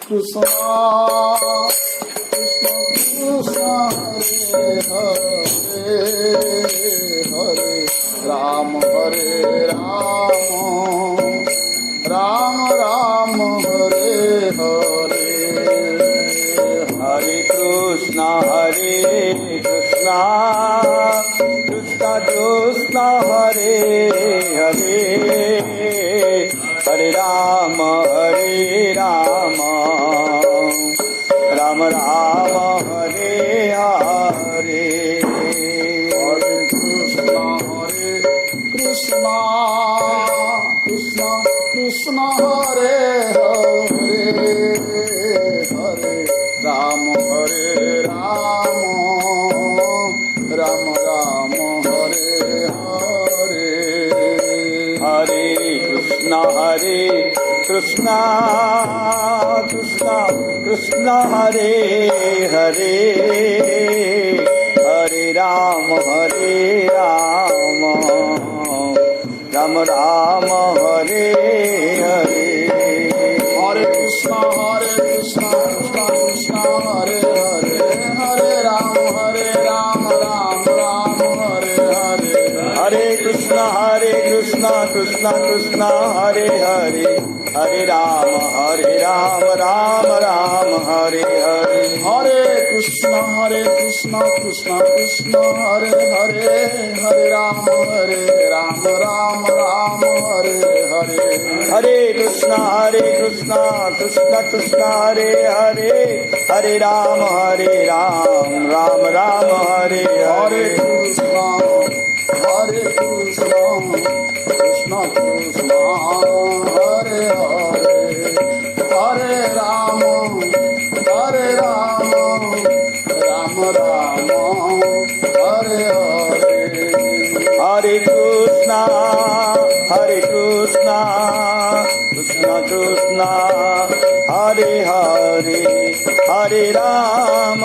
कृष्ण कृष्ण कृष्ण हरे हरे हरे राम राम राम हरे हरे। हरे कृष्ण कृष्ण कृष्ण हरे हरे हरे राम राम राम हरे हरे। हरे कृष्ण कृष्ण कृष्ण हरे हरे हरे राम राम राम हरे हरे। हरे कृष्ण कृष्ण कृष्ण हरे हरे हरे राम राम राम हरे हरे। हरे कृष्ण कृष्ण कृष्ण हरे हरे हरे राम राम राम हरे हरे। हरे कृष्ण कृष्ण कृष्ण हरे हरे हरे राम राम राम हरे हरे। हरे कृष्ण कृष्ण कृष्ण हरे हरे हरे राम राम हरे हरे। हरे कृष्ण कृष्ण कृष्ण हरे हरे हरे राम राम राम हरे हरे हरे। कृष्ण कृष्ण कृष्ण हरे हरे हरे राम राम राम हरे हरे। हरे कृष्ण कृष्ण कृष्ण हरे हरे हरे राम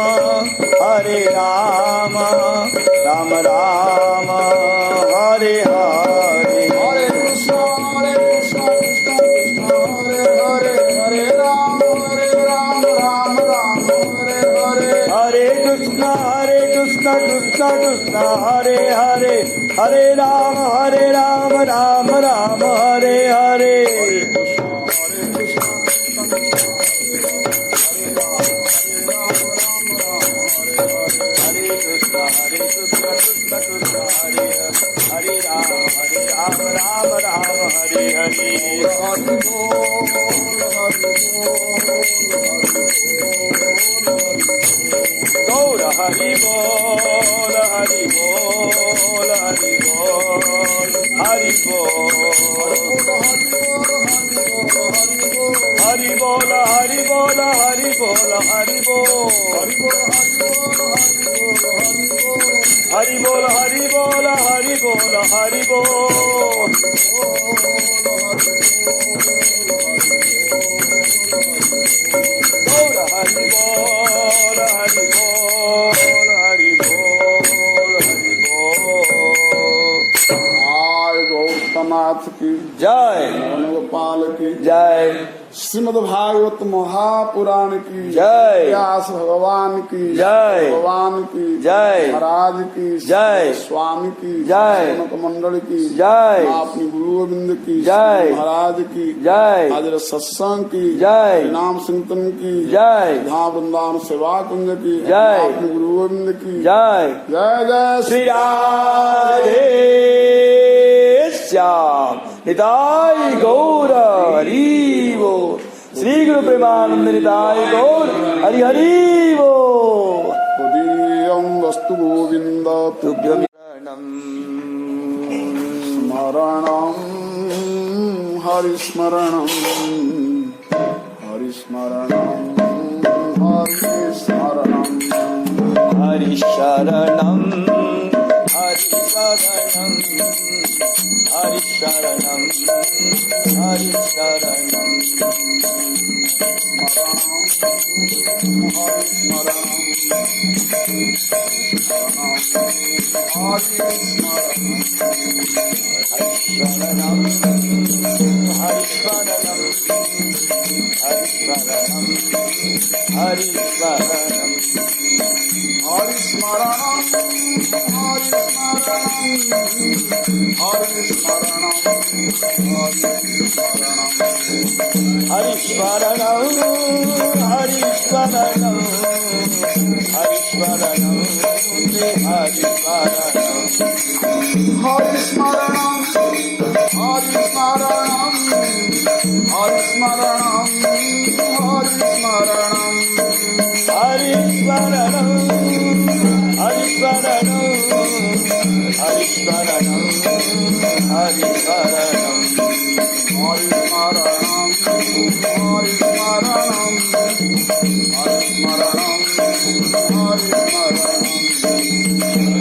राम राम हरे हरे। हरे कृष्ण कृष्ण कृष्ण हरे हरे हरे राम राम हरे हरे। हरे कृष्ण कृष्ण कृष्ण हरे हरे हरे राम राम राम हरे हरे राम राम हरे हरे गौर हरि बोल हरि बोल हरि बोल हरि बोल हरि बोल हरि बोल हरि बोल हरि बोल हरि बोल हरि बोल हरि बोल हरि बोल गौर हरि बोल हरि बोल हरि बोल हरि बोल आय गौतमनाथ की जय गोपाल की जय श्रीमद् भागवत महापुराण की जय व्यास भगवान की जय भगवान की जय महाराज की जय स्वामी की जय सनक मंडल की जय अपनी गुरु गोविंद की जय महाराज की जय आज सत्संग की जय नाम चिंतन की जय धाम वृंदावन सेवा कुंज की जय अपनी गुरु गोविंद की जय जय जय श्री राधे श्याम निताई गौर हरि बोल श्री गुरु प्रेमानंद निताई गौर हरि हरि बोल त्वदीयं वस्तु गोविंद तुभ्यं शरणं स्मरणं हरिस्मरणं हरिस्मरणं हरिस्मरणं हरिशरणं हरिशरणं हरिशरणं हरिशरणं हरिशरणं हरिशरणं हरिशरणं हरिशरणं हरिस्मरणं हरिस्मरणं हरिस्मरणं हरिस्मरणं हरिस्मरणं हरिस्मरणं हरिस्मरणं हरिस्मरणं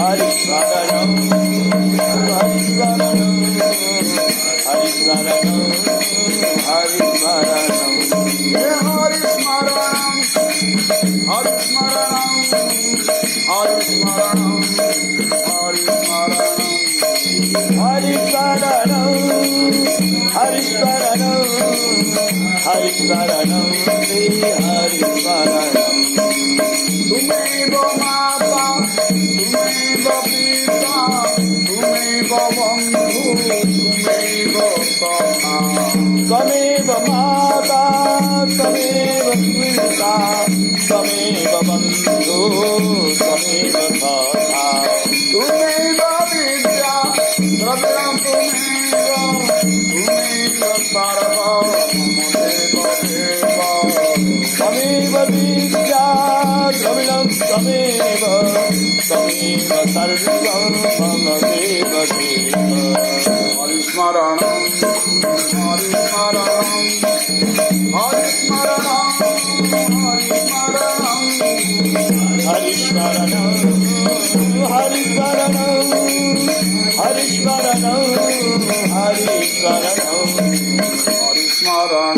हरिस्मरणं हरिस्मरणं हरिस्मरणं हरिस्मरणं हरिस्मरणं हरिस्मरणं हरिस्मरणं तुमेव माता तुमेव पिता तुमेव बन्धु तुमेव सखा त्वमेव माता त्वमेव पिता त्वमेव बन्धु त्वमेव सखा तुमेव विद्या द्रव्यं तुमेव सर्वं त्वमेव विद्या द्रविणं त्वमेव त्वमेव सर्वं मम देव देव हरिस्मरणं हरिस्मरणं हरिस्मरणं हरिस्मरणं हरिस्मरणं हरिस्मरणं हरिस्मरणं हरिस्मरणं हरिस्मरणं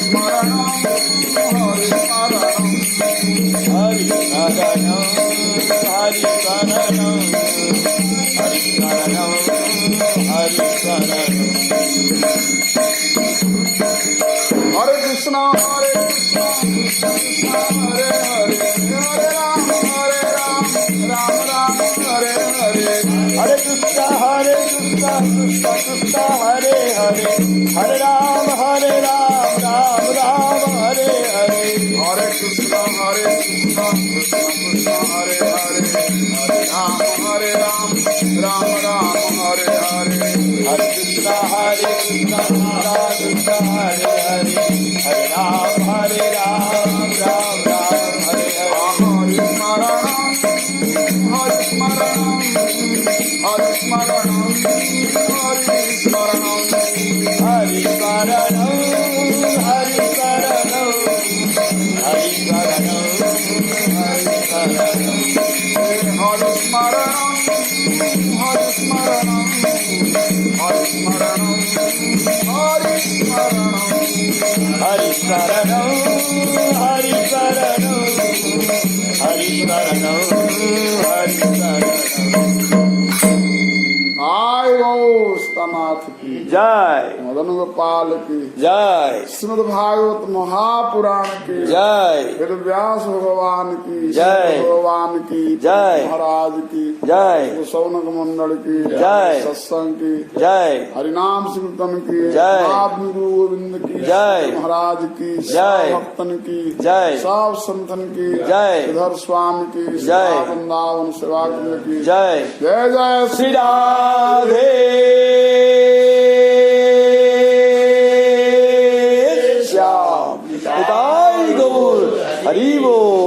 हरिस्मरणं हरिस्मरणं हरिस्मरणं हरिस्मरणं हरे कृष्ण कृष्ण कृष्ण हरे हरे हरे राम राम राम हरे हरे हरे कृष्ण कृष्ण कृष्ण हरे हरे हरे राम राम राम हरे हरे हरे कृष्ण कृष्ण कृष्ण हरे हरे हरे राम राम राम हरे हरे हरे कृष्ण कृष्ण कृष्ण हरे हरे हरे राम राम राम हरे हरे हरि स्मरणं हरि स्मरणं हरि स्मरणं हरि स्मरणं हरि शरणं हरि शरणं हरि शरणं हरि शरणं हरि स्मरणं हरि स्मरणं हरि स्मरणं हरि स्मरणं हरि शरणं हरि शरणं हरि शरणं हरि शरणं आय गो स्तनाथ की जय मदन गोपाल की जय श्रीमद् भागवत महापुराण की जय वेद व्यास भगवान की जय। भगवान की जय। महाराज की जय। सौनक मंडल की जय। सत्संग की जय हरिनाम कीर्तन की जय। महात्मा गुरु गोविंद की जय। महाराज की जय। भक्तन की जय। सब संतन की जय। श्रीधर स्वामी की जय। वृंदावन सेवा केंद्र की जय जय जय श्री राधे श्याम हरि बोल